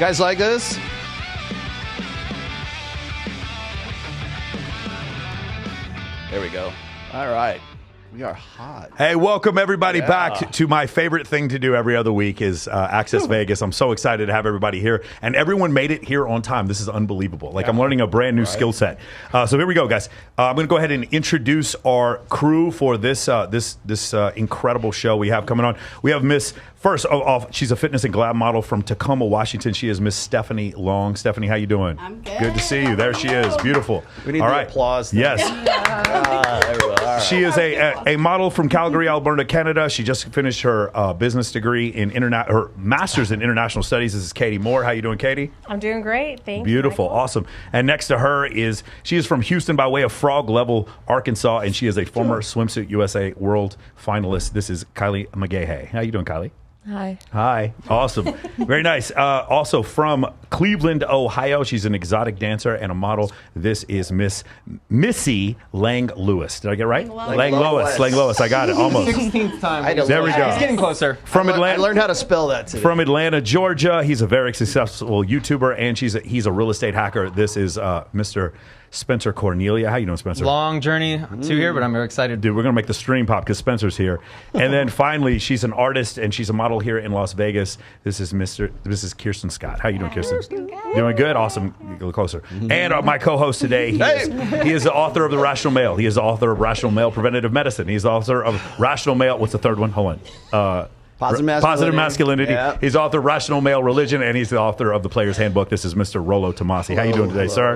guys like this? There we go. All right. We are hot. Hey, welcome everybody back to my favorite thing to do every other week is Access Vegas. I'm so excited to have everybody here. And everyone made it here on time. This is unbelievable. Like I'm learning a brand new skill set. So here we go, guys. I'm going to go ahead and introduce our crew for this incredible show we have coming on. We have Miss, first off, she's a fitness and glam model from Tacoma, Washington. She is Miss Stephanie Long. Stephanie, how you doing? I'm good. Good to see you. There she is. Beautiful. We need the applause. Yes. There we go. All right. She is a model from Calgary, Alberta, Canada. She just finished her business degree in her master's in international studies. This is Katie Moore. How you doing, Katie? I'm doing great. Thank you. Beautiful, awesome. And next to her she is from Houston by way of Frog Level, Arkansas, and she is a former Swimsuit USA World finalist. This is Kylie McGahey. How you doing, Kylie? Hi. Hi. Awesome. Very nice. Also from Cleveland, Ohio. She's an exotic dancer and a model. This is Missy Lang Lewis. Did I get it right? Lang Lois. I got it. Almost. 16th time. There we go. It's getting closer. From Atlanta. I learned how to spell that today. From Atlanta, Georgia. He's a very successful YouTuber, and he's a real estate hacker. This is Mr. Spencer Cornelia. How you doing, Spencer? Long journey to here, but I'm very excited. Dude, we're going to make the stream pop because Spencer's here. And then finally, she's an artist and she's a model here in Las Vegas. This is Kirsten Scott. How you doing, Kirsten? Doing good? Awesome. You go closer. And my co-host today, he is the author of The Rational Male. He is the author of Rational Male Preventative Medicine. He's the author of Rational Male. What's the third one? Hold on. Positive Masculinity. Yep. He's author of Rational Male Religion, and he's the author of The Player's Handbook. This is Mr. Rollo Tomasi. How you doing today, sir?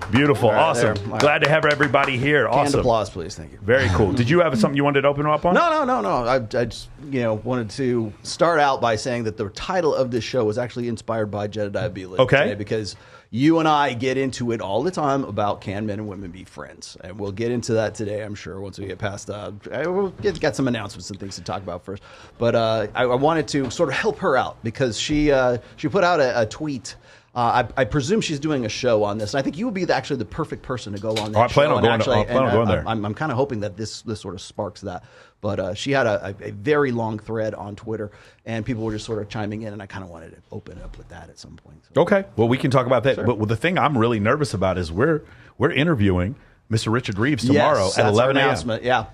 Beautiful. Right, awesome. there. Glad to have everybody here. Canned Awesome. applause, please. Thank you. Very cool. Did you have something you wanted to open up on? No. I just wanted to start out by saying that the title of this show was actually inspired by Jedediah Beeler today, because you and I get into it all the time about can men and women be friends, and we'll get into that today, I'm sure, once we get past. We'll get some announcements and things to talk about first, but I wanted to sort of help her out because she put out a tweet. I presume she's doing a show on this, and I think you would be actually the perfect person to go on that I plan show. on going there. I'm kind of hoping that this sort of sparks that. But she had a very long thread on Twitter, and people were just sort of chiming in, and I kind of wanted to open up with that at some point. So. Okay. Well, we can talk about that. Sure. But the thing I'm really nervous about is we're interviewing Mr. Richard Reeves tomorrow at 11 a.m. Yeah.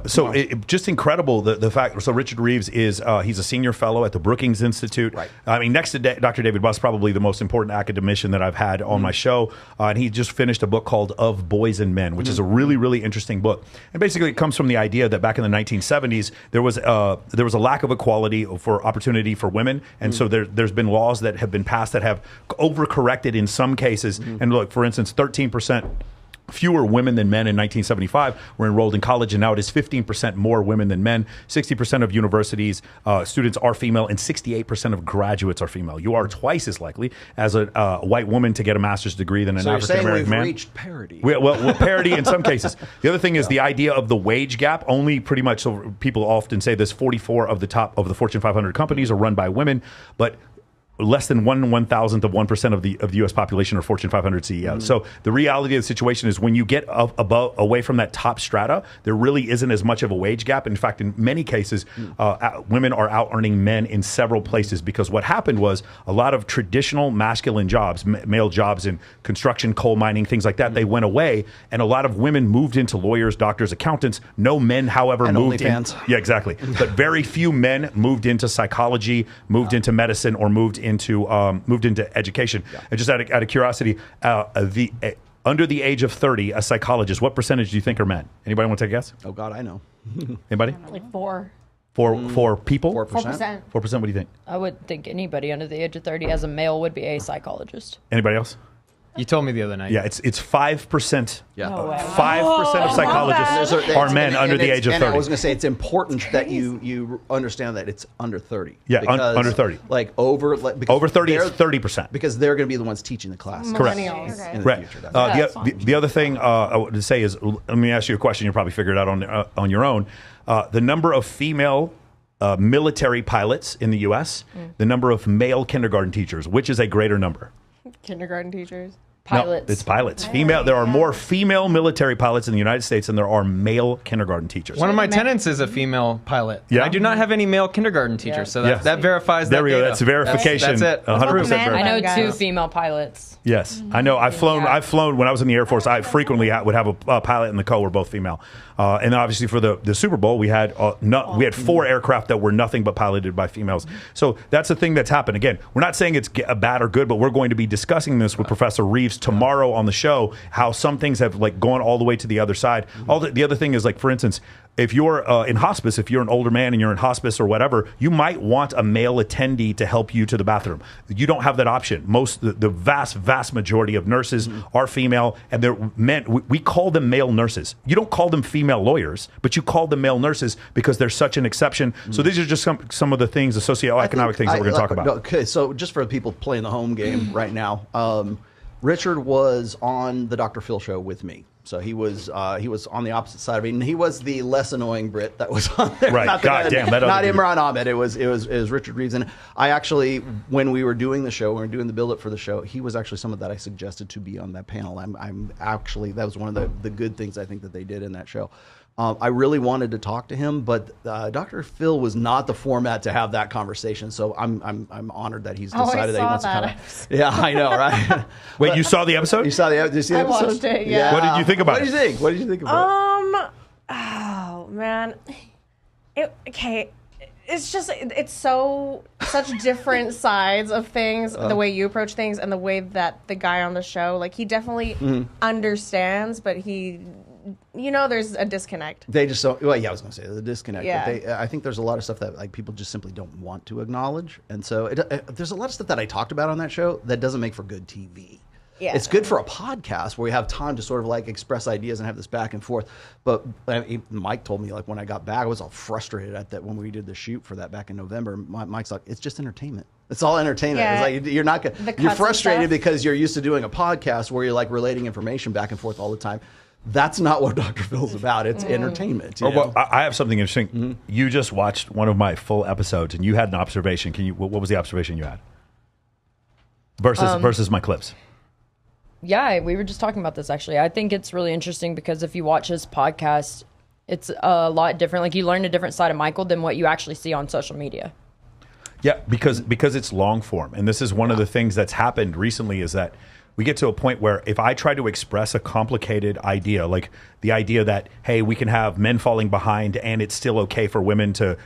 So just incredible the fact. So Richard Reeves is he's a senior fellow at the Brookings Institute. Right. I mean, next to Dr. David Buss, probably the most important academician that I've had on my show. And he just finished a book called Of Boys and Men, which is a really, really interesting book. And basically, it comes from the idea that back in the 1970s there was a lack of equality for opportunity for women, and so there's been laws that have been passed that have overcorrected in some cases. And look, for instance, 13%. Fewer women than men in 1975 were enrolled in college, and now it is 15% more women than men. 60% of universities students are female, and 68% of graduates are female. You are twice as likely as a white woman to get a master's degree than an African American man. So you're saying we've reached parity? Well, parity in some cases. The other thing is the idea of the wage gap. Only pretty much, so people often say this: 44 of the Fortune 500 companies are run by women, but less than 1/1000th of 1% of the U.S. population are Fortune 500 CEOs. So the reality of the situation is when you get away from that top strata, there really isn't as much of a wage gap. In fact, in many cases, women are out earning men in several places, because what happened was a lot of traditional masculine jobs, male jobs in construction, coal mining, things like that, they went away, and a lot of women moved into lawyers, doctors, accountants. No men, however, and moved in. Yeah, exactly. But very few men moved into psychology, moved into medicine, or moved into education. And just out of curiosity, under the age of 30, a psychologist, what percentage do you think are men? Anybody want to take a guess? Oh God, I know. Anybody? Like 4. For people? 4%. 4%. What do you think? I would think anybody under the age of 30 as a male would be a psychologist. Anybody else? You told me the other night. Yeah, it's 5%. Yeah. No way. 5% of psychologists are men under the age of 30. And I was going to say it's important that you understand that it's under 30. Yeah, because, under 30. Like over 30 is 30%. Because they're going to be the ones teaching the class. Correct. Millennials. In the Right. future. That's The other thing I wanted to say is, let me ask you a question. You'll probably figure it out on your own. The number of female military pilots in the U.S., the number of male kindergarten teachers, which is a greater number? Kindergarten teachers. Pilots. No, it's pilots. Female. There are more female military pilots in the United States than there are male kindergarten teachers. One of my tenants is a female pilot. Yeah. I do not have any male kindergarten teachers, so that verifies there that we go. data. That's verification. That's it. 100% man. I verification. know Guys. 2 female pilots. Yes, I know. I've flown when I was in the Air Force. I frequently would have a pilot and the co were both female. And obviously for the Super Bowl, we had 4 aircraft that were nothing but piloted by females. So that's the thing that's happened. Again, we're not saying it's bad or good, but we're going to be discussing this with Professor Reeves tomorrow on the show. How some things have like gone all the way to the other side. The other thing is, like, for instance, if you're in hospice, if you're an older man and you're in hospice or whatever, you might want a male attendee to help you to the bathroom. You don't have that option. The vast majority of nurses are female, and they're men. We call them male nurses. You don't call them female lawyers, but you call them male nurses because they're such an exception. So these are just some of the things, the socioeconomic things that we're going to talk about. Okay, so just for people playing the home game right now, Richard was on the Dr. Phil show with me. So he was on the opposite side of me, and he was the less annoying Brit that was on there. Right. Not Imran Ahmed. It was Richard Reeves. And I actually, when we were doing the show, when we were doing the build up for the show, he was actually someone that I suggested to be on that panel. I'm actually, that was one of the good things I think that they did in that show. I really wanted to talk to him, but Dr. Phil was not the format to have that conversation. So I'm honored that he's decided that he wants to kind of. Yeah, I know, right? Wait, you saw the episode? You saw did you see the episode? I watched it. Yeah. What did you think about it? What did you think about it? Oh man. Okay. It's just it's such different sides of things, the way you approach things and the way that the guy on the show, like, he definitely understands, but he, there's a disconnect. They just don't. Well, yeah, I was going to say the disconnect. Yeah. But I think there's a lot of stuff that, like, people just simply don't want to acknowledge, and so there's a lot of stuff that I talked about on that show that doesn't make for good TV. Yeah. It's good for a podcast where we have time to sort of like express ideas and have this back and forth. But Mike told me, like, when I got back, I was all frustrated at that when we did the shoot for that back in November. Mike's like, it's just entertainment. It's all entertainment. Yeah. It's like, you're not gonna, you're frustrated because you're used to doing a podcast where you're like relating information back and forth all the time. That's not what Dr. Phil's about. It's entertainment. Well, I have something interesting. You just watched one of my full episodes, and you had an observation. What was the observation you had? Versus my clips. Yeah, we were just talking about this, actually. I think it's really interesting because if you watch his podcast, it's a lot different. Like, you learn a different side of Michael than what you actually see on social media. Yeah, because it's long form. And this is one of the things that's happened recently is that we get to a point where if I try to express a complicated idea, like the idea that, hey, we can have men falling behind and it's still okay for women to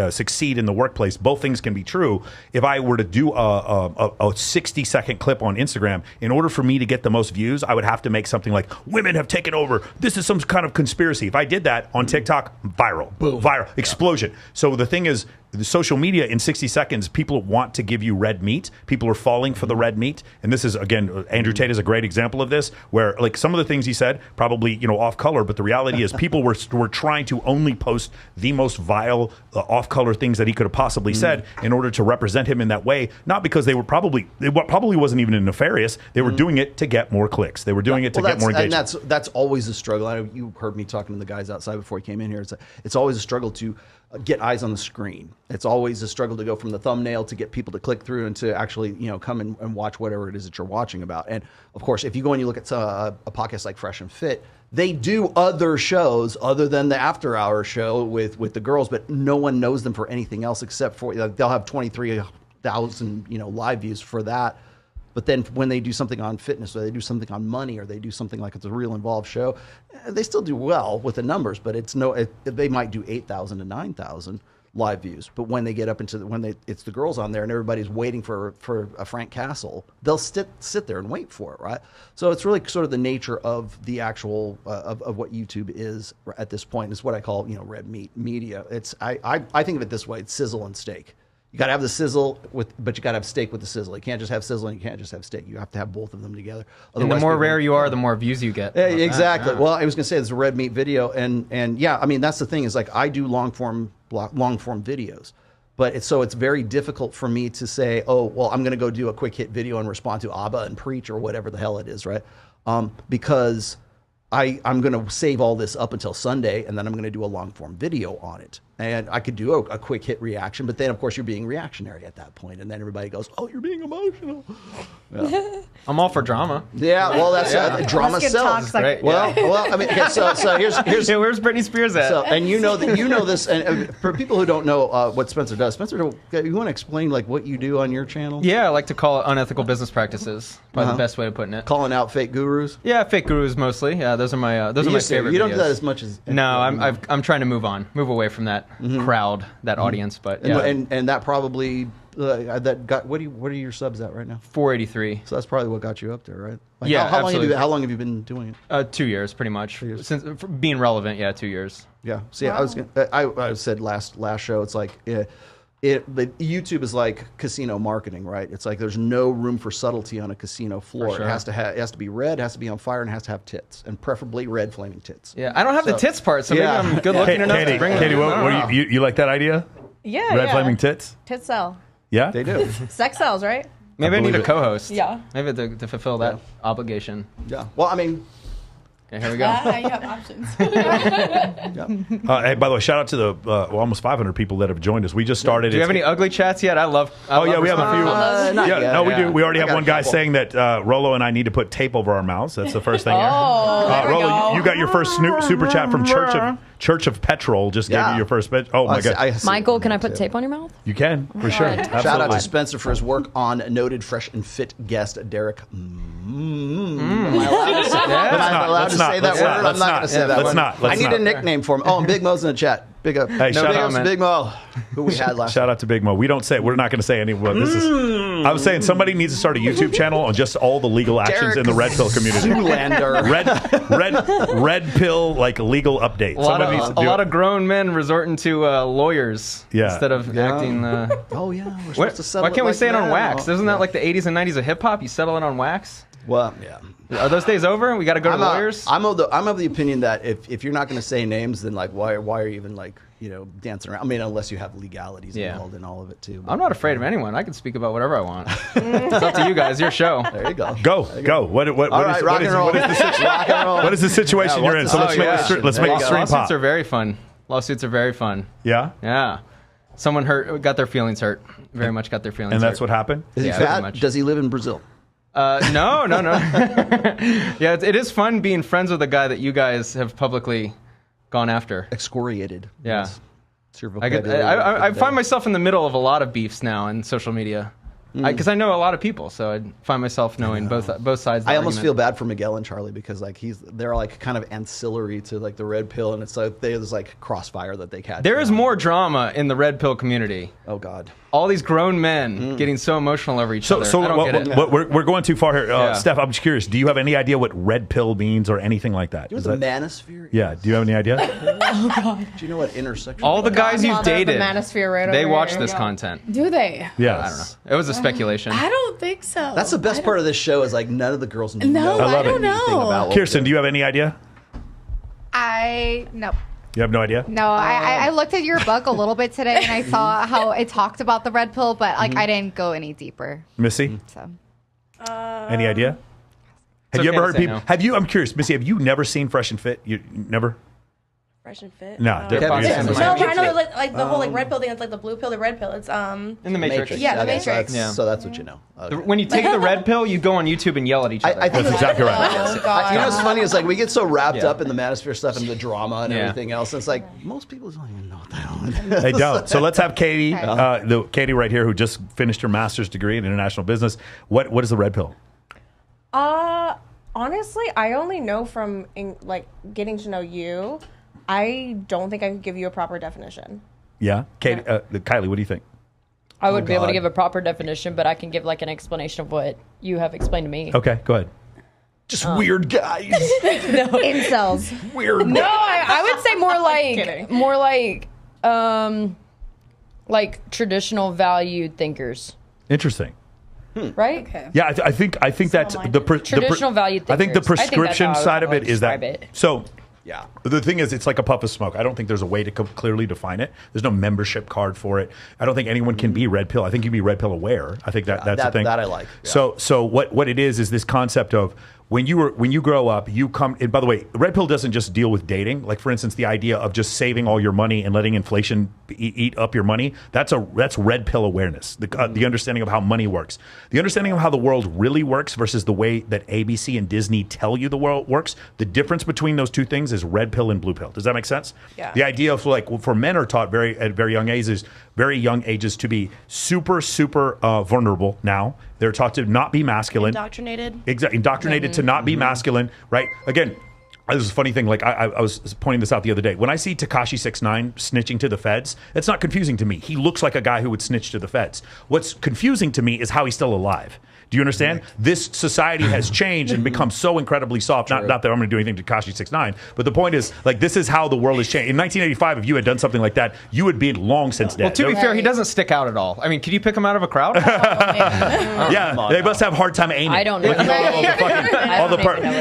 succeed in the workplace, both things can be true. If I were to do a 60-second clip on Instagram, in order for me to get the most views, I would have to make something like, women have taken over. This is some kind of conspiracy. If I did that on TikTok, viral. Boom. Viral. Explosion. Yeah. So the thing is, the social media in 60 seconds, people want to give you red meat. People are falling for the red meat. And this is, again, Andrew Tate is a great example of this, where, like, some of the things he said, probably, off color, but the reality is people were trying to only post the most vile, off color things that he could have possibly said in order to represent him in that way. Not because it probably wasn't even nefarious. They were doing it to get more clicks. They were doing it to get more engagement. And that's always a struggle. I know you heard me talking to the guys outside before he came in here. It's always a struggle to get eyes on the screen. It's always a struggle to go from the thumbnail to get people to click through and to actually, come and watch whatever it is that you're watching about. And of course, if you go and you look at a podcast like Fresh and Fit, they do other shows other than the after hour show with the girls, but no one knows them for anything else except for, they'll have 23,000, live views for that. But then when they do something on fitness or they do something on money or they do something like it's a real involved show, they still do well with the numbers, but they might do 8,000 to 9,000 live views. But when they get up into it's the girls on there and everybody's waiting for a Frank Castle, they'll sit there and wait for it, right? So it's really sort of the nature of the actual of what YouTube is at this point. Is what I call red meat media. I think of it this way: it's sizzle and steak. You got to have the sizzle but you got to have steak with the sizzle. You can't just have sizzle and you can't just have steak. You have to have both of them together. And the more rare you are, the more views you get. Exactly. Well, I was going to say it's a red meat video, and yeah, I mean that's the thing is like I do long form videos, but it's very difficult for me to say, oh well, I'm going to go do a quick hit video and respond to Abba and preach or whatever the hell it is, right? Because I'm going to save all this up until Sunday, and then I'm going to do a long form video on it. And I could do a quick hit reaction, but then of course you're being reactionary at that point, and then everybody goes, "Oh, you're being emotional." Yeah. I'm all for drama. Yeah, well, that's drama sells. Right? Well, I mean, okay, so here's Yeah, where's Britney Spears at? so, and you know this, and for people who don't know what Spencer does, Spencer, you want to explain like what you do on your channel? Yeah, I like to call it unethical business practices. Probably the best way of putting it. Calling out fake gurus. Yeah, fake gurus mostly. Yeah, those are my favorite. You don't videos. do that as much as No, I'm trying to move away from that crowd, that audience. But yeah, and that probably that got what are your subs at right now? 483. So that's probably what got you up there, right? Like, Yeah, how absolutely. How long have you been doing it? 2 years, pretty much. 2 years. Since for being relevant, 2 years. Yeah. See, I said last show, it's like YouTube is like casino marketing, right? It's like there's no room for subtlety on a casino floor. For sure. It has to be red, it has to be on fire, and it has to have tits, and preferably red flaming tits. Yeah, I don't have the tits part, so maybe I'm good looking enough to bring Katie, it. what you like that idea? Yeah, Red flaming tits? Tits sell. Yeah, They do. Sex sells, right? Maybe I need a believe it. co-host. Yeah. Maybe to fulfill that obligation. Yeah. Well, I mean, Okay, here we go. You have options. Hey, by the way, shout out to the almost 500 people that have joined us. We just started. Do you have any ugly chats yet? I love we have a few. not Yeah, yet. no, we do. We already I have got one a guy couple. saying that Rolo and I need to put tape over our mouths. That's the first thing. Oh, there we Rolo, go. you got your first super chat from Church of Petrol. Just gave you your first bit. Oh my god, I see Michael, can I that put too. tape on your mouth? you can for sure. God. Absolutely. Shout out to Spencer for his work on noted fresh and fit guest Derek. Am I allowed to say, am I allowed to say that word? I'm not going to say that Let's one. not. I need a nickname for him. Oh, and Big Mo's in the chat. Big up. Hey, shout big out, ups to man. Big Mo, who we had last. Shout out to Big Mo. We're not going to say any. Well, this is. I was saying somebody needs to start a YouTube channel on just all the legal actions Derek in the red pill community. Zoolander. Red pill like legal update. Somebody needs to do a lot it. of grown men resorting to lawyers instead of acting. Oh yeah, we're supposed to settle Why can't we like say it on that. wax? Isn't that like the 80s and 90s of hip hop? You settle it on wax. Well, yeah. Are those days over? We got to go to lawyers. I'm of the opinion that if you're not going to say names, then like why are you even like dancing around? I mean, unless you have legalities involved in all of it too. But, I'm not afraid of anyone. I can speak about whatever I want. It's up to you guys. Your show. There you go. Go. What All right, rock and roll. Rock and roll. what is the situation you're in? So let's make it stream pop. Lawsuits are very fun. Lawsuits are very fun. Yeah. Yeah. Someone got their feelings hurt. Very much got their feelings hurt. And that's what happened? Is he Yeah, pretty fat? much. Does he live in Brazil? No. Yeah, it is fun being friends with a guy that you guys have publicly gone after. Excoriated. Yeah. It's your I vocabulary. find myself in the middle of a lot of beefs now in social media. Because I know a lot of people, so I find myself knowing both sides of the I almost argument. feel bad for Miguel and Charlie because like they're like kind of ancillary to like the red pill, and it's like there's like crossfire that they catch. There is more drama in the red pill community. Oh God. All these grown men getting so emotional over each other. I don't get it. we're going too far here. Yeah. Steph, I'm just curious. Do you have any idea what red pill means or anything like that? Do you know what the manosphere? Yeah. Do you have any idea? Do you know what intersection? All the guys you've Godfather of the dated, manosphere right they over watch here. this content. Do they? Yeah. I don't know. It was a speculation. I don't think so. That's the best part of this show is like none of the girls know. No, I love it. don't anything know. about what Kirsten, do you have any idea? No. You have no idea? No, I looked at your book a little bit today and I saw how it talked about the red pill, but like I didn't go any deeper. Missy, So any idea? Have you okay ever to heard say people? no. Have you? I'm curious, Missy. Have you never seen Fresh and Fit? You never? Fresh and fit. No. They're Kevin podcast Samuels. in No, Miami. but I know like the whole like red pill thing. It's like the blue pill, the red pill. It's In the Matrix. Yeah, the Okay, Matrix. So that's what you know. Okay. When you take the red pill, you go on YouTube and yell at each other. I think That's exactly right. Oh God. You know what's funny is like we get so wrapped Yeah. up in the manosphere stuff and the drama and Yeah. everything else. And it's like most people don't even know what the hell it is. They don't. So let's have Katie, Okay. the Katie right here, who just finished her master's degree in international business. What is the red pill? Honestly, I only know from like getting to know you. I don't think I could give you a proper definition. Yeah, Katie, Kylie, what do you think? I wouldn't be able to God. give a proper definition, but I can give like an explanation of what you have explained to me. Okay, go ahead. Just weird guys. Incels. Weird. No, I would say kidding. more like traditional valued thinkers, Interesting. right? Okay. Yeah, I think that's Traditional valued I think the thinkers. I think that's prescription how I would side of it probably is that. describe it. So Yeah. the thing is, it's like a puff of smoke. I don't think there's a way to clearly define it. There's no membership card for it. I don't think anyone can be red pill. I think you can be red pill aware. I think that's the thing. that I like. Yeah. So what it is this concept of when you grow up, you come. And by the way, red pill doesn't just deal with dating. Like for instance, the idea of just saving all your money and letting inflation eat up your money. That's red pill awareness. The understanding of how money works, the understanding of how the world really works versus the way that ABC and Disney tell you the world works. The difference between those two things is red pill and blue pill. Does that make sense? Yeah. The idea of like for men are taught at very young ages to be super vulnerable. Now they're taught to not be masculine. Indoctrinated. Exactly. Indoctrinated to not be masculine, right? Again, this is a funny thing. Like I was pointing this out the other day. When I see Tekashi 6ix9ine snitching to the feds, it's not confusing to me. He looks like a guy who would snitch to the feds. What's confusing to me is how he's still alive. Do you understand? This society has changed and become so incredibly soft. Not that I'm going to do anything to Tekashi 6ix9ine, but the point is, like, this is how the world has changed. In 1985, if you had done something like that, you would be long since dead. Well, to be fair, he doesn't stick out at all. I mean, could you pick him out of a crowd? Yeah, they must have a hard time aiming. I don't know.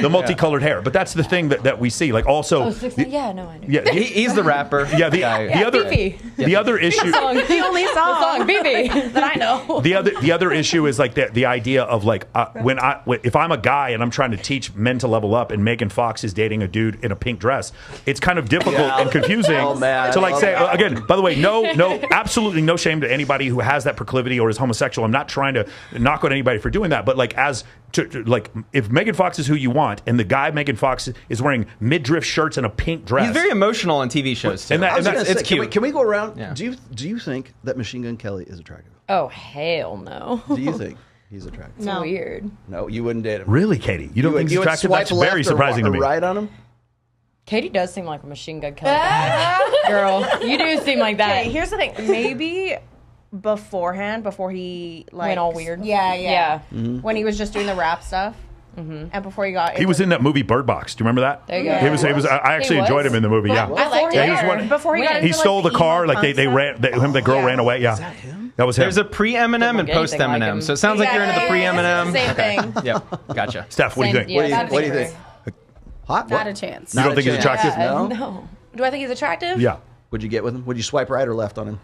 The multicolored hair. But that's the thing that we see. Like also, I know. yeah, He's the rapper. yeah. The other issue. The only song BB. that I know. The other issue is like the idea of like if I'm a guy and I'm trying to teach men to level up and Megan Fox is dating a dude in a pink dress, it's kind of difficult and confusing to like say again. By the way, absolutely no shame to anybody who has that proclivity or is homosexual. I'm not trying to knock on anybody for doing that, but like if Megan Fox is who you want and the guy Megan Fox is wearing midriff shirts and a pink dress, He's very emotional on TV shows too. And it's cute. Can we go around? Yeah. Do you think that Machine Gun Kelly is attractive? Oh hell no. Do you think he's attractive? It's weird. No, you wouldn't date him. Really, Katie? You don't think he's attractive? That's very surprising to me. Right on him? Katie does seem like a Machine Gun Kelly. Girl, you do seem like that. Okay, here's the thing. Maybe before he like went all weird. Yeah. When he was just doing the rap stuff. And before he got He was in that movie Bird Box. Do you remember that? There you go. He was. I actually enjoyed him in the movie. Yeah. I liked Yeah, it. he was one- before he got into, He stole like, the car. emo Like they punk ran. stuff. The girl ran away. Yeah. Is that him? That was him. There's a pre-Eminem and Doesn't look anything like post-Eminem, him. so it sounds like you're into the pre-Eminem. Same thing. Yep, gotcha. Steph, what do you think? Yeah, What do you think? Hot? Not What? a chance. You don't think he's chance. attractive? No? No. Do I think he's attractive? Yeah. Would you get with him? Would you swipe right or left on him?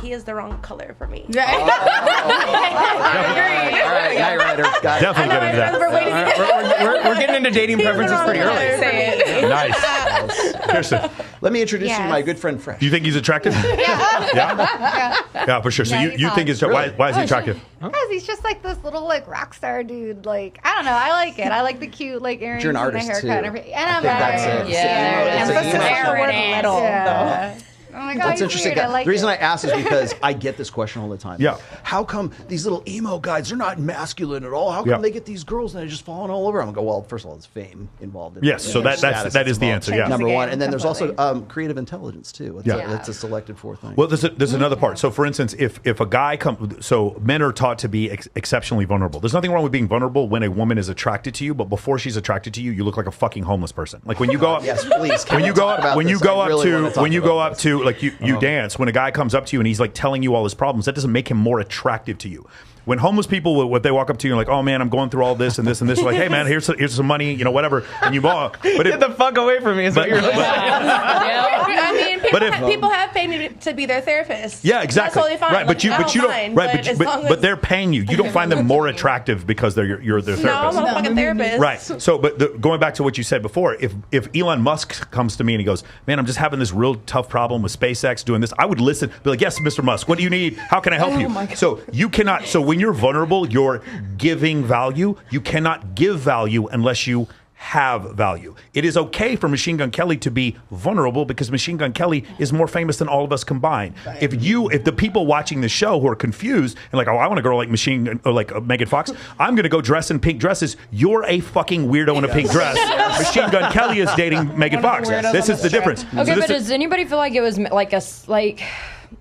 He is the wrong color for me. All right, Night Rider. Got it. Definitely get into that. We're getting into dating preferences pretty early. Say it. Nice. Kirsten, Let me introduce you to Yes. my good friend Fresh. do you think he's attractive? Yeah. Yeah, for sure. So Yeah, you he's think he's Really? why is he attractive? Because he's just like this little like rock star dude. Like I don't know, I like it. I like the cute like earrings You're an and the artist, haircut too. and everything. And I I'm think that's married. it. Yeah, It's there a it is. emo There show. it is. Little, Yeah. Oh my god, That's he's interesting. weird. I like The reason it. I ask is because I get this question all the time. Yeah. How come these little emo guys, they're not masculine at all? How come Yeah. they get these girls and they're just falling all over them? I go, well, first of all, it's fame involved in Yes, it. so There's that status is the involved. answer. Yeah. Number the one. game, And then there's also completely. creative intelligence, too. Yeah. That's a selected fourth thing. Well, there's another part. So, for instance, if a guy comes, so men are taught to be exceptionally vulnerable. There's nothing wrong with being vulnerable when a woman is attracted to you, but before she's attracted to you, you look like a fucking homeless person. Like when you go up, Yes, please. when you go up, when you go up this. to like you dance. When a guy comes up to you and he's like telling you all his problems, that doesn't make him more attractive to you. When homeless people, what they walk up to you and like, oh man, I'm going through all this and this and this, like, hey man, here's some money, whatever, and you walk. But Get the fuck away from me is what you're like. I mean, But if- people have paid me to be their therapist. Yeah, exactly. That's totally fine. Right, but you don't. mind, Right, as long as- but they're paying you. You don't find them more attractive because you're their No, I'm therapist. not a fucking therapist. Right. So, but going back to what you said before, if Elon Musk comes to me and he goes, "Man, I'm just having this real tough problem with SpaceX doing this," I would listen. Be like, "Yes, Mr. Musk. What do you need? How can I help you?" So you cannot. So when you're vulnerable, you're giving value. You cannot give value unless you have value. It is okay for Machine Gun Kelly to be vulnerable because Machine Gun Kelly is more famous than all of us combined. If the people watching the show who are confused and like, oh, I want a girl like Megan Fox, I'm going to go dress in pink dresses. You're a fucking weirdo in a pink dress. Machine Gun Kelly is dating Megan Fox. This is the difference. Okay, but does anybody feel like it was like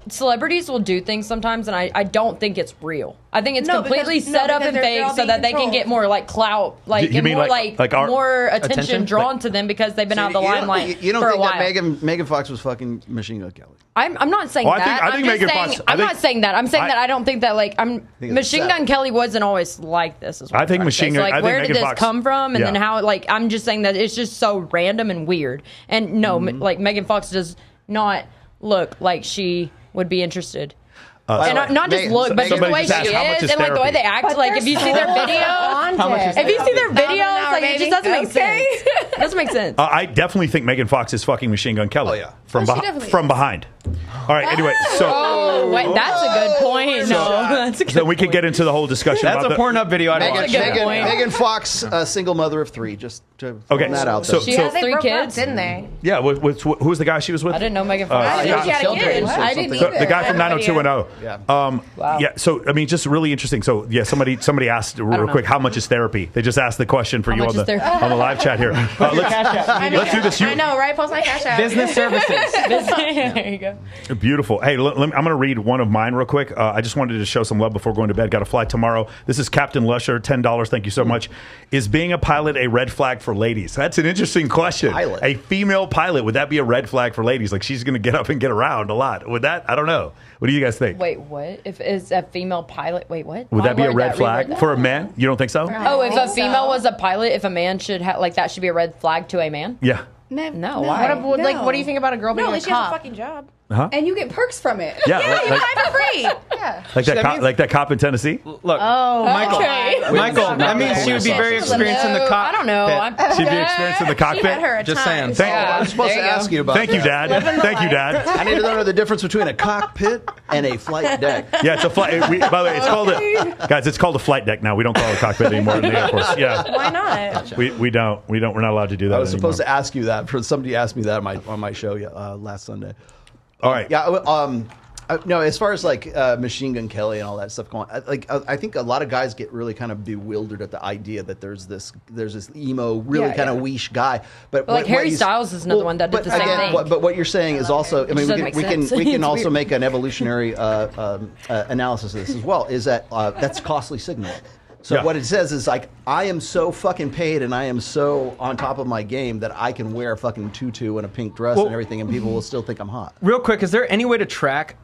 celebrities will do things sometimes, and I don't think it's real. I think it's completely set up and they're fake all so being that they can controlled. get more like clout, like You and mean more like our more attention attention? drawn to them because they've been out of the limelight You don't for a think while. that Megan Fox was fucking Machine Gun Kelly? I'm not saying Oh, I that. think I'm just Megan saying, Fox- I'm not saying that. I'm saying that I don't think that think it's Machine set. Gun Kelly wasn't always like this. Is what I I'm think trying to say. Machine So, Gun- like, I think where Megan did this Fox- come from? And yeah. then how? Like, I'm just saying that it's just so random and weird. And no, like Megan Fox does not look like she would be interested. And not just look, but just the way she just asked how much is is and like the way they act. Like if you see their video, if you see their videos, like it just doesn't make sense. It doesn't make sense. I definitely think Megan Fox is fucking Machine Gun Kelly. Oh, yeah. From behind. All right. Anyway, so Wait, that's a good point. No, that's a good so we could get into the whole discussion. That's about a Pornhub video I'd watch. Megan Fox, a single mother of 3. Just to throw that out there. She has They 3 broke up, kids, didn't they? Yeah. Who was the guy she was with? I didn't know Megan Fox. I didn't know she had a kid. I didn't either. The guy from I had no 90210. Yeah. Wow. Yeah. So I mean, just really interesting. So yeah, somebody asked real quick, how much is therapy? They just asked the question for you on much is therapy? the live chat here. Let's do this. I know, right? Post my cash app. Business services. There you go. Beautiful. Hey, I'm going to read one of mine real quick. I just wanted to show some love before going to bed. Got to fly tomorrow. This is Captain Lusher, $10. Thank you so much. Is being a pilot a red flag for ladies? That's an interesting question. Pilot. A female pilot, would that be a red flag for ladies? Like she's going to get up and get around a lot. Would that? I don't know. What do you guys think? Wait, what? If it's a female pilot, wait, what? Would that be a red Reword flag that. for a man? You don't think so? Oh, if a female was a pilot, if a man should have, like, that should be a red flag to a man? Yeah. No, why? What do you think about a girl being No, a she has a cop? fucking job. Huh? And you get perks from it. Yeah. You like, fly for free. Yeah. like that cop in Tennessee? Look, Michael. Michael, that means she would be very experienced in the cockpit. I don't know. She'd be experienced in the cockpit. She had her a Just time. saying. I was supposed There to you go. ask you about Thank you, that. Dad. Thank you, Dad. I need to know the difference between a cockpit and a flight deck. Yeah, it's a flight. By the way, it's called guys. It's called a flight deck now. We don't call it a cockpit anymore in the Air Force. Yeah, Why not? we don't. We're not allowed to do that. I was supposed to ask you that. Somebody asked me that on my show last Sunday. All right. Yeah. No, as far as like Machine Gun Kelly and all that stuff going, I think a lot of guys get really kind of bewildered at the idea that there's this emo, really kind of weesh guy. But like Harry Styles is another one that did the same thing. But what you're saying is also, I mean, we can It's also weird. make an evolutionary analysis of this as well. Is that that's costly signaling. So what it says is like, I am so fucking paid and I am so on top of my game that I can wear a fucking tutu and a pink dress and everything, and people will still think I'm hot. Real quick, is there any way to track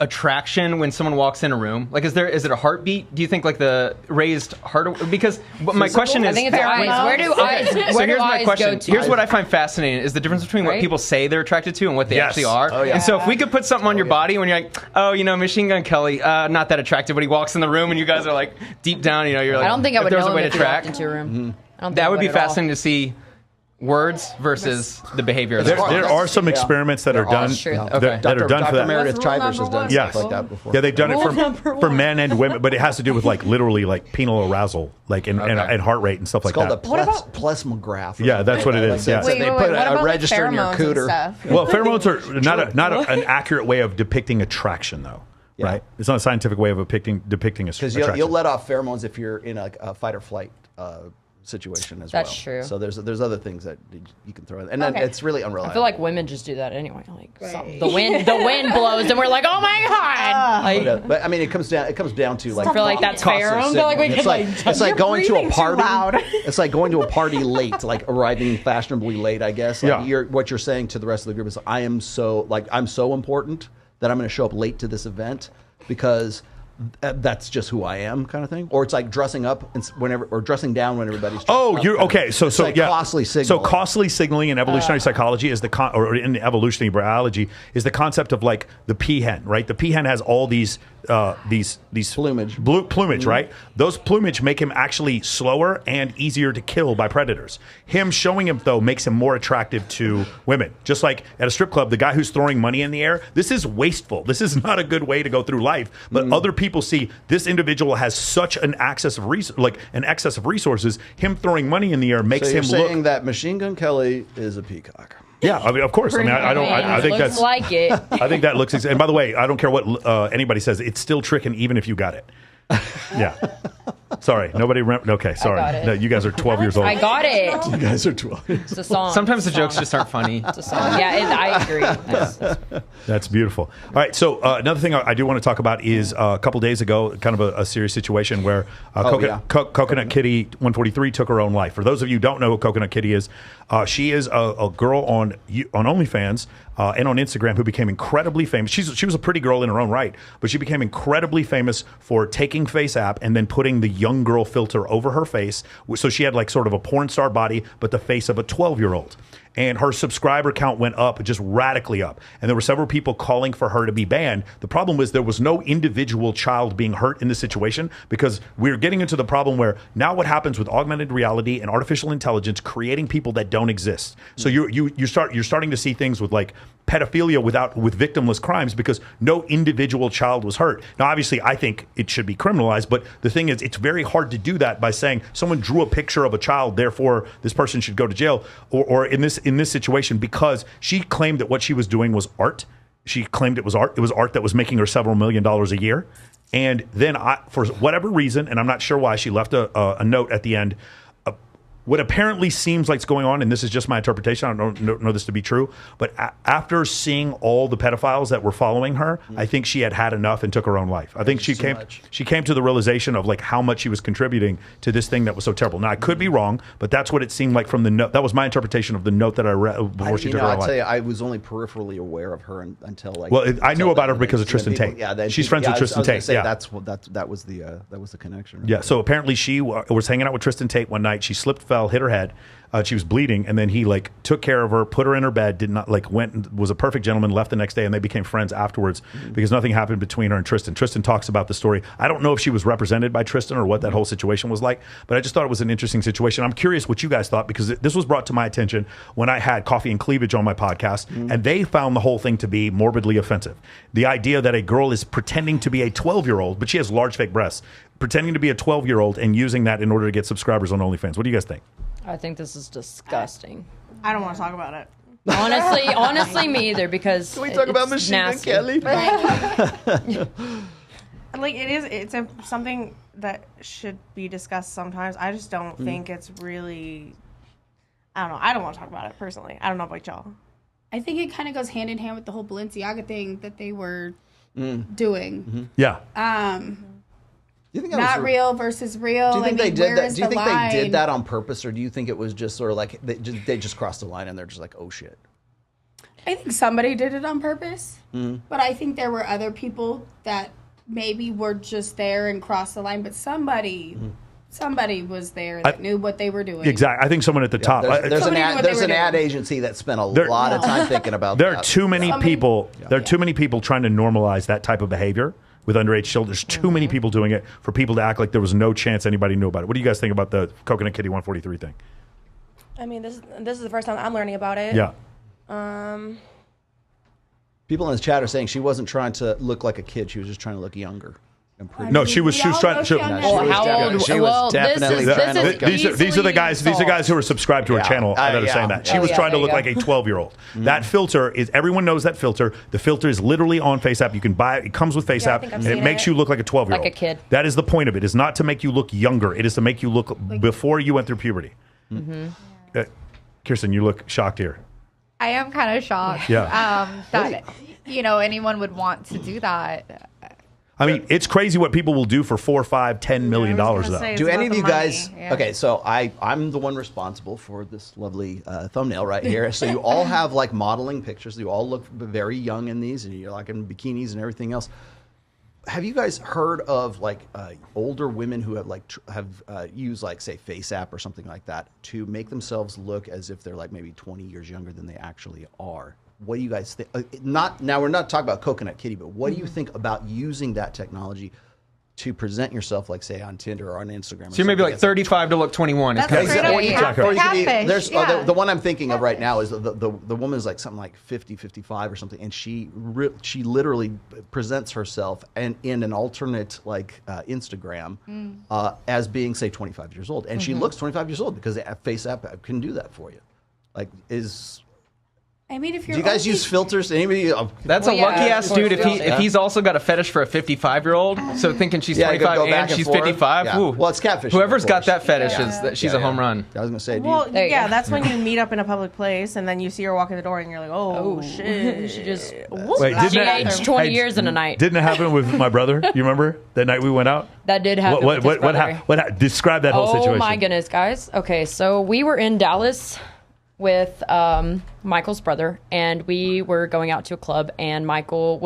attraction when someone walks in a room? Like, is it a heartbeat? Do you think like the raised heart? Because my question is, I think it's eyes. Where do eyes? so Where do here's my eyes question. go to? Here's what I find fascinating: is the difference between what Right? people say they're attracted to and what they Yes. actually are. Oh, yeah. And so, if we could put something on your body when you're like, oh, Machine Gun Kelly, not that attractive, but he walks in the room and you guys are like deep down, you're like, I don't think I if would there's know a way him to if he walked track. into a room. I don't think That I would be at all. fascinating to see. Words versus the behavior. There are some experiments that are done True. that are done for Dr. that. Meredith What's rule Chivers has number done one? stuff like that before. Yeah, they've done Rule it number for one. men and women, but it has to do with like literally like penile arousal, like and heart rate and stuff like It's called that. a plesmograph. Yeah, that's what it is. Yeah. So they put a register in your cooter. Well, pheromones are not an accurate way of depicting attraction, though. Yeah. Right? It's not a scientific way of depicting Because attraction. you'll let off pheromones if you're in a fight or flight situation as well. That's true. So there's other things that you can throw in, and then Okay. it's really unreliable. I feel like women just do that anyway. Like the wind blows, and we're like, oh my god! Like, But I mean, it comes down to like. I feel like that's costly fair. I feel signal. like we It's could like like. it's like going to a breathing too party. loud. It's like going to a party late, like arriving fashionably late. I guess. Like Yeah. what you're saying to the rest of the group is, I'm so important that I'm going to show up late to this event because that's just who I am, kind of thing. Or it's like dressing up or dressing down when everybody's. Oh, dressed you're up. okay. So It's like yeah. costly So signaling. costly signaling in evolutionary psychology is or in evolutionary biology is the concept of like the peahen, right? The peahen has all these Plumage. plumage, right? Those plumage make him actually slower and easier to kill by predators. Him showing him though makes him more attractive to women. Just like at a strip club, the guy who's throwing money in the air, this is wasteful. This is not a good way to go through life. But other people see this individual has such an excess of resources. Him throwing money in the air makes So you're him saying look. that Machine Gun Kelly is a peacock. Yeah, I mean, of course. I mean, I think looks that's like it. I think that looks. And by the way, I don't care what anybody says. It's still tricking, even if you got it. Yeah. Sorry, nobody. Okay, sorry. got it. No, you guys are 12 years old. I got it. You guys are 12. It's a song. Sometimes the It's a jokes song. just aren't funny. It's a song. Yeah, I agree. That's That's beautiful. All right, so another thing I do want to talk about is a couple days ago, kind of a serious situation where Coconut Kitty 143 took her own life. For those of you who don't know who Coconut Kitty is, she is a girl on OnlyFans and on Instagram who became incredibly famous. She was a pretty girl in her own right, but she became incredibly famous for taking Face App and then putting the young girl filter over her face. So she had like sort of a porn star body, but the face of a 12-year-old. and her subscriber count went up, just radically up. And there were several people calling for her to be banned. The problem was there was no individual child being hurt in this situation, because we're getting into the problem where now what happens with augmented reality and artificial intelligence creating people that don't exist. So you're starting to see things with like pedophilia with victimless crimes because no individual child was hurt. Now, obviously, I think it should be criminalized, but the thing is, it's very hard to do that by saying someone drew a picture of a child, therefore this person should go to jail. Or in this situation, because she claimed that what she was doing was art. She claimed it was art. It was art that was making her several $1 million a year. And then, for whatever reason, and I'm not sure why, she left a note at the end. What apparently seems like it's going on, and this is just my interpretation, I don't know this to be true, but after seeing all the pedophiles that were following her, I think she had enough and took her own life. I think she came to the realization of like how much she was contributing to this thing that was so terrible. Now, I could be wrong, but that's what it seemed like from the note. That was my interpretation of the note that I read before she took her own life. I'll tell you, I was only peripherally aware of her until like. Well, I knew about her because of Tristan Tate. Yeah, she's friends with Tristan Tate. Say, that was the connection. Right? Yeah, so apparently she was hanging out with Tristan Tate one night. She slipped, fell, hit her head. She was bleeding, and then he like took care of her, put her in her bed, did not like went and was a perfect gentleman, left the next day, and they became friends afterwards because nothing happened between her and Tristan. Tristan talks about the story. I don't know if she was represented by Tristan or what that whole situation was like, but I just thought it was an interesting situation. I'm curious what you guys thought, because this was brought to my attention when I had Coffee and Cleavage on my podcast, and they found the whole thing to be morbidly offensive. The idea that a girl is pretending to be a 12-year-old, but she has large fake breasts, pretending to be a 12-year-old and using that in order to get subscribers on OnlyFans. What do you guys think? I think this is disgusting. I don't want to talk about it. Honestly, me either, because can we talk about Machine Gun Kelly? Like it's something that should be discussed sometimes. I just don't think it's really. I don't know. I don't want to talk about it personally. I don't know about y'all. I think it kind of goes hand in hand with the whole Balenciaga thing that they were doing. Yeah. Do you think not real versus real? Do you think they did that? Do you think they did that on purpose, or do you think it was just sort of like they just crossed the line and they're just like, oh shit? I think somebody did it on purpose, but I think there were other people that maybe were just there and crossed the line, but somebody was there that knew what they were doing. Exactly. I think someone at the top. There's an ad agency that spent a lot of time thinking about that. There are too many people. There are too many people trying to normalize that type of behavior with underage children. There's too many people doing it for people to act like there was no chance anybody knew about it. What do you guys think about the Coconut Kitty 143 thing? I mean, this is the first time I'm learning about it. Yeah. People in the chat are saying she wasn't trying to look like a kid. She was just trying to look younger. No, she was trying. She was definitely trying to look younger. These are the guys who are subscribed to her channel that are saying that. She was trying to look like a 12-year-old. That filter is, everyone knows that filter. The filter is literally on FaceApp. You can buy it. It comes with FaceApp, and it makes you look like a 12-year-old. Like a kid. That is the point of it. It's not to make you look younger. It is to make you look before you went through puberty. Kirsten, you look shocked here. I am kind of shocked. Yeah. That anyone would want to do that. I mean, it's crazy what people will do for $4, $5, $10 million, though. Do any of you guys? Yeah. Okay, so I'm the one responsible for this lovely thumbnail right here. So you all have like modeling pictures. You all look very young in these, and you're like in bikinis and everything else. Have you guys heard of like older women who have used like say FaceApp or something like that to make themselves look as if they're like maybe 20 years younger than they actually are? What do you guys think? Now we're not talking about Coconut Kitty, but what do you think about using that technology to present yourself, like say on Tinder or on Instagram? So you're maybe like 35 to look 21. That's a great idea. There's the one I'm thinking of right now is the woman is like something like 50, 55 or something, and she literally presents herself in an alternate like Instagram as being say 25 years old, and she looks 25 years old because FaceApp can do that for you. Like I mean, if you're do you guys use filters? Anybody? That's a lucky ass dude if he's also got a fetish for a 55-year-old. So thinking she's 25 and she's 55. Yeah. Well, it's catfish. Whoever's got that fetish she's a home run. I was gonna say. That's when you meet up in a public place and then you see her walk in the door and you're like, oh shit. She just she aged 20 years in a night. Didn't it happen with my brother? You remember that night we went out? That did happen. What describe that whole situation? Oh my goodness, guys. Okay, so we were in Dallas. with Michael's brother, and we were going out to a club, and Michael's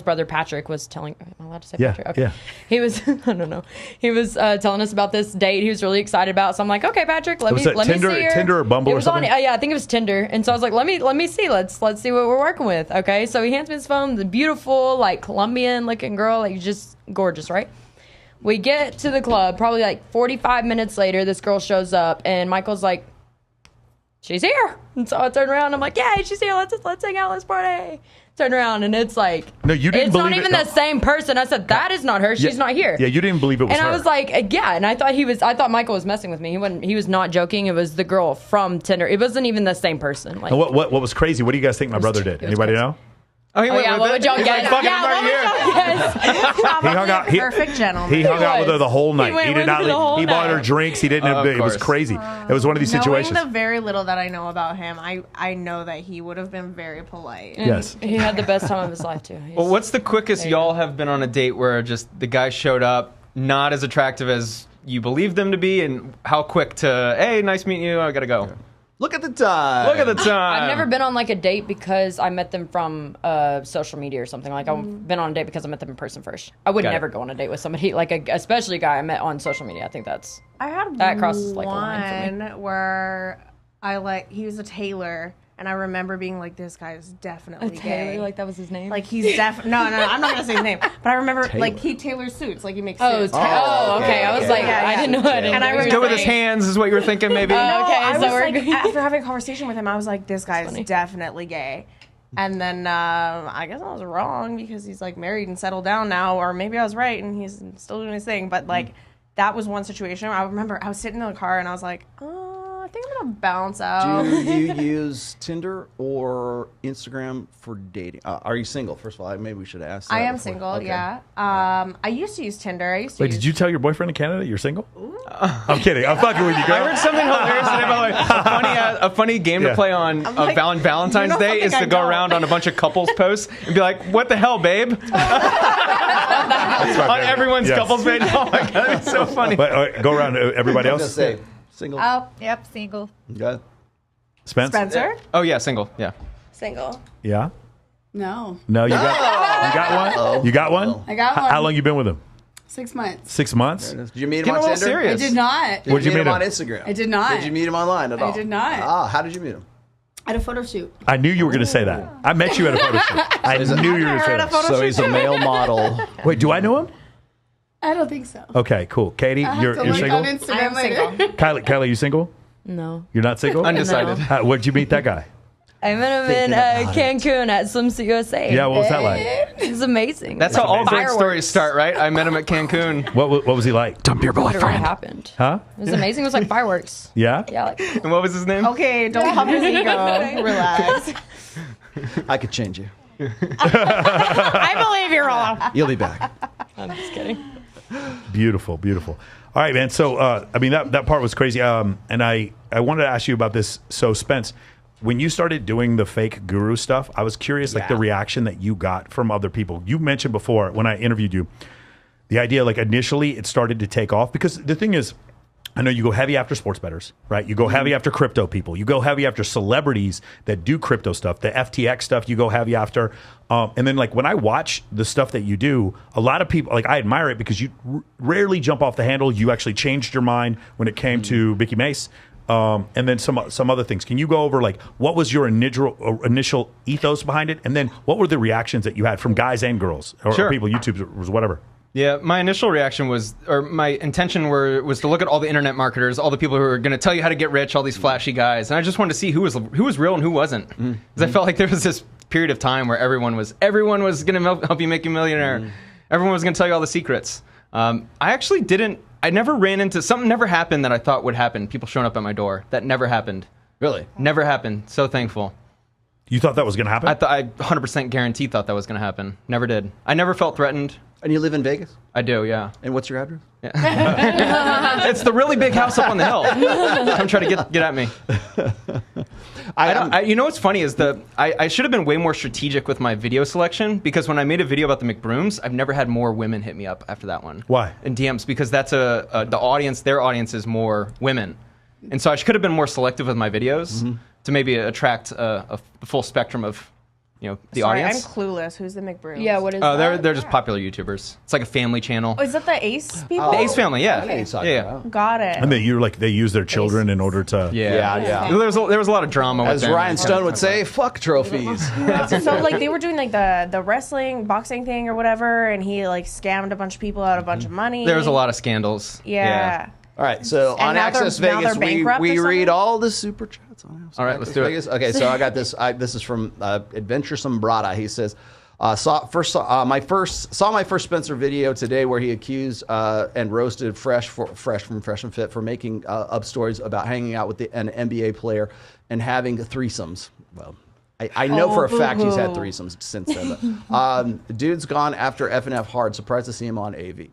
brother Patrick was telling. Am I allowed to say Patrick? Okay. Yeah. He was. I don't know. He was telling us about this date he was really excited about. So I'm like, okay, Patrick, let me see her. Tinder or Bumble it was or something? yeah, I think it was Tinder. And so I was like, let me see. Let's see what we're working with. Okay. So he hands me his phone. The beautiful, like, Colombian looking girl, like, just gorgeous, right? We get to the club. Probably like 45 minutes later, this girl shows up, and Michael's like, she's here. And so I turn around. I'm like, yeah, she's here. Let's hang out. Let's party. Turn around, and it's like, no, you didn't it's believe not even it. the same person. I said, that is not her. She's not here. Yeah, you didn't believe it was her. And I was like, yeah. And I thought Michael was messing with me. He was not joking. It was the girl from Tinder. It wasn't even the same person. Like, and what was crazy? What do you guys think my brother did? Anybody know? Oh, yeah, what would y'all guess? Fucking I'm here. He hung out. Perfect gentleman. He hung out with her the whole night. went He did with her the not. whole He bought her night. drinks. He didn't. Of It was course. crazy. It was one of these situations. Knowing the very little that I know about him, I know that he would have been very polite. Yes. He had the best time of his life, too. Well, what's the quickest y'all have been on a date where just the guy showed up, not as attractive as you believed them to be, and how quick to, hey, nice meeting you, I gotta go. Look at the time. Look at the time. I've never been on like a date because I met them from social media or something. Like I've been on a date because I met them in person first. I would never go on a date with somebody like especially a guy I met on social media. I think that crosses like a line for me. Where he was a tailor, and I remember being like, this guy is definitely gay. Like that was his name. Like he's no, I'm not gonna say his name, but I remember like he tailors suits, like he makes suits. Okay. I was like, I didn't know. And I remember Go with his hands is what you were thinking, maybe. Okay, I so was we're like, after having a conversation with him, I was like, this guy is definitely gay. And then I guess I was wrong because he's like married and settled down now, or maybe I was right and he's still doing his thing. But like that was one situation. I remember I was sitting in the car and I was like, I think I'm gonna bounce out. Do you use Tinder or Instagram for dating? Are you single? First of all, maybe we should ask that I am before. single, Okay. yeah. I used to use Tinder. Wait, did you tell your boyfriend in Canada you're single? I'm kidding. I'm fucking with you, I girl. heard something hilarious today, by the way. A funny game to play on like, Valentine's you know Day is something to I go don't. around on a bunch of couples posts and be like, what the hell, babe? On everyone's couples page. Oh my God, it's so funny. But go around. Everybody I was else. gonna say single. Oh, yep, single. Okay. Spencer? Oh, yeah, single. Yeah. Single. Yeah. No. No, you got one. You got one. I got one. How long you been with him? 6 months. 6 months. Did you meet him Get a on little Tinder? serious. I did not. Where'd you meet meet him him? on Instagram? I did not. Did you meet him online at all? I did not. How did you meet him? At a photo shoot. I knew you were going to say that. I met you at a photo shoot. I knew you were going to say that. So he's a male model. Wait, do I know him? I don't think so. Okay, cool. Katie, I have you're to look single? on Instagram I'm later. single. Kylie, you single? No. You're not single? Undecided. Where'd you meet that guy? I met him in Cancun at Swimsuit USA. Yeah, what was that like? It was amazing. That's how all great Fireworks. stories start, right? I met him at Cancun. What was he like? Dump your What happened? Huh? It was amazing. It was like fireworks. Yeah? Yeah, like And what was his name? Okay, don't pump his ego. Relax. I could change you. I believe you're wrong. You'll be back. I'm just kidding. Beautiful, beautiful. All right, man. So, I mean, that part was crazy. And I wanted to ask you about this. So, Spence, when you started doing the fake guru stuff, I was curious, like the reaction that you got from other people. You mentioned before when I interviewed you, the idea, like initially it started to take off because the thing is, I know you go heavy after sports bettors, right? You go heavy after crypto people. You go heavy after celebrities that do crypto stuff. The FTX stuff you go heavy after. And then like when I watch the stuff that you do, a lot of people, like I admire it because you rarely jump off the handle. You actually changed your mind when it came to Mickey Mace. And then some other things. Can you go over like what was your initial ethos behind it? And then what were the reactions that you had from guys and girls or people, YouTubers, whatever? Yeah, my initial reaction was, or my intention was to look at all the internet marketers, all the people who are going to tell you how to get rich, all these flashy guys, and I just wanted to see who was real and who wasn't. Because I felt like there was this period of time where everyone was going to help you make you a millionaire. Everyone was going to tell you all the secrets. I never ran into, something never happened that I thought would happen. People showing up at my door. That never happened. Really? Never happened. So thankful. You thought that was going to happen? I 100% guarantee thought that was going to happen. Never did. I never felt threatened. And you live in Vegas? I do, yeah. And what's your address? It's the really big house up on the hill. Come try to get at me. You know what's funny is I should have been way more strategic with my video selection because when I made a video about the McBrooms, I've never had more women hit me up after that one. Why? In DMs because that's the audience. Their audience is more women. And so I could have been more selective with my videos to maybe attract a full spectrum of, the audience. I'm clueless. Who's the McBrews? Yeah, what is that? They're just popular YouTubers. It's like a family channel. Oh, is that the Ace people? The Ace family, yeah. Okay. Yeah. Got it. And they use their children in order to. Yeah. There was a lot of drama with As them. Ryan Stone would say, fuck trophies. So like they were doing like the wrestling boxing thing or whatever, and he like scammed a bunch of people out of a bunch of money. There was a lot of scandals. Yeah. All right, so And on now Access they're Vegas, bankrupt we or read something? all the super chats on Access All right, let's do Vegas. Okay, so I got this. This is from Adventuresome Brada. He says, saw my first Spencer video today where he accused and roasted Fresh from Fresh and Fit for making up stories about hanging out with an NBA player and having threesomes. Well, I know for a fact he's had threesomes since then. But, dude's gone after F&F hard. Surprised to see him on AV.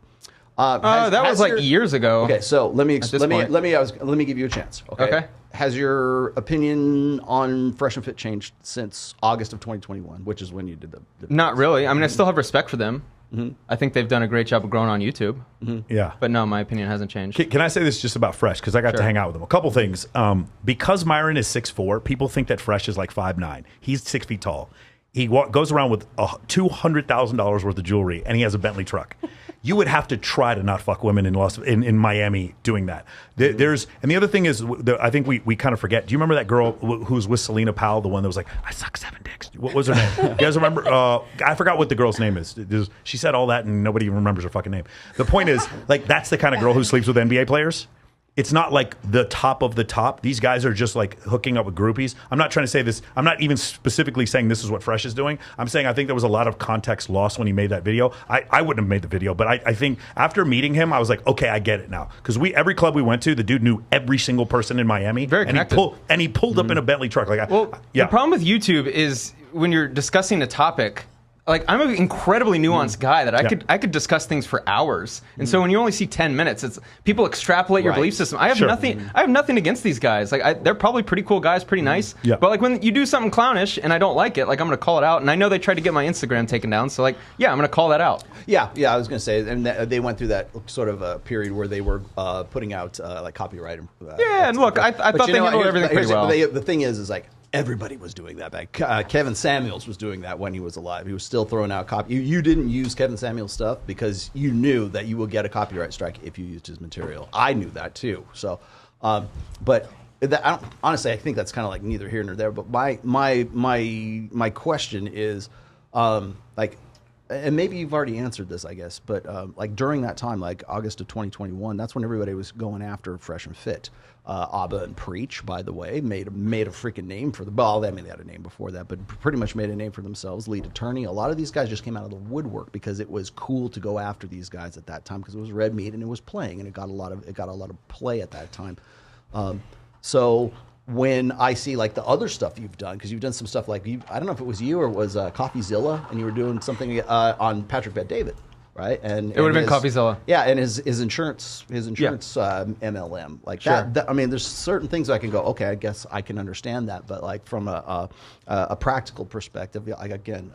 That was like years ago. Okay, so let me give you a chance. Okay. Has your opinion on Fresh and Fit changed since August of 2021, which is when you did the Not really. I mean, I still have respect for them. I think they've done a great job of growing on YouTube. Yeah. But no, my opinion hasn't changed. Can I say this just about Fresh? Because I got to hang out with him. A couple things. Because Myron is 6'4", people think that Fresh is like 5'9". He's 6 feet tall. He goes around with $200,000 worth of jewelry, and he has a Bentley truck. You would have to try to not fuck women in Miami doing that. And the other thing is, I think we kind of forget. Do you remember that girl who was with Selena Powell, the one that was like, I suck 7 dicks? What was her name? You guys remember? I forgot what the girl's name is. She said all that, and nobody even remembers her fucking name. The point is, like, that's the kind of girl who sleeps with NBA players. It's not like the top of the top. These guys are just like hooking up with groupies. I'm not trying to say this. I'm not even specifically saying this is what Fresh is doing. I'm saying I think there was a lot of context lost when he made that video. I wouldn't have made the video, but I think after meeting him, I was like, okay, I get it now. Because every club we went to, the dude knew every single person in Miami. Very connected. And he pulled up in a Bentley truck. The problem with YouTube is when you're discussing a topic, like, I'm an incredibly nuanced guy that I could discuss things for hours. And so when you only see 10 minutes, it's people extrapolate your belief system. I have nothing against these guys. Like, they're probably pretty cool guys, pretty nice. Yeah. But like when you do something clownish and I don't like it, like I'm going to call it out. And I know they tried to get my Instagram taken down. So like, yeah, I'm going to call that out. Yeah, I was going to say, and they went through that sort of period where they were putting out like copyright. And look, I thought they handled everything pretty well. The thing is like, everybody was doing that back. Kevin Samuels was doing that when he was alive. He was still throwing out copy. You didn't use Kevin Samuels stuff because you knew that you would get a copyright strike if you used his material. I knew that too. So, but honestly, I think that's kind of like neither here nor there. But my question is, like, and maybe you've already answered this, I guess, but like during that time, like August of 2021, that's when everybody was going after Fresh and Fit. Abba and Preach, by the way, made a freaking name for I mean, they had a name before that, but pretty much made a name for themselves. Lead Attorney. A lot of these guys just came out of the woodwork because it was cool to go after these guys at that time because it was red meat and it was playing and it got a lot of play at that time. So when I see like the other stuff you've done, because you've done some stuff like I don't know if it was you or it was CoffeeZilla, and you were doing something on Patrick Bet-David. Right, and it would have been CoffeeZilla. Yeah, and his insurance MLM like that. I mean, there's certain things I can go. Okay, I guess I can understand that, but like from a practical perspective, like again,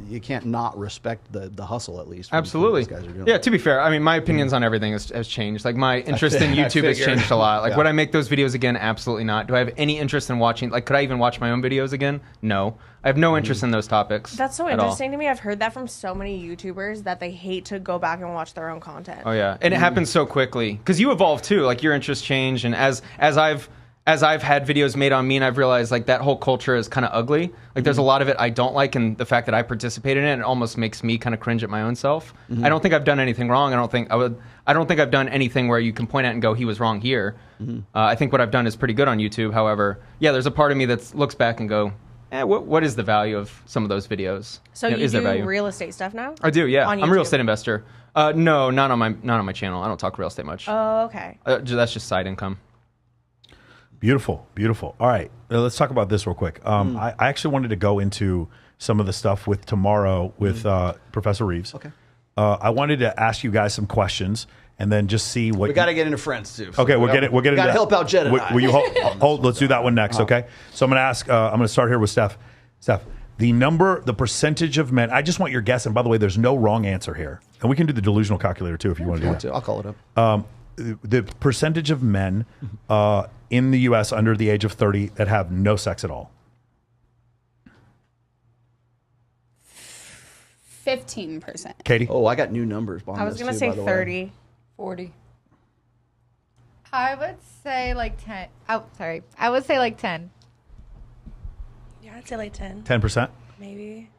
you can't not respect the hustle at least. Absolutely. These guys are doing. Yeah, to be fair, I mean, my opinions on everything has changed. Like my interest in YouTube has changed a lot. Like would I make those videos again? Absolutely not. Do I have any interest in watching? Like, could I even watch my own videos again? No. I have no interest in those topics. That's so interesting to me. I've heard that from so many YouTubers that they hate to go back and watch their own content. Oh yeah, and it happens so quickly because you evolve too. Like your interests change, and as I've had videos made on me, and I've realized like that whole culture is kind of ugly. Like there's a lot of it I don't like, and the fact that I participate in it almost makes me kind of cringe at my own self. I don't think I've done anything wrong. I don't think I've done anything where you can point at and go, he was wrong here. I think what I've done is pretty good on YouTube. However, yeah, there's a part of me that looks back and go, what is the value of some of those videos? So you do real estate stuff now? I do, yeah. I'm a real estate investor. No, not on my channel. I don't talk real estate much. Oh, okay. That's just side income. Beautiful. All right, let's talk about this real quick. I actually wanted to go into some of the stuff with tomorrow with Professor Reeves. Okay. I wanted to ask you guys some questions and then just see what we got to get into friends too. So okay, we'll get it. We'll get into. Got to help out Jed and I. Will you hold? Let's do that one next. Okay. So I'm going to ask. I'm going to start here with Steph. Steph, the percentage of men. I just want your guess. And by the way, there's no wrong answer here, and we can do the delusional calculator too if you want to do it. I'll call it up. the percentage of men in the U.S. under the age of 30 that have no sex at all? 15%. Katie? Oh, I got new numbers. I was going to say 30. 40. I would say like 10. Oh, sorry. I would say like 10. Yeah, I'd say like 10. 10%? Maybe.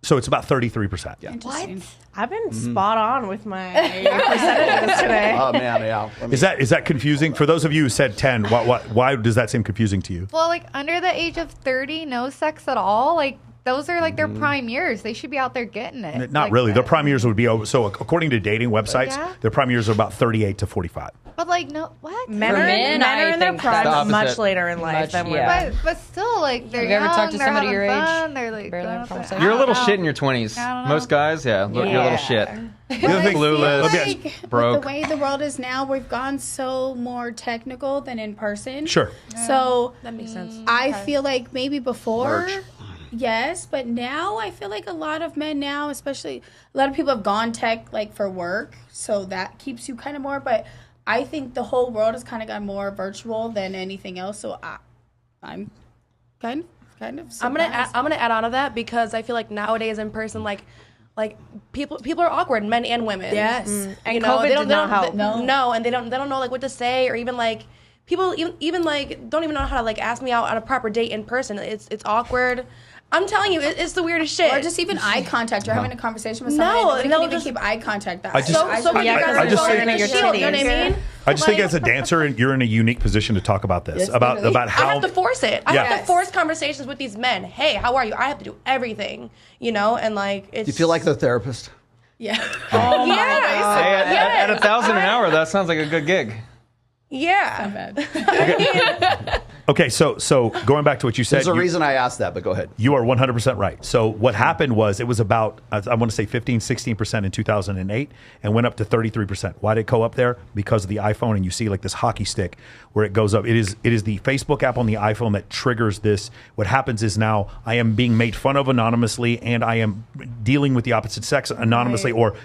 So it's about 33%. Yeah. What? I've been spot on with my percentages today. Oh, man, yeah. I mean, Is that confusing? For those of you who said 10, why does that seem confusing to you? Well, like under the age of 30, no sex at all. Like those are like their prime years. They should be out there getting it. Not like really. that. Their prime years would be over. So according to dating websites, Yeah. their prime years are about 38 to 45. But like no, what? Men For are, men, men I are in their think that's prime the much opposite. later in life Much, than women. yeah. But still, like they're Have you ever young, talked to they're somebody having your age? fun, they're like Barely going have a up there. conversation. You're a little I don't shit in know. your 20s. I don't know. Most guys, yeah, you're a little shit. The other thing, Feel let me like with broke. the way the world is now, we've gone so more technical than in person. Sure. So That makes sense. I feel like maybe before, Merch. yes, but now I feel like a lot of men now, especially a lot of people have gone tech like for work, so that keeps you kind of more. But I think the whole world has kind of gone more virtual than anything else. So I'm kind of. I'm gonna add on to that because I feel like nowadays in person, like people are awkward, men and women. Yes. And You know, COVID they don't did not help. No. and they don't know like what to say, or even like people even like don't even know how to like ask me out on a proper date in person. It's awkward. I'm telling you, it's the weirdest shit. Or just even eye contact. You're having a conversation with No, someone. and no, nobody can even just- keep eye contact. That I just- so I- you I- guys I are just going think- in your shield, you know what I mean? I just think Like- as a dancer, you're in a unique position to talk about this, Yes, about literally. about how I have to force it. I have Yes. to force conversations with these men. Hey, how are you? I have to do everything, you know, and like it's. do you feel like the therapist? Yeah. yeah, At 1,000 an hour, that sounds like a good gig. yeah. Okay, so going back to what you said, There's a you- reason I asked that, but go ahead. You are 100% right. So what happened was it was about, I want to say 15, 16% in 2008 and went up to 33%. Why did it go up there? Because of the iPhone, and you see like this hockey stick where it goes up. It is the Facebook app on the iPhone that triggers this. What happens is now I am being made fun of anonymously, and I am dealing with the opposite sex anonymously or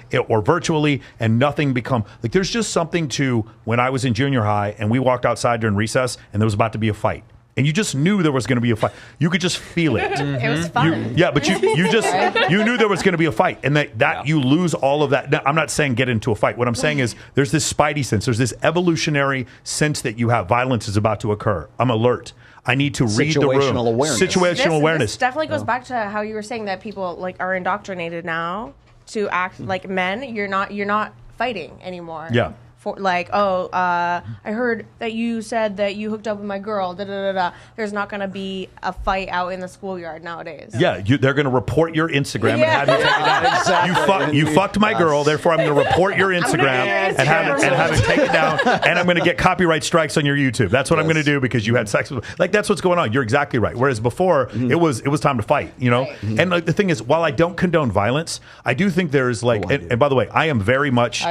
virtually, and nothing become like there's just something to when I was in junior high and we walked outside during recess and there was about to be a fight. And you just knew there was going to be a fight. You could just feel it. It was fun. But you knew there was going to be a fight, and that you lose all of that. Now, I'm not saying get into a fight. What I'm saying is there's this spidey sense. There's this evolutionary sense that you have. Violence is about to occur. I'm alert. I need to read the room. Situational awareness. Situational awareness. This definitely goes back to how you were saying that people like are indoctrinated now to act like men. You're not fighting anymore. Yeah. For like, I heard that you said that you hooked up with my girl. Da da da da. There's not gonna be a fight out in the schoolyard nowadays. Yeah, they're going to report your Instagram and have you take it down. Exactly. You fucked my girl, therefore I'm going to report your Instagram and have it taken down, and I'm going to get copyright strikes on your YouTube. That's what I'm going to do because you had sex with. Like that's what's going on. You're exactly right. Whereas before it was time to fight. You know, and like the thing is, while I don't condone violence, I do think there's like, and by the way, I am very much.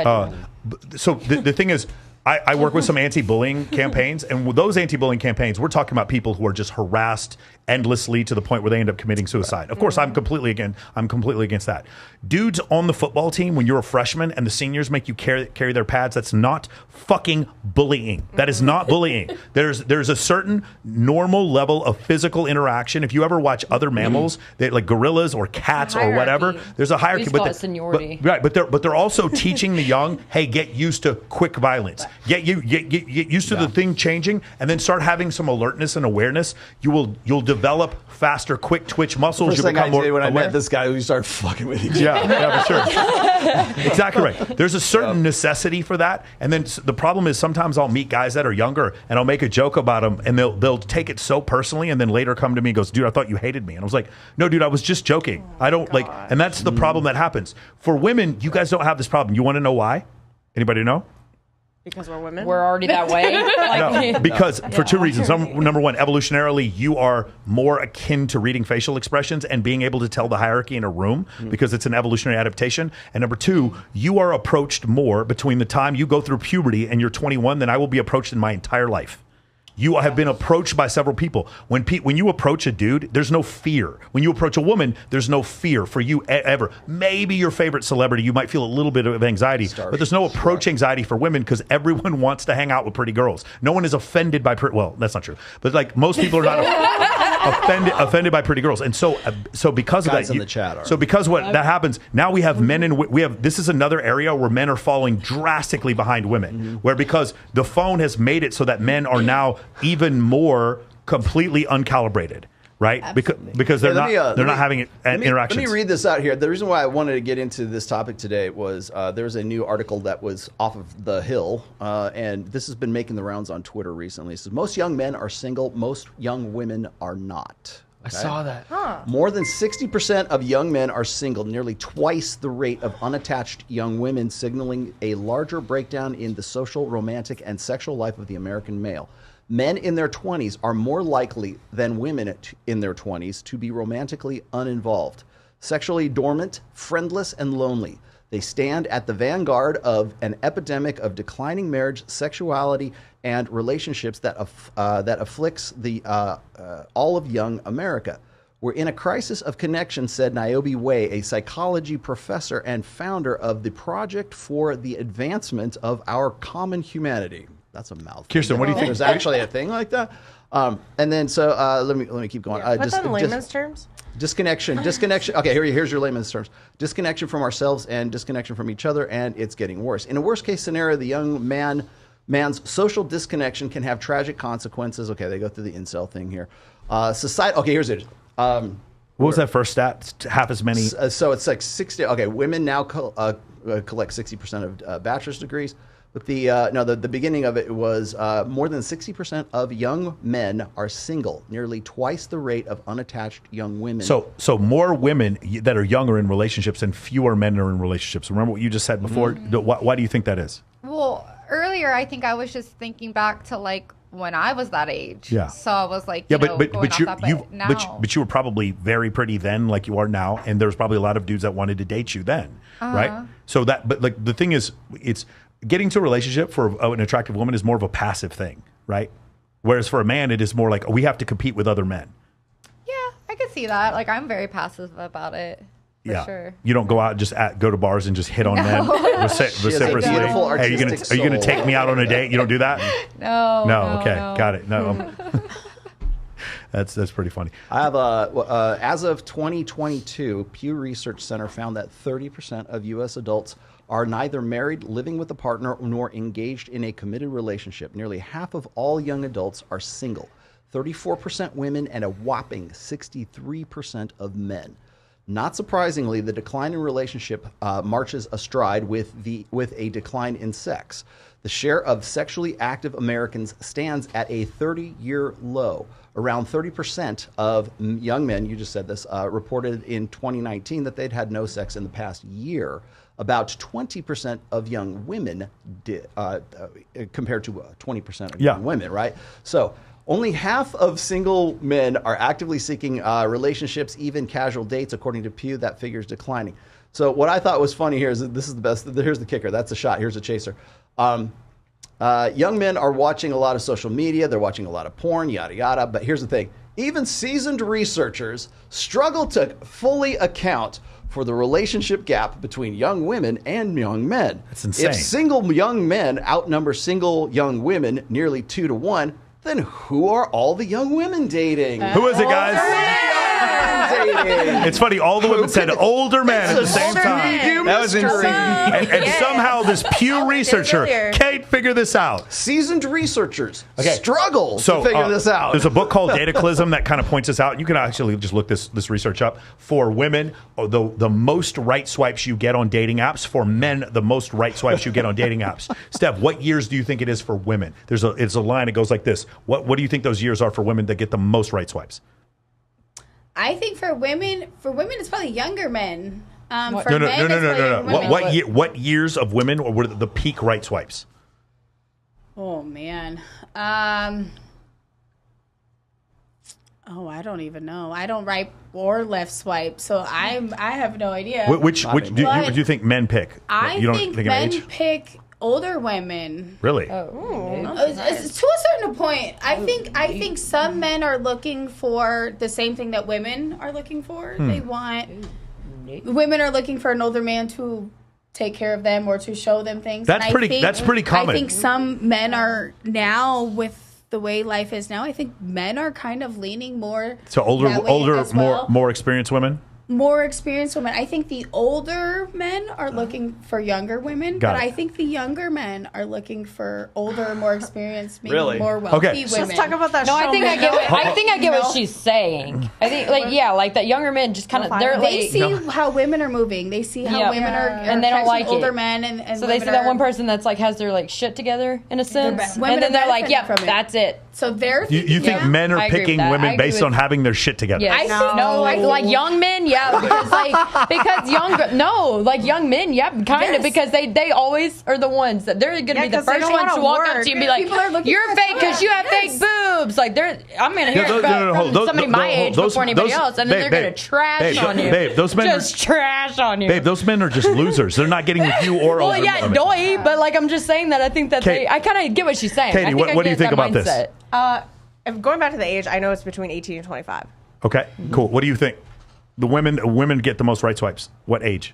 So the thing is, I work with some anti-bullying campaigns, and with those anti-bullying campaigns, we're talking about people who are just harassed endlessly to the point where they end up committing suicide. Of course, I'm completely against that. Dudes on the football team, when you're a freshman and the seniors make you carry their pads, that's not fucking bullying. That is not bullying. There's a certain normal level of physical interaction. If you ever watch other mammals, like gorillas or cats or whatever, there's a hierarchy. We just call it seniority. But they're also teaching the young, hey, get used to quick violence. Get used to the thing changing, and then start having some alertness and awareness. You'll develop faster, quick twitch muscles. First You thing become I more did when I aware. met this guy, we started fucking with each other. Yeah, for sure. Exactly right. There's a certain necessity for that, and then the problem is sometimes I'll meet guys that are younger, and I'll make a joke about them, and they'll take it so personally, and then later come to me and goes, "Dude, I thought you hated me," and I was like, "No, dude, I was just joking. I don't like," and that's the problem that happens for women. You guys don't have this problem. You want to know why? Anybody know? Because we're women. We're already that way. No, because for two reasons. Number one, evolutionarily, you are more akin to reading facial expressions and being able to tell the hierarchy in a room because it's an evolutionary adaptation. And number two, you are approached more between the time you go through puberty and you're 21 than I will be approached in my entire life. You have been approached by several people. When you approach a dude, there's no fear. When you approach a woman, there's no fear for you ever. Maybe your favorite celebrity, you might feel a little bit of anxiety, but there's no approach anxiety for women because everyone wants to hang out with pretty girls. No one is offended by well, that's not true, but like most people are not offended by pretty girls, and so because Guys of that, in the chat are. so because what that happens now, we have men and we have this is another area where men are falling drastically behind women, where because the phone has made it so that men are now even more completely uncalibrated, right? Because they're not having interactions. Let me read this out here. The reason why I wanted to get into this topic today was there's a new article that was off of The Hill, and this has been making the rounds on Twitter recently. It says, most young men are single, most young women are not. I saw that. More than 60% of young men are single, nearly twice the rate of unattached young women, signaling a larger breakdown in the social, romantic, and sexual life of the American male. Men in their 20s are more likely than women in their 20s to be romantically uninvolved, sexually dormant, friendless, and lonely. They stand at the vanguard of an epidemic of declining marriage, sexuality, and relationships that afflicts all of young America. We're in a crisis of connection, said Niobe Way, a psychology professor and founder of the Project for the Advancement of Our Common Humanity. That's a mouthful. Kirsten, what do you think? There's actually a thing like that. And then let me keep going. Put that in layman's terms. Disconnection. Okay, here's your layman's terms. Disconnection from ourselves and disconnection from each other, and it's getting worse. In a worst case scenario, the young man's social disconnection can have tragic consequences. Okay, they go through the incel thing here. Society. Okay, here's it. What was that first stat? Half as many. So it's like 60. Okay, women now collect 60% of bachelor's degrees. But the beginning of it was more than 60% of young men are single, nearly twice the rate of unattached young women. So more women that are younger in relationships and fewer men are in relationships. Remember what you just said before? Why do you think that is? Well, earlier I think I was just thinking back to like when I was that age. Yeah. So I was like, but you were probably very pretty then, like you are now, and there was probably a lot of dudes that wanted to date you then, right? So but like the thing is, it's getting to a relationship for an attractive woman is more of a passive thing, right? Whereas for a man, it is more like we have to compete with other men. Yeah, I can see that. Like I'm very passive about it. For sure. You don't go out and just go to bars and just hit on men vociferously. Hey, are you gonna take me out on a date? You don't do that? No. Okay, got it. No. That's pretty funny. I have as of 2022, Pew Research Center found that 30% of U.S. adults are neither married, living with a partner, nor engaged in a committed relationship. Nearly half of all young adults are single. 34% women and a whopping 63% of men. Not surprisingly, the decline in relationship marches astride with a decline in sex. The share of sexually active Americans stands at a 30-year low. Around 30% of young men, you just said this, reported in 2019 that they'd had no sex in the past year. About 20% of young women did, compared to 20% of young women, right? So only half of single men are actively seeking relationships, even casual dates, according to Pew. That figure is declining. So what I thought was funny here is that this is the best. Here's the kicker. That's a shot. Here's a chaser. Young men are watching a lot of social media. They're watching a lot of porn, yada, yada. But here's the thing. Even seasoned researchers struggle to fully account for the relationship gap between young women and young men. That's insane. If single young men outnumber single young women nearly 2 to 1, then who are all the young women dating? Who is it, guys? It's funny. All the women said older men at the same time. That was insane. And somehow this Pew researcher can't figure this out. Seasoned researchers struggle to figure this out. There's a book called Dataclysm that kind of points this out. You can actually just look this research up. For women, the most right swipes you get on dating apps. For men, the most right swipes you get on dating apps. Steph, what years do you think it is for women? It's a line that goes like this. What do you think those years are for women that get the most right swipes? I think for women, it's probably younger men. No. What years of women were the peak right swipes? Oh man. I don't even know. I don't right or left swipe, so I have no idea. Which do you think men pick? I think men pick older women. Really? It's to a certain point. I think some men are looking for the same thing that women are looking for. They want women are looking for an older man to take care of them or to show them things. That's pretty common. I think some men are now, with the way life is now, I think men are kind of leaning more. So older, as well. more experienced women. More experienced women. I think the older men are looking for younger women, but I think the younger men are looking for older, more experienced, maybe more wealthy women. Let's talk about that. No, show, I think I get what she's saying. I think like that younger men just kind of they see how women are moving. They see how women are and they don't like older it. men and so they see that one person that's like has their like shit together in a sense, and then they're like, "Yep, that's it." So they're you think men are picking women based on having their shit together? Yes. I think no, like young men, because young men, kind of, because they always are the ones that they're going to be the first ones to walk up to you and be like, "You're fake because you have fake boobs." Like I'm going to hear it from somebody my age before anybody else, and then they're going to trash on you. Babe, those men just trash on you. Babe, those men are just losers. They're not getting with you or older women. But like I'm just saying that I think that I kind of get what she's saying. Katie, what do you think about this? If going back to the age, I know it's between 18 and 25. Okay, cool. What do you think? The women get the most right swipes. What age?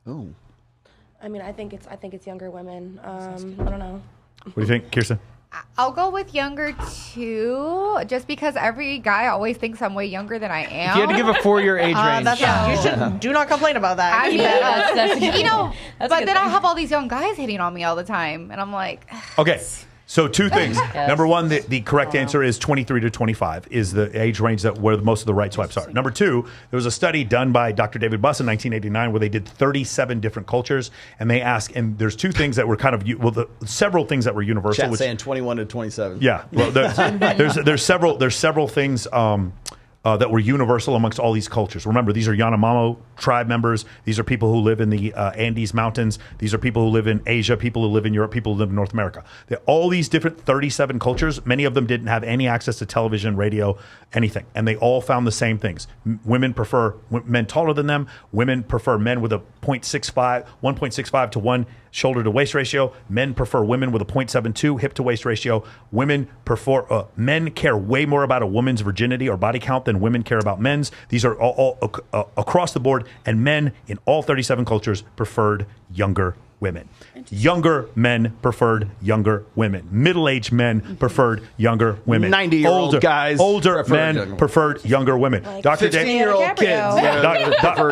I mean, I think it's younger women. I don't know. What do you think, Kirsten? I'll go with younger too, just because every guy always thinks I'm way younger than I am. If you had to give a 4-year age range. You should do not complain about that. I mean, but then I have all these young guys hitting on me all the time, and I'm like, okay. So two things. Number one, the correct answer is 23 to 25 is the age range where most of the right swipes are. Number two, there was a study done by Dr. David Buss in 1989 where they did 37 different cultures, and they asked, and there's two things that were several things that were universal. Chat saying 21 to 27. Yeah, well, there's several things. That were universal amongst all these cultures. Remember, these are Yanomamo tribe members. These are people who live in the Andes Mountains. These are people who live in Asia, people who live in Europe, people who live in North America. All these different 37 cultures, many of them didn't have any access to television, radio, anything. And they all found the same things. Women prefer men taller than them. Women prefer men with a 1.65 to 1 shoulder to waist ratio. Men prefer women with a 0.72 hip to waist ratio. Men care way more about a woman's virginity or body count than women care about men's. These are all across the board, and men in all 37 cultures preferred younger women. Younger men preferred younger women. Middle-aged men preferred younger women. 90-year-old guys. Older men preferred younger women. Like Dr. 15-year-old kids.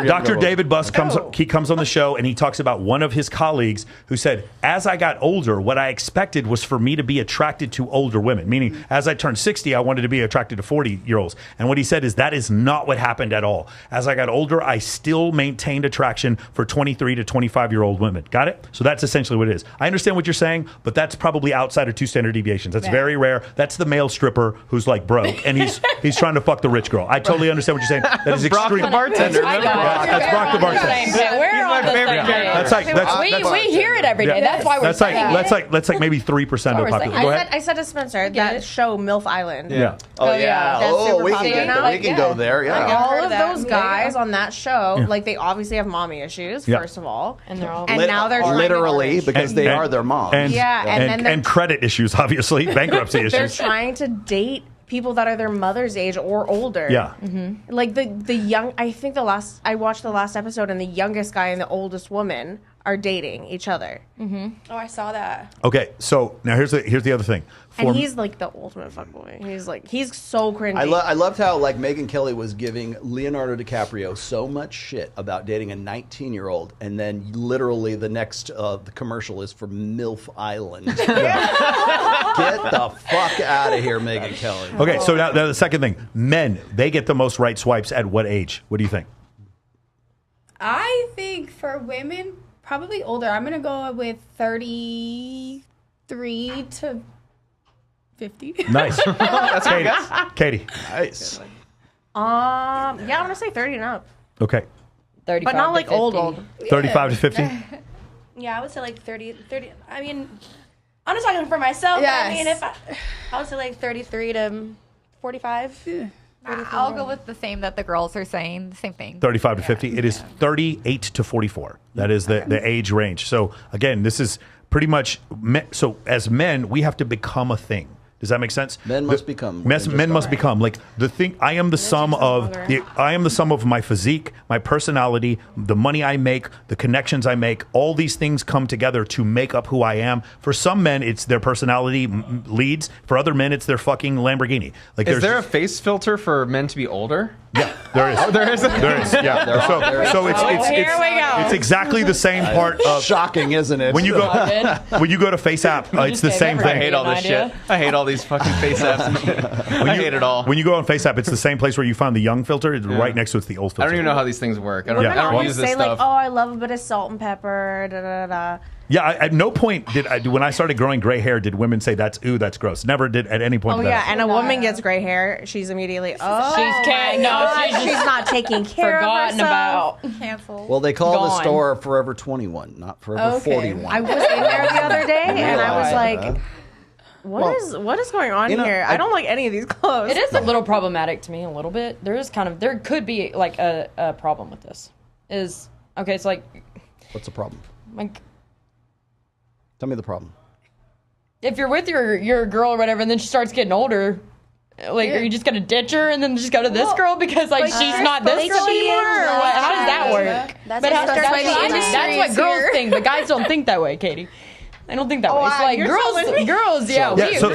Dr. David Buss comes on the show, and he talks about one of his colleagues who said, as I got older, what I expected was for me to be attracted to older women, meaning as I turned 60, I wanted to be attracted to 40-year-olds. And what he said is that is not what happened at all. As I got older, I still maintained attraction for 23 to 25-year-old women. Got it? So that's essentially what it is. I understand what you're saying, but that's probably outside of 2 standard deviations. That's very rare. That's the male stripper who's like broke, and he's trying to fuck the rich girl. I totally understand what you're saying. That is extreme. Brock the bartender. That's Brock the bartender. We're on the same page. We hear it every day. That's why we're saying it. That's like maybe 3% of the population. Go ahead. I said to Spencer that show MILF Island. Yeah. Oh yeah. That's super We popular. can go there. Yeah. All of those guys on that show, like they obviously have mommy issues, first of all, and they're all now they're literally because they are their moms. And credit issues, obviously, bankruptcy issues. They're trying to date people that are their mother's age or older. Yeah. Mm-hmm. Like the young. I think I watched the last episode, and the youngest guy and the oldest woman are dating each other. Mm-hmm. Oh, I saw that. Okay, so now here's the other thing. And he's like the ultimate fuckboy. He's so cringy. I loved how like Megyn Kelly was giving Leonardo DiCaprio so much shit about dating a 19-year-old, and then literally the next the commercial is for MILF Island. Get the fuck out of here, Megyn Kelly. Okay, so now the second thing, men, they get the most right swipes at what age? What do you think? I think for women, probably older. I'm gonna go with 33 to 50. Nice. That's Katie. Nice. Yeah, I'm gonna say 30 and up. Okay. 35 but not like 50. old. 35 to 50? Yeah, I would say like 30. I mean, I'm just talking for myself. Yes. I mean, I would say like 33 to 45. Yeah. I'll go with the same that the girls are saying. The same thing. 35 to 50. It is 38 to 44. That is the age range. So again, this is pretty much, so as men, we have to become a thing. Does that make sense? Men must become. Men must become like the thing. I am the sum of my physique, my personality, the money I make, the connections I make. All these things come together to make up who I am. For some men, it's their personality leads. For other men, it's their fucking Lamborghini. Like, is there a face filter for men to be older? Yeah, there is. Oh, there is. There is. Yeah. So it's exactly the same part of shocking, isn't it? When you go to Face App, it's the same thing. I hate all this shit. I hate all these fucking Face Apps and shit. I hate it all. When you go on Face App, it's the same place where you find the young filter. It's right next to it's the old filter. I don't even know how these things work. I don't use this stuff. Like, oh, I love a bit of salt and pepper. Da da da. Yeah, at no point when I started growing gray hair, did women say that's gross. Never did at any point. Oh yeah, and a woman gets gray hair, she's immediately she's not taking care of herself. Canceled. Well, they call the store Forever 21, not Forever 41. I was in there the other day, and I was like, what is going on here? I don't like any of these clothes. It is a little problematic to me, a little bit. There could be like a problem with this. It's like, what's the problem? Like, tell me the problem. If you're with your girl or whatever, and then she starts getting older, like, are you just gonna ditch her and then just go to this girl because like she's not this girl anymore? Or what? How does that work? That's what girls think, but guys don't think that way, Katie. I don't think that way. It's like girls, yeah. So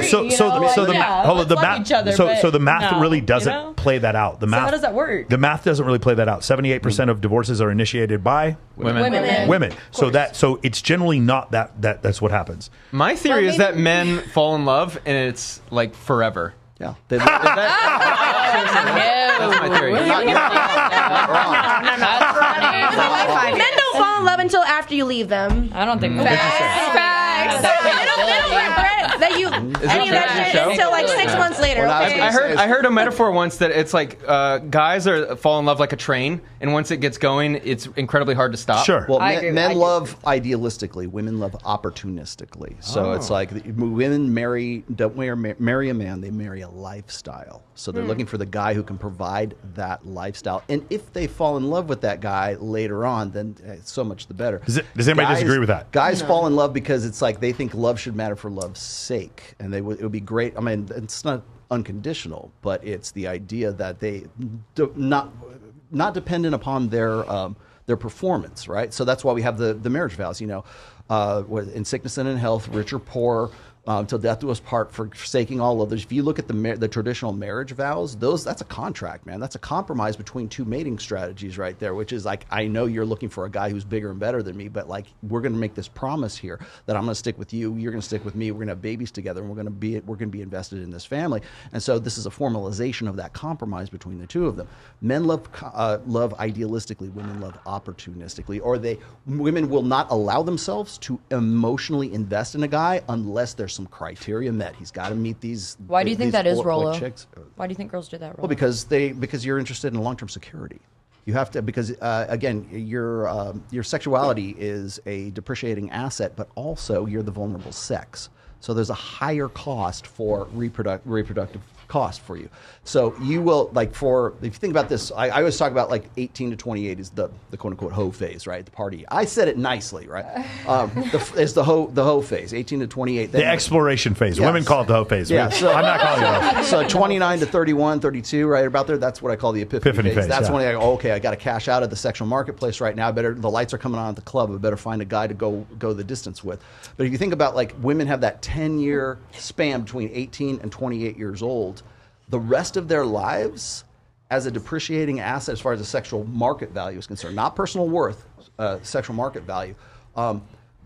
the math really doesn't play that out. The math. So how does that work? The math doesn't really play that out. 78% of divorces are initiated by women. So it's generally not that's what happens. My theory is that men fall in love and it's like forever. Yeah. That's my theory. Men don't fall in love until after you leave them. I don't think Facts. They don't regret that you any of that shit until like 6 months later. Okay? I heard a metaphor once that it's like guys fall in love like a train, and once it gets going, it's incredibly hard to stop. Sure. Well, men love idealistically, women love opportunistically. So it's like women don't marry a man, they marry a lifestyle. So they're looking for the guy who can provide that lifestyle. And if they fall in love with that guy later on, then so much the better. Does anybody disagree with that? Guys fall in love because it's like they think love should matter for love's sake. And it would be great. I mean, it's not unconditional, but it's the idea that they not dependent upon their performance, right? So that's why we have the marriage vows, in sickness and in health, rich or poor, till death do us part, forsaking all others. If you look at the traditional marriage vows, that's a contract, man. That's a compromise between two mating strategies right there, which is like, I know you're looking for a guy who's bigger and better than me, but like, we're going to make this promise here that I'm going to stick with you, you're going to stick with me, we're going to have babies together, and we're going to be invested in this family. And so this is a formalization of that compromise between the two of them. Men love idealistically, women love opportunistically, or women will not allow themselves to emotionally invest in a guy unless there's some criteria met. He's got to meet these. Why do you think that is, Rolo? Chicks. Why do you think girls do that, Rolo? Well, because you're interested in long-term security. You have to, because again, your sexuality is a depreciating asset, but also you're the vulnerable sex. So there's a higher cost for reproductive cost for you. So you will, like, if you think about this, I always talk about like 18 to 28 is the quote unquote hoe phase, right? The party. I said it nicely, right? It's the hoe phase, 18 to 28. The exploration phase. Yes. Women call it the hoe phase. Yeah, I'm not calling it that. So 29 to 31, 32, right about there, that's what I call the epiphany phase. That's when I go, okay, I got to cash out of the sexual marketplace right now. The lights are coming on at the club. I better find a guy to go the distance with. But if you think about, like, women have that 10-year span between 18 and 28 years old. The rest of their lives as a depreciating asset as far as the sexual market value is concerned, not personal worth, sexual market value.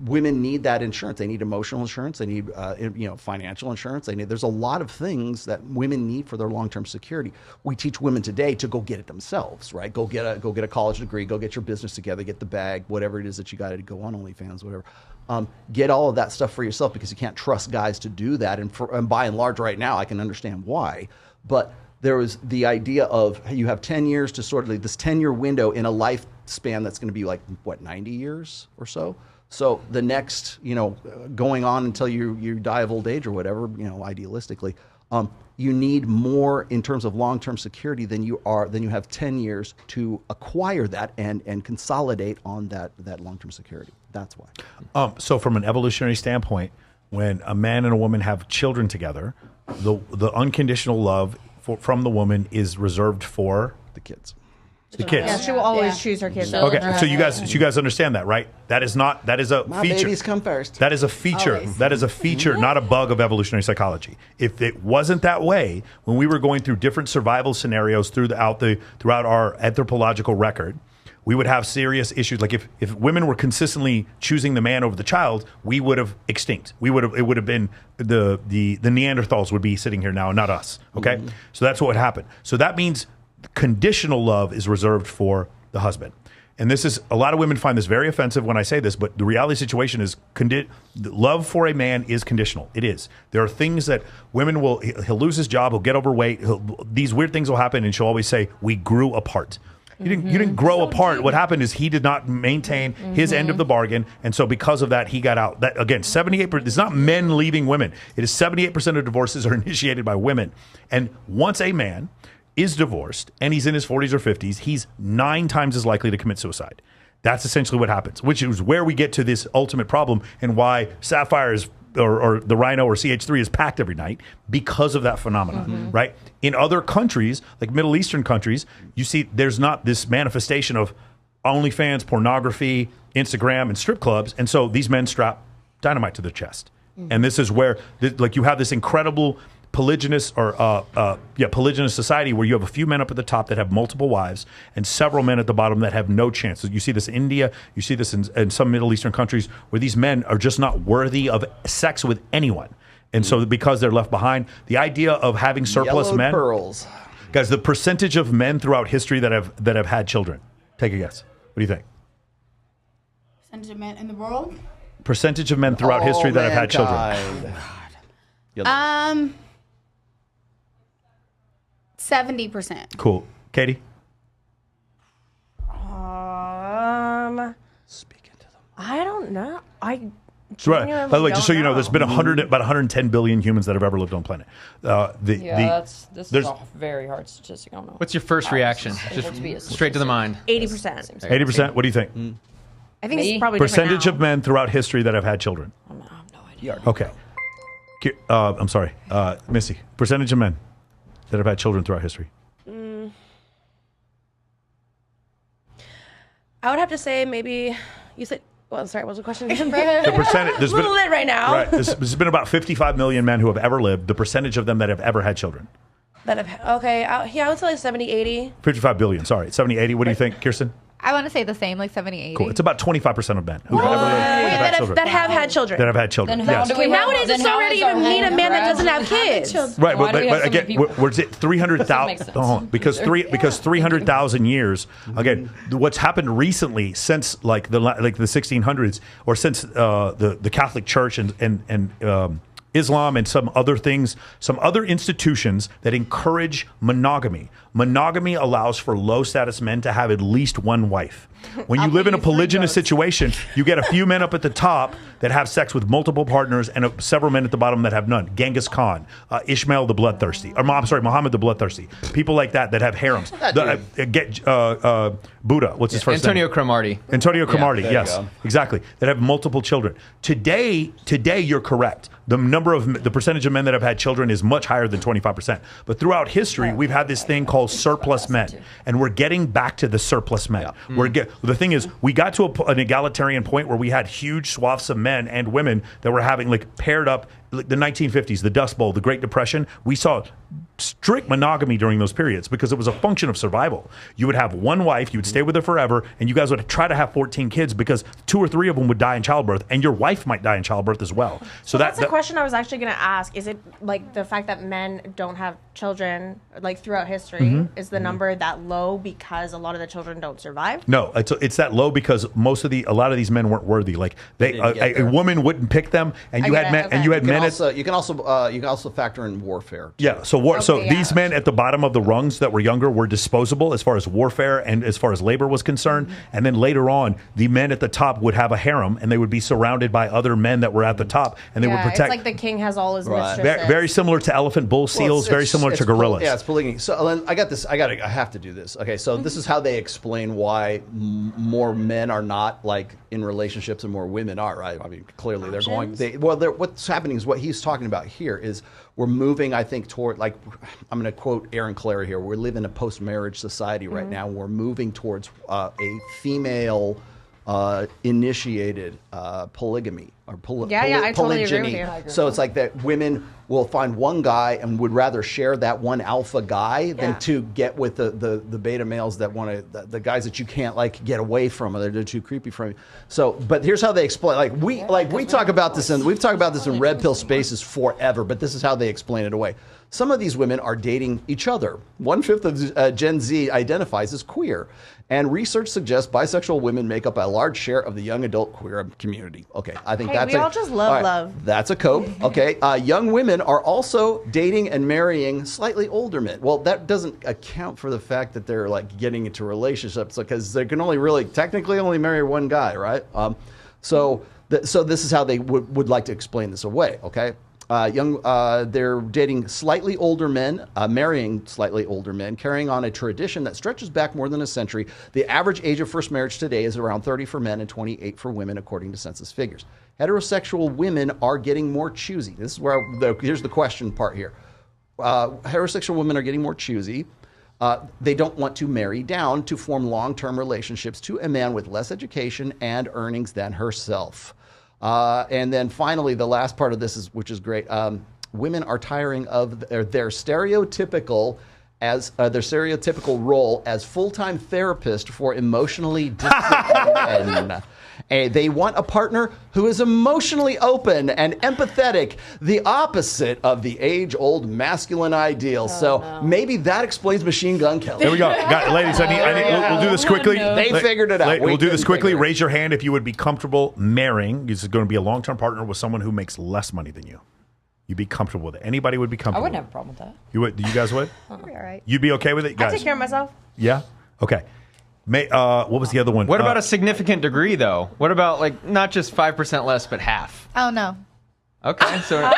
Women need that insurance. They need emotional insurance. They need financial insurance. There's a lot of things that women need for their long-term security. We teach women today to go get it themselves, right? Go get a college degree. Go get your business together. Get the bag. Whatever it is that you got to go on OnlyFans, whatever. Get all of that stuff for yourself because you can't trust guys to do that. And by and large, right now, I can understand why. But there was the idea of you have 10 years to sort of like this 10-year window in a lifespan that's going to be like, 90 years or so? So the next, going on until you die of old age or whatever, idealistically, you need more in terms of long-term security than you have 10 years to acquire that and consolidate on that long-term security. That's why. So from an evolutionary standpoint, when a man and a woman have children together, the unconditional love from the woman is reserved for the kids. The kids. Yeah, she will always choose her kids. Okay, so you guys understand that, right? That is a My feature. babies come first. That is a feature. Always. That is a feature, not a bug of evolutionary psychology. If it wasn't that way, when we were going through different survival scenarios throughout our anthropological record, we would have serious issues. Like if women were consistently choosing the man over the child, we would have extinct. It would have been the Neanderthals would be sitting here now, not us. Okay, so that's what would happen. So that means conditional love is reserved for the husband. And this is, a lot of women find this very offensive when I say this, but the reality situation is love for a man is conditional. It is. There are things that he'll lose his job, he'll get overweight, these weird things will happen, and she'll always say, we grew apart. You didn't grow apart. What happened is he did not maintain his end of the bargain, and so because of that, he got out. That again, 78%. It's not men leaving women. It is 78% of divorces are initiated by women. And once a man is divorced and he's in his 40s or 50s, he's 9 times as likely to commit suicide. That's essentially what happens, which is where we get to this ultimate problem and why Sapphire is or the Rhino or CH3 is packed every night because of that phenomenon, right? In other countries, like Middle Eastern countries, you see there's not this manifestation of OnlyFans, pornography, Instagram, and strip clubs. And so these men strap dynamite to their chest. And this is where you have this incredible polygynous society where you have a few men up at the top that have multiple wives and several men at the bottom that have no chance. So you see this in India, you see this in some Middle Eastern countries where these men are just not worthy of sex with anyone. And so because they're left behind, the idea of having surplus Yellowed men, pearls. guys, the percentage of men throughout history that have had children. Take a guess. What do you think? Percentage of men in the world? Percentage of men throughout history that have had children. 70%. Cool. Katie? Speaking to them. I don't know. Right. By the way, just so you know, there's been about 110 billion humans that have ever lived on the planet. This is a very hard statistic. I don't know. What's your first reaction? Just straight to the mind. 80%. 80%? What do you think? I think it's probably Percentage different of men throughout history that have had children. I have no idea. Okay. I'm sorry. Missy, percentage of men that have had children throughout history. I would have to say maybe you said. Well, sorry, what was the question? The percentage. There's a little lit right now. Right. There's been about 55 million men who have ever lived. The percentage of them that have ever had children. I would say like 70, 80. 55 billion. Sorry, 70, 80. What do you think, Kirsten? I want to say the same, like 70, 80. Cool. It's about 25% of men who have ever lived. That have had children. That have had children. Then how Yes. do we Nowadays, it's so rare to even meet a man that doesn't have kids. Right, Why do we have but so many again, people? we're at 300,000. Because 300,000 years. Again, what's happened recently since the 1600s, or since the Catholic Church and Islam and some other things, some other institutions that encourage monogamy. Monogamy allows for low status men to have at least one wife. When you live in a polygynous situation, you get a few men up at the top that have sex with multiple partners and several men at the bottom that have none. Genghis Khan, Ishmael the Bloodthirsty, Muhammad the Bloodthirsty. People like that have harems. Buddha, what's his first Antonio name? Cromartie. Antonio Cromartie, there you yes, go. exactly. That have multiple children. Today, you're correct. The percentage of men that have had children is much higher than 25%. But throughout history, we've had this thing called surplus men, and we're getting back to the surplus men. The thing is, we got to an egalitarian point where we had huge swaths of men and women that were having paired up. Like the 1950s, the Dust Bowl, the Great Depression, we saw strict monogamy during those periods because it was a function of survival. You would have one wife, you would stay with her forever, and you guys would try to have 14 kids because 2 or 3 of them would die in childbirth, and your wife might die in childbirth as well. So that's the question I was actually going to ask. Is it like the fact that men don't have children throughout history, is the number that low because a lot of the children don't survive? No, it's that low because a lot of these men weren't worthy. Like a woman wouldn't pick them, and you had men, and you had men. You can also factor in warfare. Too. Yeah. So these men at the bottom of the rungs that were younger were disposable as far as warfare and as far as labor was concerned. And then later on, the men at the top would have a harem, and they would be surrounded by other men that were at the top, and they would protect. It's like the king has all his mistresses. Very similar to elephant bull seals. Very similar to gorillas. Yeah, it's polygamy. So I got this. I have to do this. Okay, so this is how they explain why more men are not like in relationships and more women are. Right? I mean, clearly they're going. What's happening is what he's talking about here is we're moving. I think toward like I'm going to quote Aaron Clare here. We live in a post-marriage society right now. We're moving towards a female. Initiated polygamy or I totally agree with you. So it's like that women will find one guy and would rather share that one alpha guy than to get with the beta males that want to the guys that you can't like get away from or they're too creepy from you. So, but here's how they explain. We talk about this and we've talked about this in Red Pill Spaces forever. But this is how they explain it away. Some of these women are dating each other. 1/5 of Gen Z identifies as queer. And research suggests bisexual women make up a large share of the young adult queer community. Okay, I think we all just love love. That's a cope. Okay, young women are also dating and marrying slightly older men. Well, that doesn't account for the fact that they're like getting into relationships because they can only really technically only marry one guy, right? So this is how they would like to explain this away. Okay. They're dating slightly older men, marrying slightly older men, carrying on a tradition that stretches back more than a century. The average age of first marriage today is around 30 for men and 28 for women, according to census figures. Heterosexual women are getting more choosy. This is where here's the question part here. Heterosexual women are getting more choosy. They don't want to marry down to form long-term relationships to a man with less education and earnings than herself. And then finally, the last part of this which is great. Women are tiring of their stereotypical role as full-time therapist for emotionally distant men. They want a partner who is emotionally open and empathetic, the opposite of the age-old masculine ideal. Maybe that explains Machine Gun Kelly. Here we go. Ladies, we'll do this quickly. They figured it out. We'll do this quickly. Raise your hand if you would be comfortable marrying. This is going to be a long-term partner with someone who makes less money than you. You'd be comfortable with it. Anybody would be comfortable. I wouldn't have a problem with that. You would? You guys would? I'd be all right. You'd be okay with it, guys? I take care of myself. Yeah? Okay. What was the other one? What about a significant degree, though? What about, like, not just 5% less, but half? Oh, no. Okay, so no.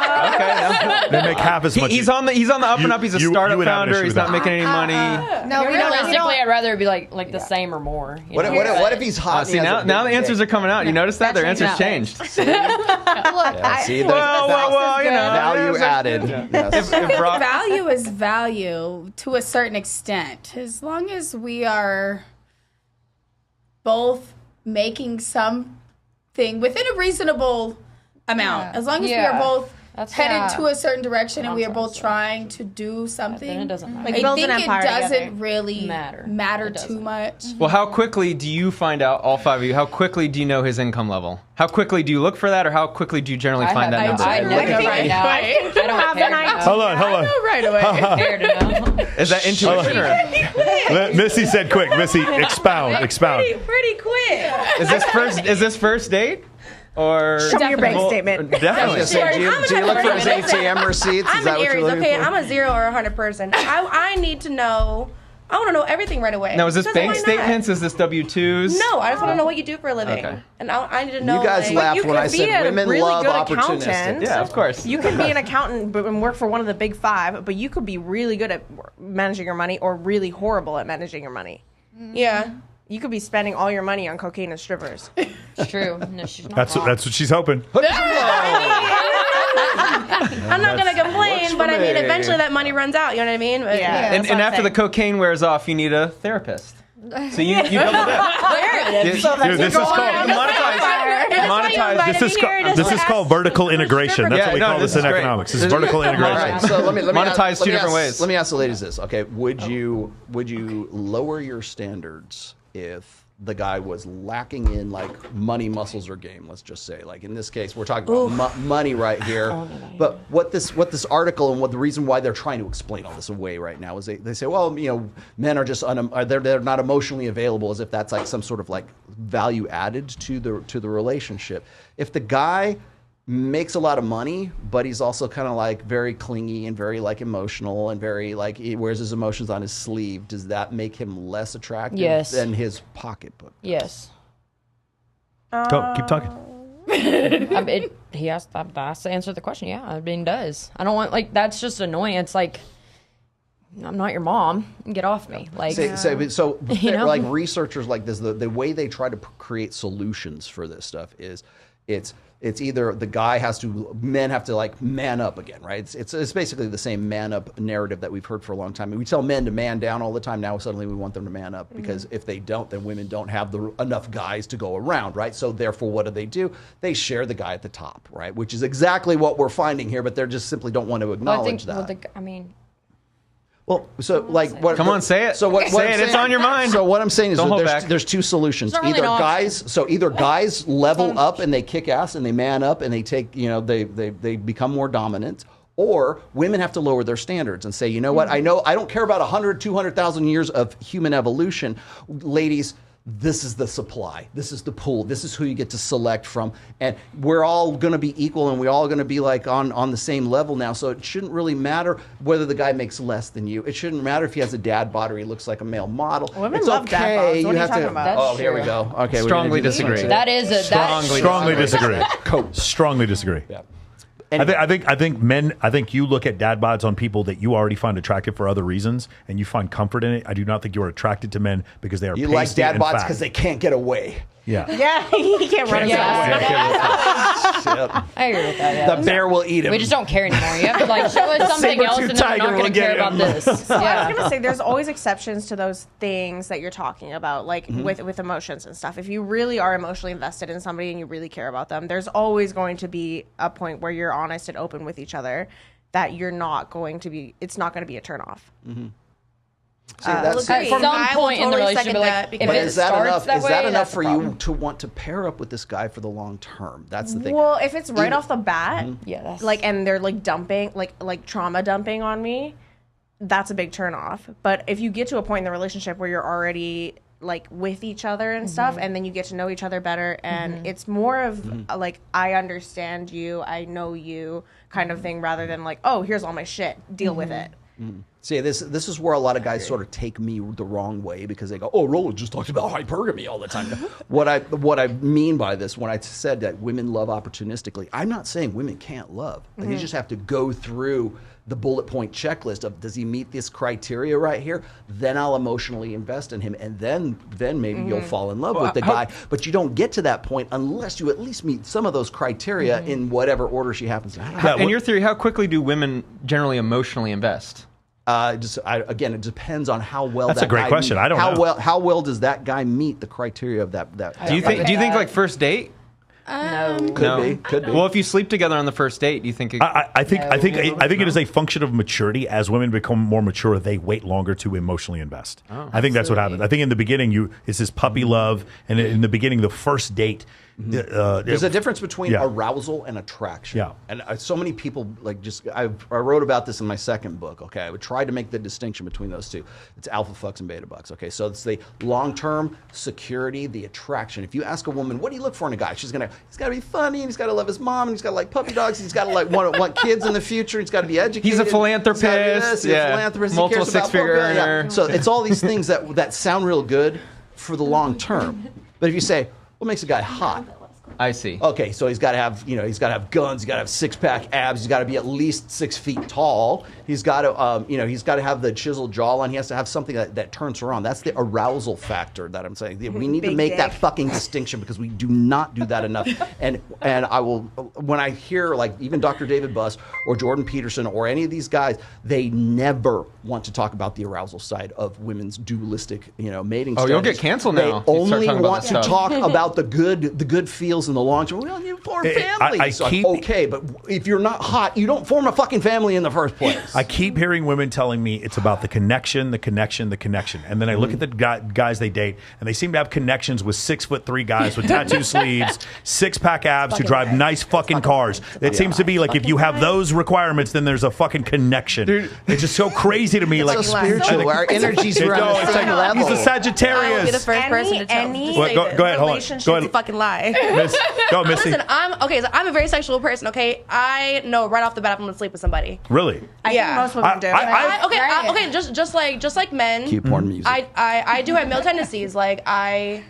They make half as much. He's on the up and up. He's a startup founder. He's not making any money. No, realistically, I'd rather it be like the same or more. What if he's hot? See, now the answers are coming out. You notice that their answers changed. Look, value added. Yes. Value is value to a certain extent, as long as we are both making something within a reasonable amount. As long as we are both headed to a certain direction and we are both trying to do something, then it doesn't matter. I think it doesn't really matter too much. Well, how quickly do you find out, all five of you, how quickly do you know his income level? How quickly do you look for that, or how quickly do you generally find that number? I know right now. I don't have an idea. Hold on. I know right away. Care to know. Is that intuition? Or? Missy said quick. Missy, expound. Pretty quick. Is this first date? Or show me your bank statement. Definitely. Do you look for his ATM receipts? I'm an Aries. Okay, I'm a 0 or 100 person. I need to know. I want to know everything right away. Now, is this bank statements? Is this W-2s? No, I just want to know what you do for a living. Okay. And I need to know. You guys laughed when I said women love opportunistic. Yeah, of course. You can be an accountant and work for one of the big five, but you could be really good at managing your money or really horrible at managing your money. Yeah. You could be spending all your money on cocaine and strippers. It's true. No, she's not that's what she's hoping. I'm not going to complain, but I mean, eventually that money runs out. You know what I mean? But, yeah. And after the cocaine wears off, you need a therapist. So you double that. This is called vertical integration. That's what we call this in economics. This is vertical integration. All right, so let me monetize two different ways. Let me ask the ladies this. Okay, would you lower your standards if the guy was lacking in like money, muscles, or game. Let's just say, like in this case, we're talking about money right here. But what this article and what the reason why they're trying to explain all this away right now is they say, well, men are just they're not emotionally available, as if that's like some sort of like value added to the relationship. If the guy makes a lot of money, but he's also kind of like very clingy and very like emotional and very like he wears his emotions on his sleeve, does that make him less attractive than his pocketbook? Yes. Go, keep talking. He has to answer the question. Yeah, I mean, does. I don't want that's just annoying. It's like, I'm not your mom. Get off me. Like, so like researchers like this, the way they try to create solutions for this stuff is it's either men have to like man up again, right? It's basically the same man up narrative that we've heard for a long time. And we tell men to man down all the time. Now suddenly we want them to man up because if they don't, then women don't have enough guys to go around, right? So therefore, what do? They share the guy at the top, right? Which is exactly what we're finding here, but they just simply don't want to acknowledge that. Well, so like what? Come on, say it. So what? Say it. It's on your mind. So what I'm saying is there's two solutions. Really Either guys level up and they kick ass and they man up and they take they become more dominant, or women have to lower their standards and say, you know what? I don't care about 100, 200,000 years of human evolution, ladies. This is the supply. This is the pool. This is who you get to select from. And we're all going to be equal and we're all going to be like on the same level now. So it shouldn't really matter whether the guy makes less than you. It shouldn't matter if he has a dad bod or he looks like a male model. Women love dad bods. What are you talking about? Oh, here we go. Okay, strongly disagree. That is a strongly disagree. Strongly disagree. Yeah. Anyway. I think you look at dad bods on people that you already find attractive for other reasons, and you find comfort in it. I do not think you are attracted to men because they are. You like dad bods because they can't get away. Yeah. Yeah, he can't run as fast. I agree with that. Yeah. The bear will eat him. We just don't care anymore. You have to like show us something else, and then we're not going to care about this. So I was going to say, there's always exceptions to those things that you're talking about, like with emotions and stuff. If you really are emotionally invested in somebody and you really care about them, there's always going to be a point where you're honest and open with each other that you're not going to be. It's not going to be a turnoff. At some point in the relationship, like, if it starts that way, is that enough for you to want to pair up with this guy for the long term? That's the thing. Well, if it's right off the bat, that's like, and they're like dumping, like trauma dumping on me, that's a big turnoff. But if you get to a point in the relationship where you're already like with each other and stuff, and then you get to know each other better, and it's more of like, I understand you, I know you kind of thing, rather than like, oh, here's all my shit, deal with it. See, this is where a lot of guys sort of take me the wrong way because they go, "Oh, Roland just talks about hypergamy all the time." What I mean by this, when I said that women love opportunistically, I'm not saying women can't love. They just have to go through the bullet point checklist of, does he meet this criteria right here? Then I'll emotionally invest in him, and then maybe you'll fall in love with the guy. But you don't get to that point unless you at least meet some of those criteria in whatever order she happens to have. In your theory, how quickly do women generally emotionally invest? Again, it depends on how well. That's a great question. I don't know. How well does that guy meet the criteria of that? Do you think like first date? No. Could be. Well, if you sleep together on the first date, do you think? I think it is a function of maturity. As women become more mature, they wait longer to emotionally invest. I think that's what happens. I think in the beginning, it's this puppy love, and in the beginning, the first date. There's a difference between arousal and attraction. Yeah. And so many people I wrote about this in my second book. Okay, I would try to make the distinction between those two. It's alpha fucks and beta bucks. Okay, so it's the long-term security, the attraction. If you ask a woman, what do you look for in a guy? He's got to be funny, and he's got to love his mom, and he's got to like puppy dogs, and he's got to like want kids in the future. He's got to be educated. He's a philanthropist. He's a philanthropist. Multiple six-figure earner. So it's all these things that sound real good for the long term. But if you say, what makes a guy hot? I see. Okay, so he's got to have, he's got to have guns. He's got to have six-pack abs. He's got to be at least 6 feet tall. He's got to, he's got to have the chiseled jawline. He has to have something that turns her on. That's the arousal factor that I'm saying. We need to make that fucking distinction because we do not do that enough. And I will, when I hear like even Dr. David Buss or Jordan Peterson or any of these guys, they never want to talk about the arousal side of women's dualistic, mating. Oh, you'll get canceled now. They only want to talk about the good feels feels in the long term. Well, you form families. Okay, but if you're not hot, you don't form a fucking family in the first place. I keep hearing women telling me it's about the connection, the connection, the connection. And then I look at the guys they date, and they seem to have connections with 6'3" guys with tattoo sleeves, 6-pack abs who drive nice fucking cars. It seems to be like if you have those requirements, then there's a fucking connection. Dude, it's just so crazy to me. It's like so spiritual. Our energies are on the same level. He's a Sagittarius. I will be the first person to tell you. Go ahead, hold on. Go ahead. A fucking lie. Go, Missy. Listen, I'm a very sexual person. Okay, I know right off the bat I'm gonna sleep with somebody. Really? I think most women do. Okay, just like men. Cue porn music. I do have male tendencies. Like what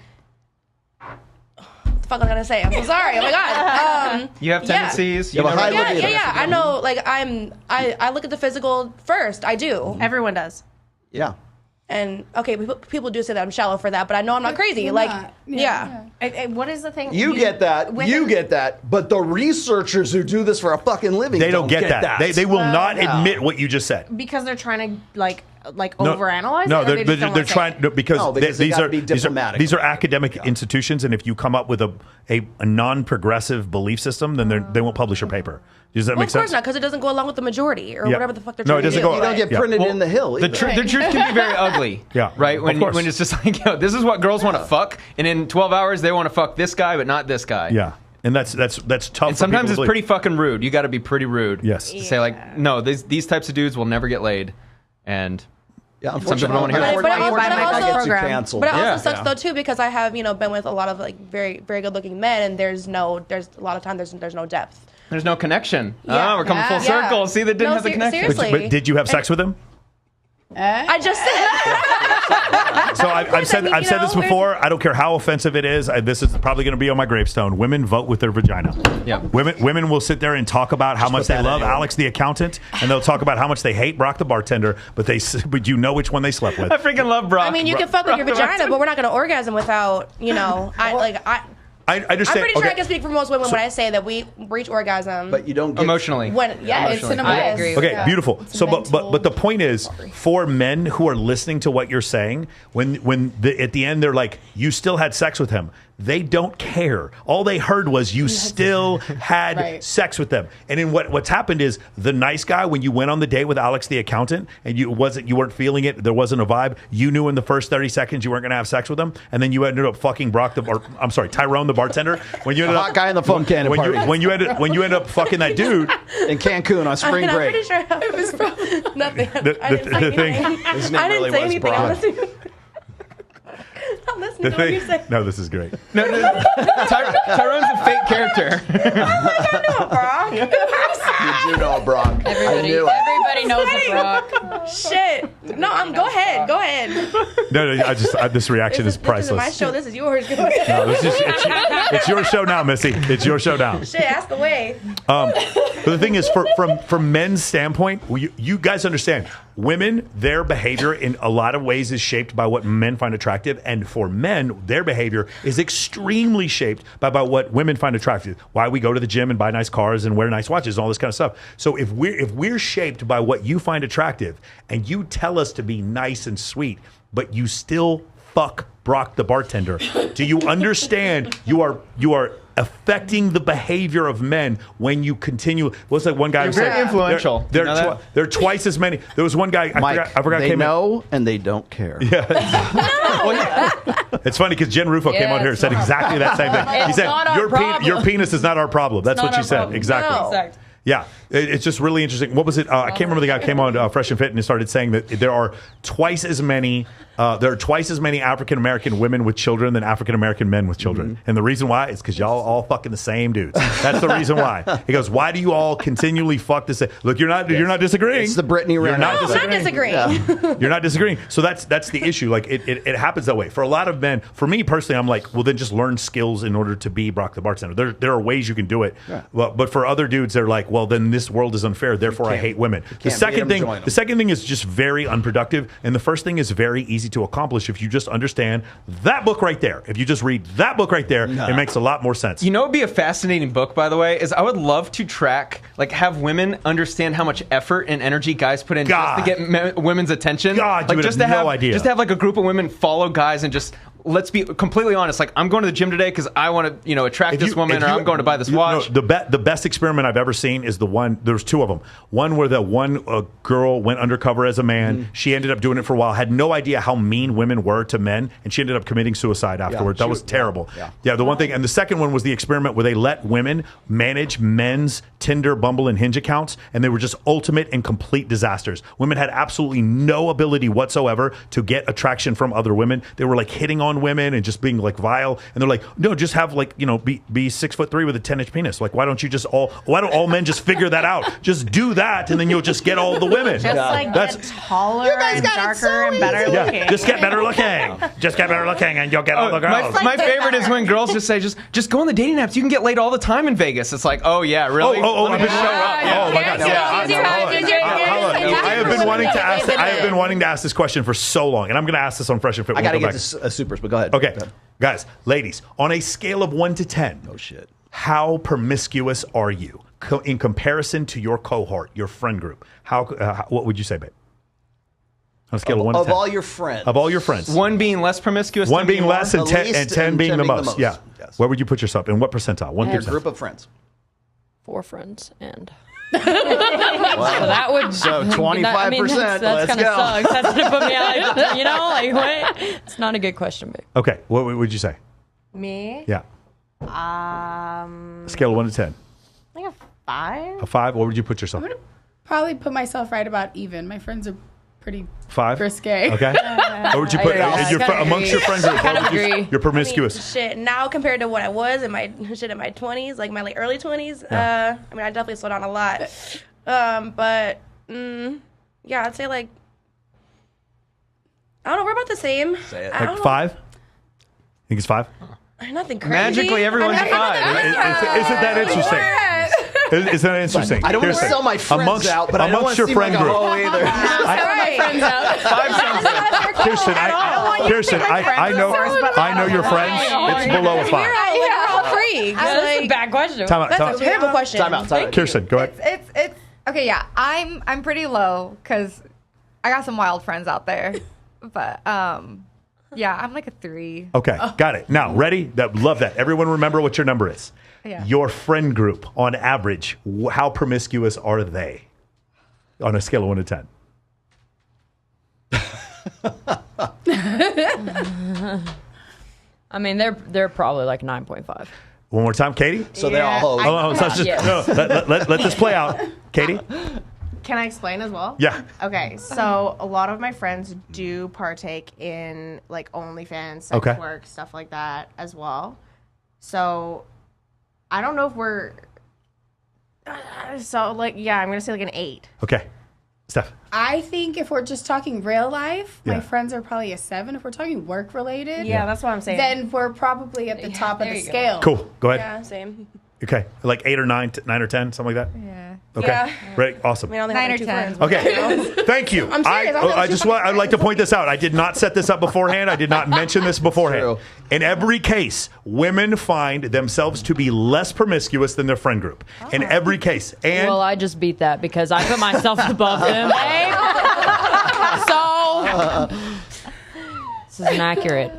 the fuck am I gonna say? I'm so sorry. Oh my god. You have tendencies. You have a high libido. Yeah. I know. Like I look at the physical first. I do. Everyone does. Yeah. And okay, people do say that I'm shallow for that, but I know I'm not crazy. You're Like, not. yeah. What is the thing? You get that. You get that. But the researchers who do this for a fucking living, they don't get that. They will not admit what you just said. Because they're trying to overanalyze no, it? they're trying because these are these are academic institutions, and if you come up with a non-progressive belief system, then they won't publish your paper. Does that make sense? Of course not, because it doesn't go along with the majority or whatever the fuck they're trying to do. You don't get printed in the Hill. The truth can be very ugly. Yeah, right. When it's just like, this is what girls want to fuck, and in 12 hours they want to fuck this guy, but not this guy. Yeah. And that's tough. And sometimes it's pretty fucking rude. You got to be pretty rude. Yes. To say like, no, these types of dudes will never get laid, and yeah, some people don't want to hear it. But it also sucks Yeah. though too, because I have been with a lot of like very very good looking men, and there's a lot of time there's no depth. There's no connection. Yeah. Oh, we're coming full circle. Yeah. See, that didn't have the connection. Seriously. But did you have sex with him? I just said. So I've said this before. I don't care how offensive it is. This is probably going to be on my gravestone. Women vote with their vagina. Yeah. Women will sit there and talk about how much they love Alex the accountant, and they'll talk about how much they hate Brock the bartender. But you know which one they slept with. I freaking love Brock. I mean, you can fuck with your vagina, but we're not going to orgasm without I understand. I'm pretty sure I can speak for most women when I say that we reach orgasm. But you don't get emotionally. It's an I agree. Okay, yeah. beautiful. It's So, mental. but the point is, for men who are listening to what you're saying, at the end they're like, "You still had sex with him." They don't care. All they heard was you still had sex with them. And then what's happened is the nice guy, when you went on the date with Alex the accountant and you weren't feeling it, there wasn't a vibe, you knew in the first 30 seconds you weren't going to have sex with him, and then you ended up fucking Tyrone the bartender. When you ended hot guy in the foam cannon party. when you ended up fucking that dude in Cancun on spring break. I'm pretty sure it was probably nothing. The thing. His name really was Brock. I'm listening to what you say. No, this is great. No, Tyrone's a fake character. I know Brock. You do know a Brock. Everybody knows a Brock. Shit. No, go ahead. Go ahead. No, this reaction is priceless. This is my show. This is yours. Go ahead. No, it's your show now, Missy. It's your show now. Shit, ask away. But the thing is, from men's standpoint, you guys understand, women, their behavior in a lot of ways is shaped by what men find attractive, and for men, their behavior is extremely shaped by what women find attractive. Why we go to the gym and buy nice cars and wear nice watches and all this kind of stuff. So if we're shaped by what you find attractive, and you tell us to be nice and sweet, but you still fuck Brock the bartender, do you understand you are affecting the behavior of men when you continue? What's that one guy who You're said very influential. They're twice as many. There was one guy I forgot they came know and they don't care. It's funny because Jen Rufo came out here and said exactly that same thing. He It's said not our problem. your penis is not our problem. That's Not what she our said. problem. Exactly. No. Exact. Yeah, it's just really interesting. What was it? I can't remember the guy who came on Fresh and Fit and started saying that there are twice as many African American women with children than African American men with children. And the reason why is because y'all all fucking the same dudes. That's the reason why. He goes, why do you all continually fuck the same? Look, you're not disagreeing. It's the Brittany You're Renner. not No, I'm not disagreeing. You're not disagreeing. So that's the issue. Like it happens that way. For a lot of men, for me personally, I'm like, well, then just learn skills in order to be Brock the bartender. There are ways you can do it. Yeah. But for other dudes, they're like, well, then this world is unfair. Therefore, I hate women. The second thing is just very unproductive. And the first thing is very easy to accomplish if you just understand that book right there. If you just read that book right there, it makes a lot more sense. You know what would be a fascinating book, by the way, is I would love to have women understand how much effort and energy guys put in just to get women's attention. God, you would have no idea. Just to have like a group of women follow guys and just let's be completely honest. Like, I'm going to the gym today because I want to, attract this woman, or I'm going to buy this watch. The best experiment I've ever seen is the one. There's two of them. One where the one girl went undercover as a man. She ended up doing it for a while. Had no idea how mean women were to men, and she ended up committing suicide afterward. That was terrible. Yeah, the one thing. And the second one was the experiment where they let women manage men's Tinder, Bumble, and Hinge accounts, and they were just ultimate and complete disasters. Women had absolutely no ability whatsoever to get attraction from other women. They were like hitting on women and just being like vile. And they're like, no, just have like, be 6'3" with a 10-inch penis. Like, why don't all men just figure that out? Just do that, and then you'll just get all the women. Just get taller and darker and better looking. Just get better looking. Just get better looking, and you'll get all the girls. My favorite is when girls just say, just go on the dating apps. You can get laid all the time in Vegas. It's like, oh yeah, really? Let me just show up. Oh my God. I have been wanting to ask. I have been wanting to ask this question for so long, and I'm going to ask this on Fresh and Fit. I got to get to supers, but go ahead. Okay, guys, ladies, on a scale of 1 to 10, oh shit, how promiscuous are you in comparison to your cohort, your friend group? What would you say, babe? On a scale of 1 to 10. Of all your friends. Of all your friends. 1 being less promiscuous. 1 being less and 10 being the most. Yeah. Yes. Where would you put yourself? In what percentile? 1 through 10. Group of friends. 4 friends and. So that would. So 25%. That's kind of sucks. That's gonna put me out. Like what? It's not a good question, babe. Okay. What would you say? Me? Yeah. Scale of 1 to 10. Like a 5. A 5. What would you put yourself? I'm gonna probably put myself right about even. My friends are pretty 5. risque. Okay. What would you put amongst your friends? You're promiscuous. Now compared to what I was in my 20s, like my early 20s. I definitely slowed down a lot. But I'd say like, I don't know. We're about the same. Say it. Like 5. Think it's 5. Nothing crazy. Magically, everyone's 5. Isn't that interesting? Isn't that interesting? I don't want to sell my friends out, but I don't want to seem like a hoe either. My friends out. Kirsten, I know your friends. It's below a 5. We're all freaks. That's a bad question. That's a terrible question. Time out. Kirsten, go ahead. It's okay. Yeah, I'm pretty low because I got some wild friends out there, but yeah, I'm like a 3. Okay, got it. Now, ready? Love that. Everyone remember what your number is. Yeah. Your friend group, on average, how promiscuous are they on a scale of 1 to 10? I mean, they're probably like 9.5. One more time, Katie? So they're all hoes. Let this play out. Katie? Can I explain as well? Yeah. Okay, so a lot of my friends do partake in like OnlyFans, sex work, stuff like that as well. So I don't know if we're I'm gonna say like an 8. Okay. Steph? I think if we're just talking real life, my friends are probably a 7. If we're talking work related, that's what I'm saying. then we're probably at the top of the scale. Cool. Go ahead. Yeah, same. Okay. Like 8 or 9 or 10, something like that? Yeah. Okay. Yeah. Right. Awesome. I only 9 have or 2 10. friends. Okay. Thank you. I'm serious. I'd like to point this out. I did not set this up beforehand. I did not mention this beforehand. True. In every case, women find themselves to be less promiscuous than their friend group. In every case. And Well, I just beat that because I put myself above them, babe. So this is inaccurate.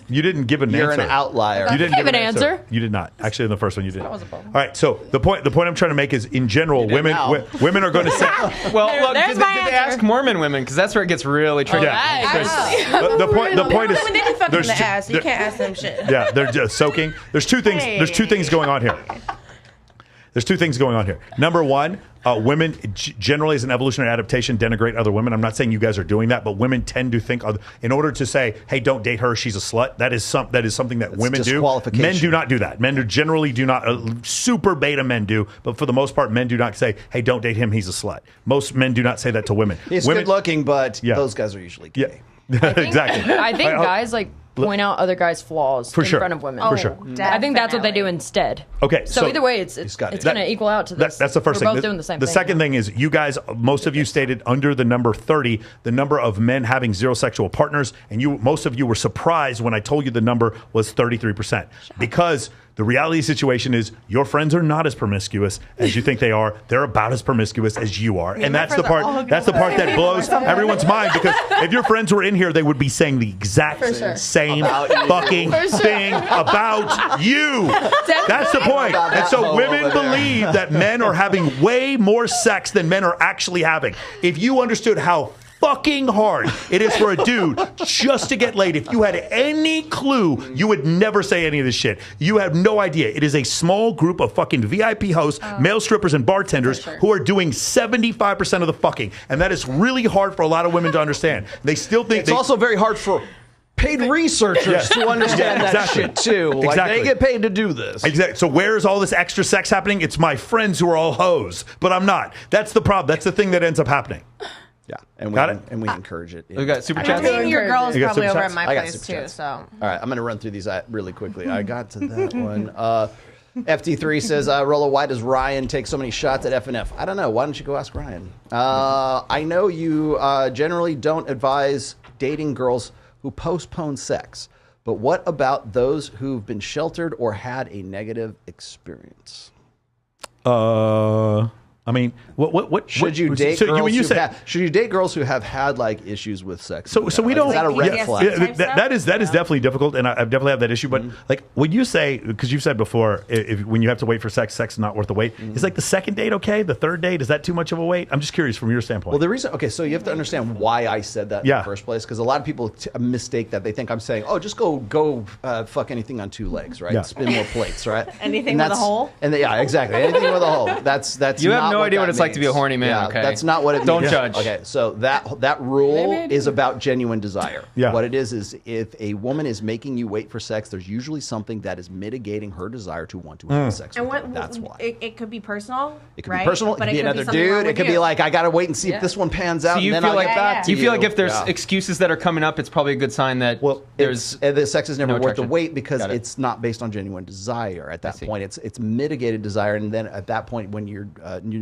you didn't give an You're answer. an outlier. You didn't Give an answer. You did not. Actually, in the first one, you did. All right. So the point I'm trying to make is, in general, women now. women are going to say. Well, look, There's did my they answer. ask Mormon women? Because that's where it gets really tricky. The point is, When they be fucking in the two- ass, you can't ask them shit. Yeah, they're just soaking. There's two things. There's two things going on here. There's two things going on here. Number one, women generally, as an evolutionary adaptation, denigrate other women. I'm not saying you guys are doing that, but women tend to think, in order to say, "Hey, don't date her; she's a slut." That is something that women do. disqualification. Men do not do that. Men generally do not. Super beta men do, but for the most part, men do not say, "Hey, don't date him; he's a slut." Most men do not say that to women. He's women, good looking, but Yeah. those guys are usually gay. Yeah, exactly. I think guys point out other guys' flaws in sure. front of women. For sure. I think that's what they do instead. Okay, So either way, it's going to equal out to this. That's the first We're thing. both doing the same thing. The second thing is, you guys, most of you stated under the number 30, the number of men having 0 sexual partners, and most of you were surprised when I told you the number was 33%. Because The reality situation is your friends are not as promiscuous as you think they are. They're about as promiscuous as you are. And that's the part that blows everyone's mind, because if your friends were in here, they would be saying the exact same fucking thing about you. That's the point. And so women believe that men are having way more sex than men are actually having. If you understood how fucking hard it is for a dude just to get laid, if you had any clue, you would never say any of this shit. You have no idea. It is a small group of fucking VIP hosts, male strippers and bartenders who are doing 75% of the fucking. And that is really hard for a lot of women to understand. They still think it's also very hard for paid researchers to understand that shit too. Like they get paid to do this. Exactly. So where's all this extra sex happening? It's my friends who are all hoes, but I'm not. That's the problem. That's the thing that ends up happening. Yeah, and we encourage it. We got super chats. I think your girl is probably over at my I got place super too. chats. So all right, I'm going to run through these really quickly. I got to that one. FT3 says, Rollo, why does Ryan take so many shots at FNF? I don't know. Why don't you go ask Ryan? I know you generally don't advise dating girls who postpone sex, but what about those who've been sheltered or had a negative experience? I mean, what should you date? Should you date girls who have had like issues with sex? So we don't. Is that a red flag? That is definitely difficult, and I definitely have that issue. But like, when you say, because you've said before, when you have to wait for sex is not worth the wait. Is like the second date okay? The third date, is that too much of a wait? I'm just curious from your standpoint. Well, the reason, so you have to understand why I said that in the first place, because a lot of people mistake that. They think I'm saying, oh, just go fuck anything on two legs, right? Spin more plates, right? Anything with a hole? And yeah, exactly. Anything with a hole. That's you not have no idea what it's like to be a horny man. Yeah, okay, that's not what it means. Don't judge. Okay, so that rule is about genuine desire. Yeah. What it is if a woman is making you wait for sex, there's usually something that is mitigating her desire to want to have sex with you. That's why. It could be personal. It could be personal. It could be another dude. It could be like, I got to wait and see if this one pans out. So you and then feel I'll get back to you. You feel like if there's excuses that are coming up, it's probably a good sign that the sex is never worth the wait, because it's not based on genuine desire. At that point, it's mitigated desire, and then at that point, when you're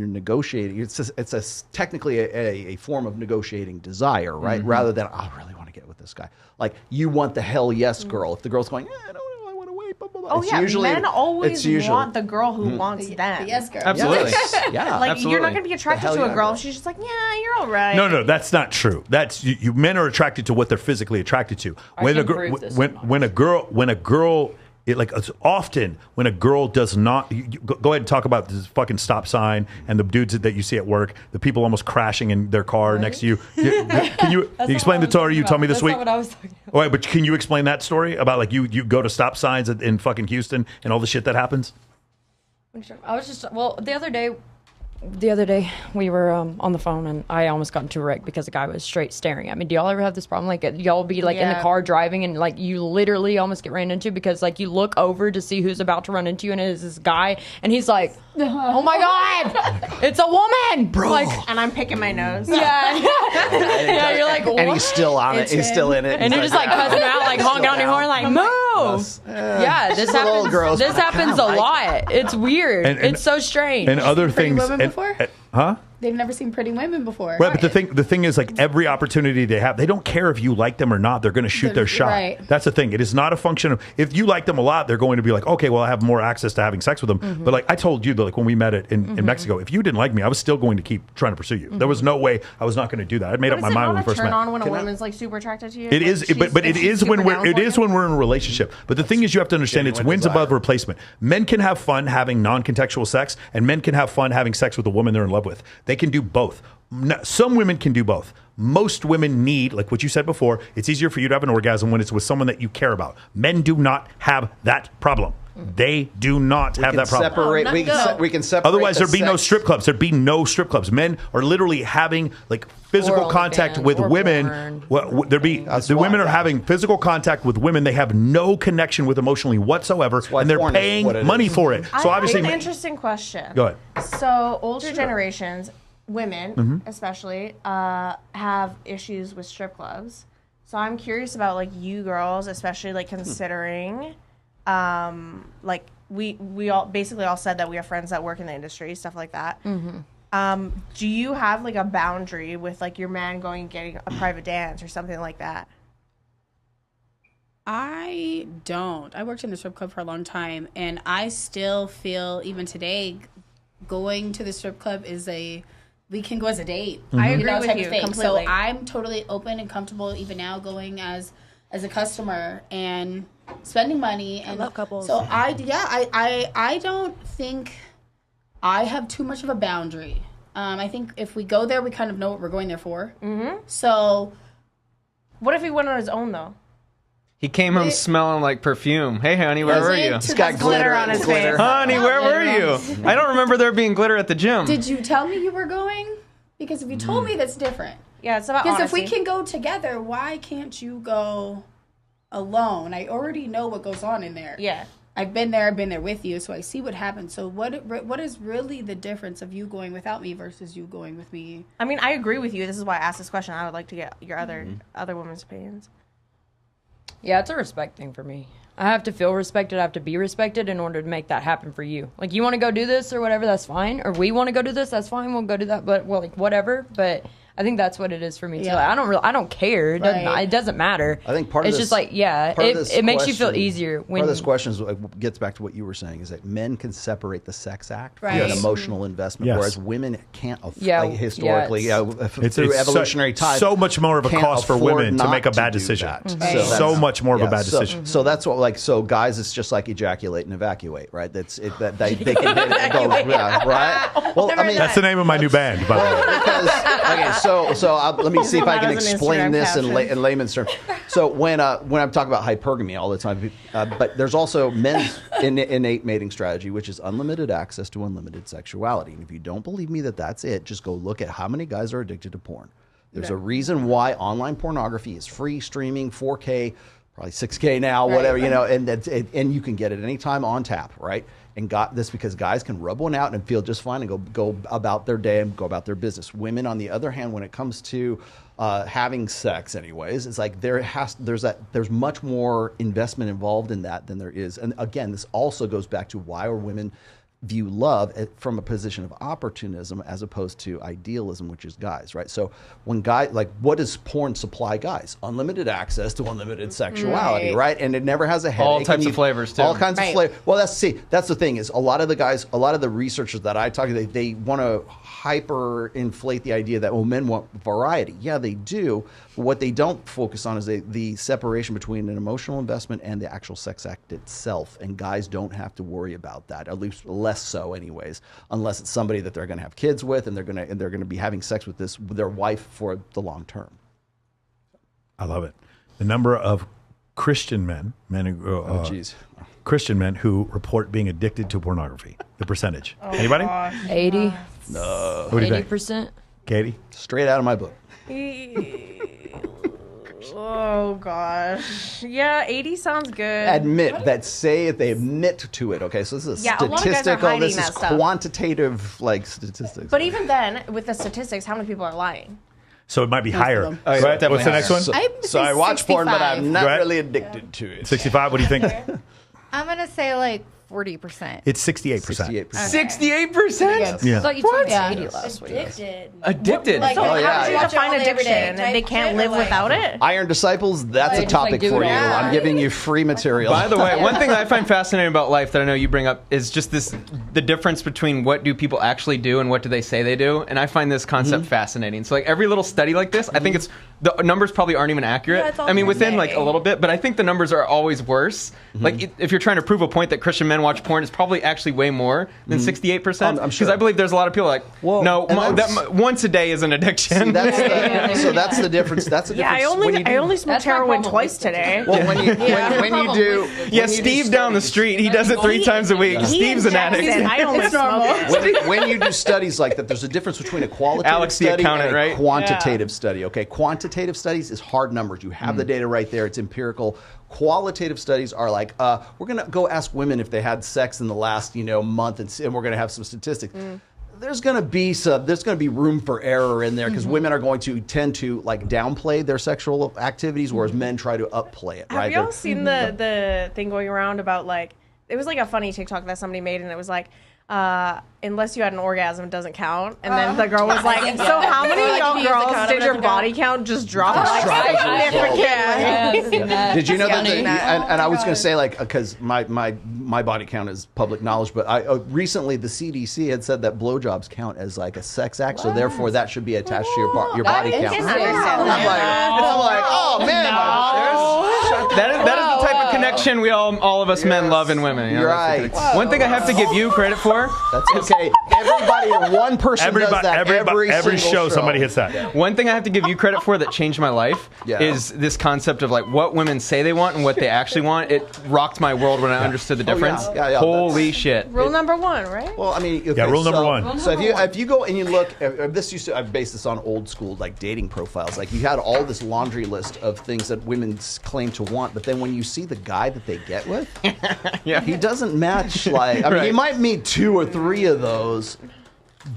negotiating, it's technically a form of negotiating desire, right? Rather than, I really want to get with this guy. Like, you want the hell yes girl. If the girl's going, I don't know, I want to wait, blah, blah, blah. Oh, men always want the girl who wants them. The yes girl. Absolutely. Yeah. Like, Absolutely. you're not going to be attracted to a girl if she's just like, yeah, you're all right. No, that's not true. That's you men are attracted to what they're physically attracted to. When a girl it's often when a girl does not go ahead and talk about this fucking stop sign and the dudes that you see at work, the people almost crashing in their car next to you. Can you explain the story you told me this week? That's not what I was talking about. All right, but can you explain that story about like you go to stop signs in fucking Houston and all the shit that happens? I was just the other day we were on the phone and I almost got into a wreck because the guy was straight staring at me. Do y'all ever have this problem? Like, y'all be like in the car driving and like you literally almost get ran into because like you look over to see who's about to run into you and it is this guy and he's like, oh my god, it's a woman, bro. Like, and I'm picking my nose. Yeah, you're like, what? And he's still on it. He's still in it. And you're just like cussing him out, like honking on your horn, like move. Yeah, this happens. This happens a lot. It's weird. It's so strange. And other things. Before? Huh? They've never seen Pretty Women before. Right, but the thing is, like, every opportunity they have, they don't care if you like them or not. They're going to shoot their shot. Right. That's the thing. It is not a function of, if you like them a lot, they're going to be like, okay, well, I have more access to having sex with them. But like I told you, that like when we met in Mexico, if you didn't like me, I was still going to keep trying to pursue you. There was no way I was not going to do that. I made up my mind when we first met. Turn on when a woman's like super attracted to you. It is, but it is when we're in a relationship. But the thing is, you have to understand, it's wins above replacement. Men can have fun having non-contextual sex, and men can have fun having sex with a woman they're in love with. They can do both. Some women can do both. Most women need, like what you said before, it's easier for you to have an orgasm when it's with someone that you care about. Men do not have that problem. They do not have that problem. We can separate. Otherwise, there'd be no strip clubs. There'd be no strip clubs. Men are literally having like physical contact with women. Well, the women are having physical contact with women. They have no connection with emotionally whatsoever, and they're paying money for it. So obviously, an interesting question. Go ahead. So older generations, women especially, have issues with strip clubs. So I'm curious about like you girls, especially like considering. Like we all basically all said that we have friends that work in the industry, stuff like that. Do you have like a boundary with like your man going and getting a private dance or something like that? I don't. I worked in the strip club for a long time, and I still feel, even today, going to the strip club is we can go as a date. I agree with you completely. So I'm totally open and comfortable even now going as a customer and spending money. And I love couples. So I don't think I have too much of a boundary. I think if we go there, we kind of know what we're going there for. Mm-hmm. So, what if he went on his own though? He came home smelling like perfume. Hey, honey, where were you? He's got glitter on his face. Honey, where were you? I don't remember there being glitter at the gym. Did you tell me you were going? Because if you told me, that's different. Yeah, it's about Because honesty. if we can go together, why can't you go alone? I already know what goes on in there. Yeah. I've been there with you, so I see what happens. So what is really the difference of you going without me versus you going with me? I mean, I agree with you. This is why I asked this question. I would like to get your other women's opinions. Yeah, it's a respect thing for me. I have to feel respected. I have to be respected in order to make that happen for you. Like, you want to go do this or whatever, that's fine. Or we want to go do this, that's fine. We'll go do that. But, well, like, whatever. But I think that's what it is for me, too. Like, I don't care. It doesn't matter. I think part of it's this, just like, yeah, it makes you feel easier. When part of this question gets back to what you were saying, is that men can separate the sex act from an emotional investment, whereas women can't, historically, through evolutionary time. So much more of a cost for women to make a bad decision. So much more of a bad decision. So that's what, so guys, it's just like ejaculate and evacuate, right? They can go, right? Well, I mean, that's the name of my new band, by the way. Let me see if I can explain this in layman's terms. So when I'm talking about hypergamy all the time, but there's also men's innate mating strategy, which is unlimited access to unlimited sexuality. And if you don't believe me that that's it, just go look at how many guys are addicted to porn. There's a reason why online pornography is free streaming, 4K, probably 6K now, whatever, and you can get it anytime on tap, right? And got this because guys can rub one out and feel just fine and go about their day and go about their business. Women, on the other hand, when it comes to having sex, anyways, it's like there's much more investment involved in that than there is. And again, this also goes back to why are women view love from a position of opportunism as opposed to idealism, which is guys, right? So when what does porn supply guys? Unlimited access to unlimited sexuality, right? And it never has a headache. All types of flavors, too. All kinds of flavors. Well, that's the thing is a lot of the researchers that I talk to, they want to hyper inflate the idea that, men want variety. Yeah, they do. But what they don't focus on is the separation between an emotional investment and the actual sex act itself. And guys don't have to worry about that, at least less so, anyways, unless it's somebody that they're going to have kids with and they're going to be having sex with their wife for the long term. I love it. The number of Christian men Christian men who report being addicted to pornography. The percentage. Anybody? 80. No. What do you think? 80%. Katie? Straight out of my book. Oh gosh, yeah, 80 sounds good. They admit to it. Okay, so this is statistical. This is quantitative, statistics. But even then, with the statistics, how many people are lying? So it might be higher. Right? What's the next one? So I watch porn, but I'm not really addicted to it. 65. What do you think? I'm gonna say like 40%. It's 68%. 68%? Yeah. I thought you told me 80 last week. Addicted. How do you define addiction? They can't live without it? Iron Disciples, that's a topic for you. I'm giving you free material. By the way, one thing I find fascinating about life that I know you bring up is just the difference between what do people actually do and what do they say they do. And I find this concept fascinating. So every little study like this, I think the numbers probably aren't even accurate. I mean, within a little bit, but I think the numbers are always worse. If you're trying to prove a point that Christian men watch porn, it's probably actually way more than 68%. I'm sure. Because I believe there's a lot of people once a day is an addiction. See, that's the difference. That's the difference. I only smoked heroin twice today. Well, when you do, Steve down the street, he does it 3 times a week. Steve's an addict. I only smoke it. When you do studies like that, there's a difference between a qualitative study and a quantitative study. Okay, quantitative studies is hard numbers. You have the data right there. It's empirical. Qualitative studies are like, we're going to go ask women if they had sex in the last month, and we're going to have some statistics. There's going to be room for error in there because women are going to tend to downplay their sexual activities, whereas men try to upplay it. Right? Have y'all seen the thing going around about it was a funny TikTok that somebody made, and it was unless you had an orgasm, it doesn't count. And then the girl was like, so how many of y'all use the girls, condom did as your a body condom. count just drop like significantly. Did you know that? funny. And I was going to say, like, because my body count is public knowledge, but recently the CDC had said that blowjobs count as like a sex act, so therefore that should be attached to your body count. interesting. I'm like, oh man, That is the type of connection we all of us men love in women. You know? You're right. One thing I have to give you credit for. That's okay. Everybody, one person does that every show. Somebody hits that. One thing I have to give you credit for that changed my life is this concept of like what women say they want and what they actually want. It rocked my world when I understood the difference. Holy shit! Rule number 1, right? Well, I mean, rule number one. So if you go and you look, I based this on old school like dating profiles. Like you had all this laundry list of things that women claim to want, but then when you see the guy that they get with, he doesn't match. Like, I mean, you might meet 2 or 3 of those,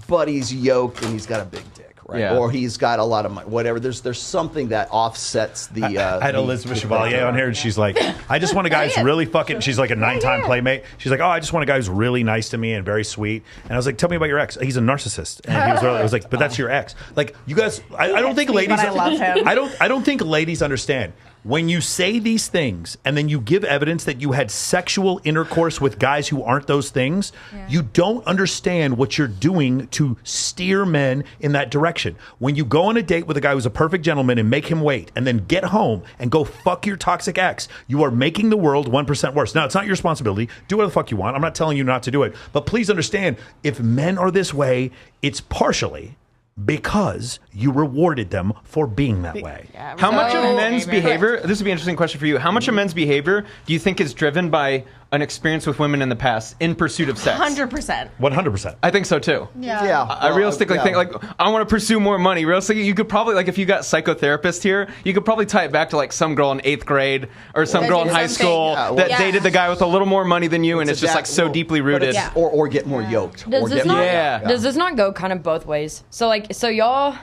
but he's yoked and he's got a big dick, right? Yeah. Or he's got a lot of money. Whatever. There's something that offsets the. I had Elizabeth Chevalier on here, and she's like, "I just want a guy who's really fucking." She's like a 9-time playmate. She's like, "Oh, I just want a guy who's really nice to me and very sweet." And I was like, "Tell me about your ex." He's a narcissist, and I was like, "But that's your ex." Like, you guys, I don't think ladies. But I love him. I don't think ladies understand. When you say these things and then you give evidence that you had sexual intercourse with guys who aren't those things, you don't understand what you're doing to steer men in that direction. When you go on a date with a guy who's a perfect gentleman and make him wait and then get home and go fuck your toxic ex, you are making the world 1% worse. Now, it's not your responsibility. Do whatever the fuck you want. I'm not telling you not to do it. But please understand, if men are this way, it's partially because you rewarded them for being that way. How much of men's behavior, this would be an interesting question for you, how much of men's behavior do you think is driven by an experience with women in the past in pursuit of sex? 100%. 100%. I think so too. Yeah. I realistically think, like, I want to pursue more money. Realistically, you could probably, like, if you got psychotherapist here, you could probably tie it back to, like, some girl in 8th grade or some girl in high school that dated the guy with a little more money than you, and it's just, like, so deeply rooted. Or get more yoked. Does this not go kind of both ways? So like, so y'all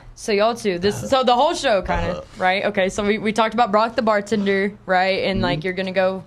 too. So the whole show kind of, right? Okay, so we talked about Brock the bartender, right? And like you're gonna go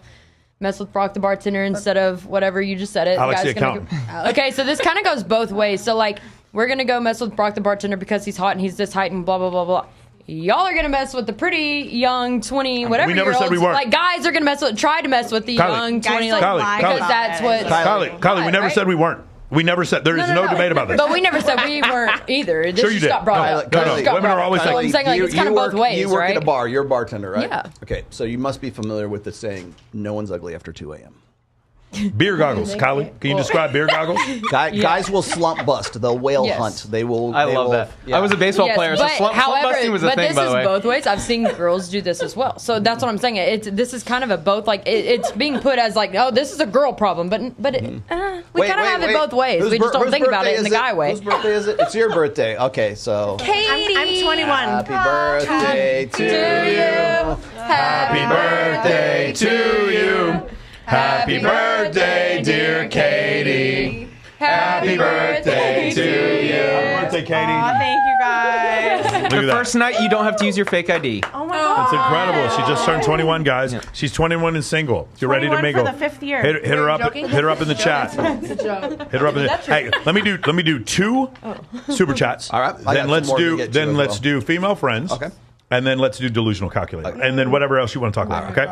mess with Brock the bartender instead of whatever you just said it. Alex the accountant. Okay, so this kind of goes both ways. So like we're gonna go mess with Brock the bartender because he's hot and he's this height and blah blah blah blah. Y'all are gonna mess with the pretty young 20 whatever. We never year said we olds. weren't. Like guys are gonna try to mess with the young 20 like because that's what. Kylie, we never said we weren't. We never said there is no debate about this. But we never said we weren't either. This Sure you just did. got brought up. No. Women are always I'm saying like it's kind of both ways, You work right? at a bar. You're a bartender, right? Yeah. Okay, so you must be familiar with the saying, "No one's ugly after 2 a.m." Beer goggles, Kylie. Can you describe beer goggles? Guys will slump bust. They'll whale Yes. hunt. They will. I love that. I was a baseball player, so but slump busting was a thing, this by the way. is both ways. I've seen girls do this as well. So that's what I'm saying. This is kind of a both. Like it's being put as like, oh, this is a girl problem, but we kind of have it both ways. We just don't think about it in the guy way. Whose birthday is it? It's your birthday. Okay, so. Katie. I'm 21. Happy birthday to you. Happy birthday to you. Happy birthday, dear Katie. Happy birthday to you. Happy birthday, Katie. Thank you guys. The first night, you don't have to use your fake ID. Oh my god. That's incredible. She just turned 21, guys. She's 21 and single. You're ready to 21 mingle. for the 5th year. Hit her up. Hit her up in the chat. It's a joke. Hit her up in the. Hey, let me do 2 super chats. All right. I Then got let's some more to do get to as well. do female friends. Okay. And then let's do delusional calculator. And then whatever else you want to talk about, okay?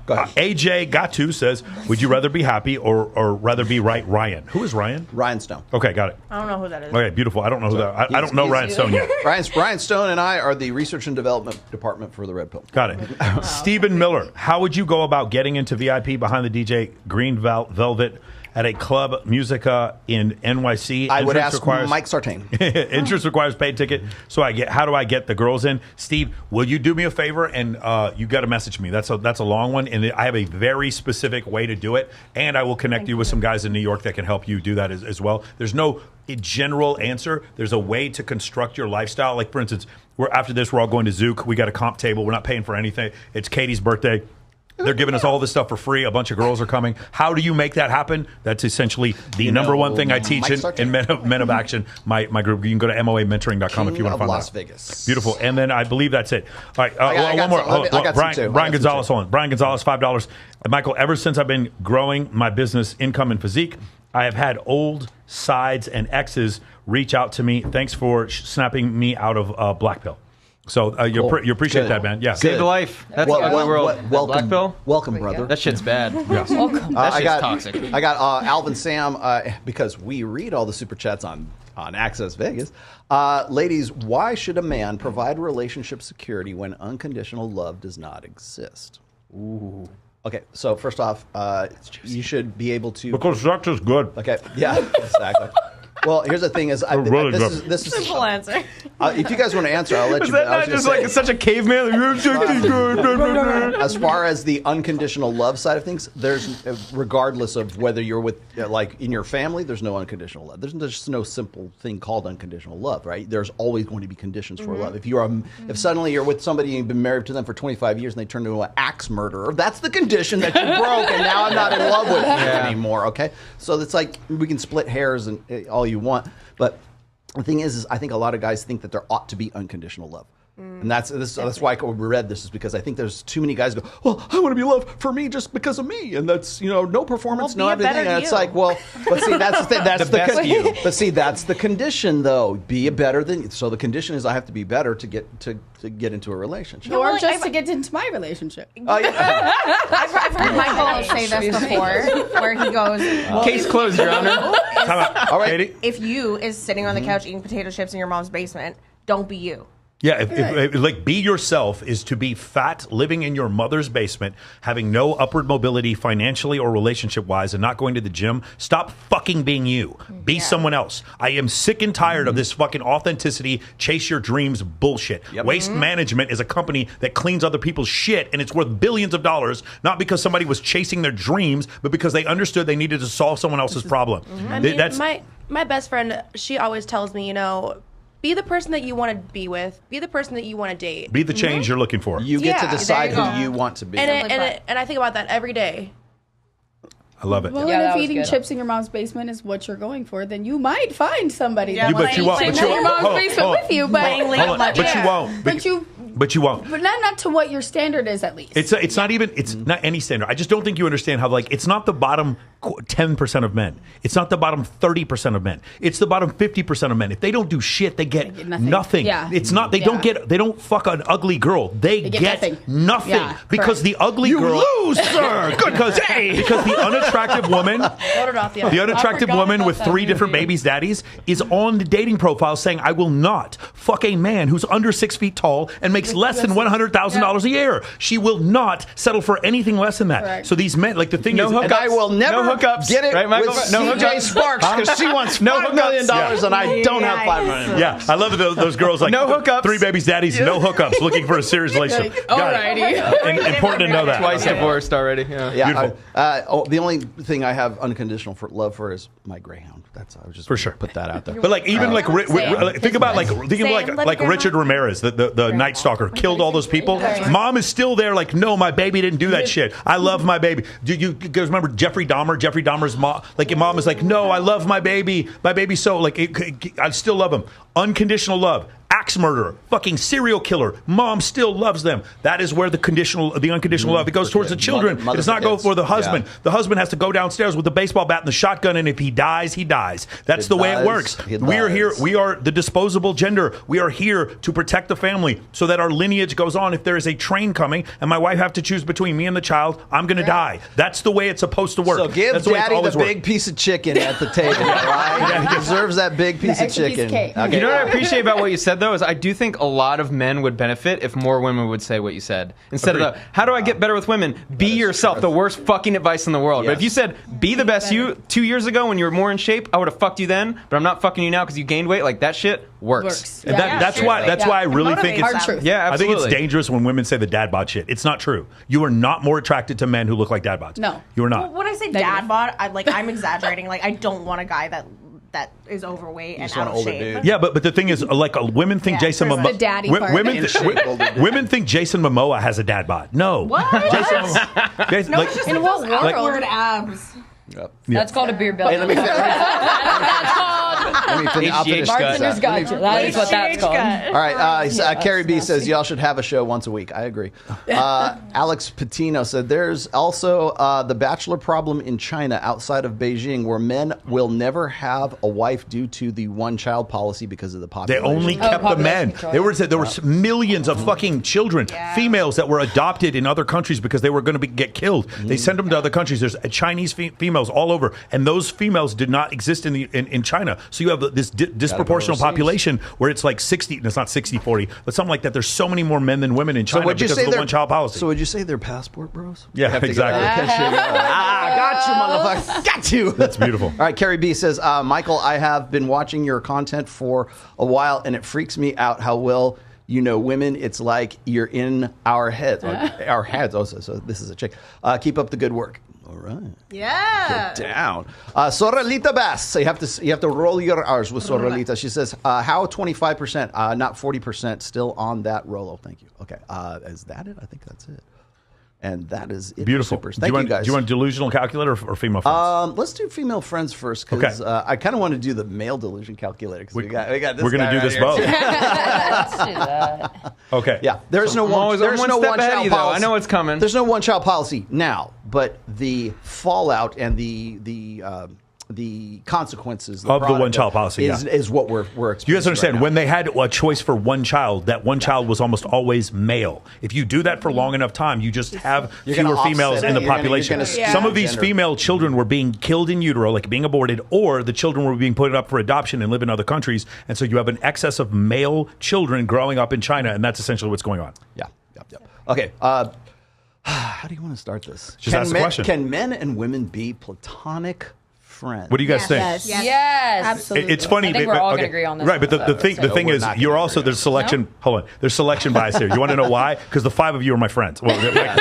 Go ahead. AJ Gatu says, would you rather be happy or rather be right Ryan? Who is Ryan? Ryan Stone. Okay, got it. I don't know who that is. Okay, beautiful. I don't know who that I don't know Ryan Stone yet. Ryan Stone and I are the research and development department for the Red Pill. Got it. Stephen Miller, how would you go about getting into VIP behind the DJ Green Velvet at a club Musica in NYC? I would ask Mike Sartain. Entrance requires paid ticket. So how do I get the girls in? Steve, will you do me a favor and you got to message me? That's a long one, and I have a very specific way to do it, and I will connect you with some guys in New York that can help you do that as well. There's no general answer. There's a way to construct your lifestyle. Like for instance, after this we're all going to Zook. We got a comp table. We're not paying for anything. It's Katie's birthday. They're giving us all this stuff for free. A bunch of girls are coming. How do you make that happen? That's essentially the number one thing I teach in Men of Action, my group. You can go to moamentoring.com if you want to find Las out. Vegas. Beautiful. And then I believe that's it. All right, one more. Brian Gonzalez, hold on. Brian Gonzalez, $5. Michael, ever since I've been growing my business income and physique, I have had old sides and exes reach out to me. Thanks for snapping me out of black pill. So you appreciate that, man. Yeah. Save the life. That's the ugly world. Welcome, Black pill? welcome, brother. That shit's bad. Yes. Welcome. That shit's toxic. I got Alvin Sam because we read all the super chats on Access Vegas. Ladies, why should a man provide relationship security when unconditional love does not exist? Ooh. Okay, so first off, you should be able to. Because sex is good. Okay, yeah, exactly. Well, here's the thing: this is Simple answer. If you guys want to answer, I'll let Is you. that not just like such a caveman? As far as the unconditional love side of things, there's regardless of whether you're with like in your family, there's no unconditional love. There's just no simple thing called unconditional love, right? There's always going to be conditions for love. If suddenly you're with somebody and you've been married to them for 25 years and they turn into an axe murderer, that's the condition that you broke, and now I'm not in love with you anymore. Okay, so it's like we can split hairs and all you want, but the thing is I think a lot of guys think that there ought to be unconditional love. And that's why I read this, is because I think there's too many guys who go, well, I want to be loved for me just because of me, and that's no performance, no everything. And it's like, well, but see, that's the thing. That's but see, that's the condition, though. Be a better than. So the condition is I have to be better to get into a relationship, or just to get into my relationship. Yeah. I've heard Michael say this before, where he goes, Case closed, Your Honor. Time out. All right, Katie. if you is sitting on the couch eating potato chips in your mom's basement, don't be you. Yeah, if like be yourself is to be fat, living in your mother's basement, having no upward mobility financially or relationship-wise, and not going to the gym. Stop fucking being you. Be someone else. I am sick and tired of this fucking authenticity, chase your dreams bullshit. Yep. Waste Management is a company that cleans other people's shit, and it's worth billions of dollars, not because somebody was chasing their dreams, but because they understood they needed to solve someone else's problem. I mean, my best friend, she always tells me, be the person that you want to be with. Be the person that you want to date. Be the change you're looking for. You get to decide there you who you want to be. And I think about that every day. I love it. Well, Yeah, and that if was eating good. chips in your mom's basement is what you're going for, then you might find somebody. Yeah, that But you won't. might But not you your mom's won't. basement with you, but Hold on. But you won't. But you won't. But not to what your standard is, at least. It's not even, it's not any standard. I just don't think you understand how, like, it's not the bottom 10% of men. It's not the bottom 30% of men. It's the bottom 50% of men. If they don't do shit, they get nothing. Yeah. It's not, they don't fuck an ugly girl. They get nothing. Yeah, because the ugly girl. You lose, sir! Because the unattractive woman, the unattractive woman with 3 different babies' daddies is on the dating profile saying, I will not fuck a man who's under 6 feet tall and makes less than $100,000 a year. She will not settle for anything less than that. Correct. So these men, like the thing is, And I will never get it right, Michael? with No CJ hookups? Sparks because she wants $5 million and I don't have $5 million. yeah, I love that those girls like No hookups. 3 babies, daddies, no hookups, looking for a serious relationship. Got it. Important to know that. Twice divorced already. Yeah. Yeah, the only thing I have unconditional love for is my Greyhound. I was just For sure. put that out there. But like even think about like Richard Ramirez, the Night Stalker, killed all those people. Mom is still there, like, no, my baby didn't do that shit. I love my baby. Do you guys remember Jeffrey Dahmer? Jeffrey Dahmer's mom, like your mom is like, no, I love my baby. My baby's so like, I still love him. Unconditional love. Axe murderer, fucking serial killer. Mom still loves them. That is where the unconditional love. It goes towards the children. It does not go for the husband. Yeah. The husband has to go downstairs with the baseball bat and the shotgun, and if he dies, he dies. That's the way it works. We are here. We are the disposable gender. We are here to protect the family so that our lineage goes on. If there is a train coming and my wife have to choose between me and the child, I'm going to die. That's the way it's supposed to work. So give That's Daddy the big piece of chicken at the table, right? Yeah, he deserves that big piece of chicken. Okay. You know what I appreciate about what you said, though, is I do think a lot of men would benefit if more women would say what you said. Instead of the, how do I get better with women? Be yourself, the worst fucking advice in the world. Yes. But if you said, be the best you 2 years ago when you were more in shape, I would have fucked you then, but I'm not fucking you now because you gained weight, like that shit works. And that's why I really think it's truth. Yeah, absolutely. I think it's dangerous when women say the dad bod shit. It's not true. You are not more attracted to men who look like dad bods. No. You are not. Well, when I say dad bod, I'm exaggerating. Like, I don't want a guy that is overweight and out of shape. Yeah, but the thing is, like, women think Jason Momoa. The daddy part. Women think Jason Momoa has a dad bod. No. What? Jason Momoa. No, it's just in what world? awkward abs. Yep. That's called a beer belly. Hey, let me finish. That's called Let me finish. I'll finish Bartender's gotcha. That is what that's called. All right. Carrie B says y'all should have a show once a week. I agree. Alex Patino said there's also the bachelor problem in China outside of Beijing, where men will never have a wife due to the one-child policy because of the population. They only kept the men. There were millions of fucking children, females that were adopted in other countries because they were going to get killed. They sent them to other countries. There's Chinese females all over, and those females did not exist in China. So you have this disproportional population where it's like 60, and it's not 60-40, but something like that. There's so many more men than women in China because of the one-child policy. So would you say they're passport bros? Yeah, exactly. Got you, motherfucker. Got you. That's beautiful. All right, Carrie B says, Michael, I have been watching your content for a while, and it freaks me out how well you know women. It's like you're in our heads. Our heads. Oh, so this is a chick. Keep up the good work. All right. Yeah. Get down. Sorrelita Bass. So you have to roll your R's with Sorrelita. She says, how 25%, not 40%, still on that Rolo. Thank you. Okay. Is that it? I think that's it. And that is it. Beautiful. Thank you, guys. Do you want delusional calculator or female friends? Let's do female friends first because I kind of want to do the male delusion calculator because we got this. We're going to do this both. Let's do that. Okay. Yeah. There's no one child policy. I know it's coming. There's no one child policy now, but the fallout and the consequences of the one-child policy is what we're experiencing. You guys understand, when they had a choice for one child, that one child was almost always male. If you do that for long enough time, you just have fewer females in the population. Some of these female children were being killed in utero, like being aborted, or the children were being put up for adoption and live in other countries. And so you have an excess of male children growing up in China, and that's essentially what's going on. Yeah. Okay. How do you want to start this? Just ask the question. Can men and women be platonic friends? What do you guys think? Yes. Absolutely. It's funny. I think we're all going to agree on this. Right, but the thing is, you're also, there's selection. No? Hold on. There's selection bias here. You want to know why? Because the 5 of you are my friends. Well,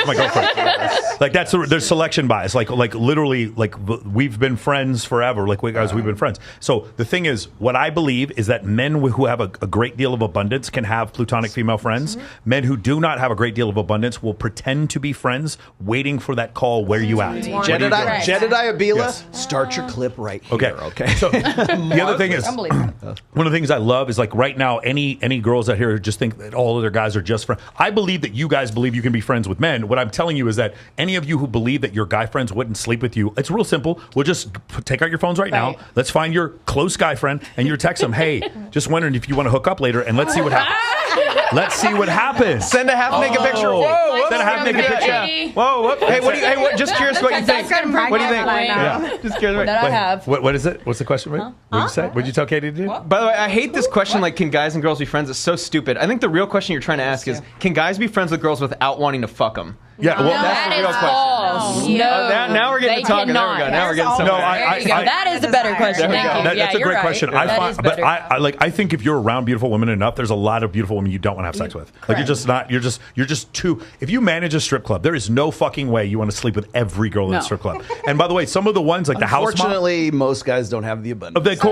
my girlfriend. Like there's selection bias. Like literally, we've been friends forever. We've been friends. So the thing is, what I believe is that men who have a great deal of abundance can have platonic female friends. Mm-hmm. Men who do not have a great deal of abundance will pretend to be friends, waiting for that call. Where you at? Jedediah Bila, start your clip right here. Okay. So the other thing is, one of the things I love is right now, any girls out here just think that all other guys are just friends. I believe that you guys believe you can be friends with men. What I'm telling you is that any of you who believe that your guy friends wouldn't sleep with you, it's real simple. We'll just take out your phones right now. Let's find your close guy friend and you text him, hey, just wondering if you want to hook up later, and let's see what happens. Let's see what happens. Send a half-naked picture. Whoa, send a half-naked picture. Yeah. Whoa. Hey, just curious what you think. What do you think? Yeah. Just curious what I have. What is it? What's the question? Huh? What did you say? What did you tell Katie to do? By the way, I hate this question, can guys and girls be friends? It's so stupid. I think the real question you're trying to ask is, can guys be friends with girls without wanting to fuck them? Yeah, well, that's the real question. No. Now we're getting to talking. There we go. Now we're getting somewhere. That is a better question. Thank you. That's a great question. I think if you're around beautiful women enough, there's a lot of beautiful women you don't want to have sex with. You're just too. If you manage a strip club, there is no fucking way you want to sleep with every girl in a strip club. And by the way, some of the ones the house. Unfortunately, most guys don't have the abundance.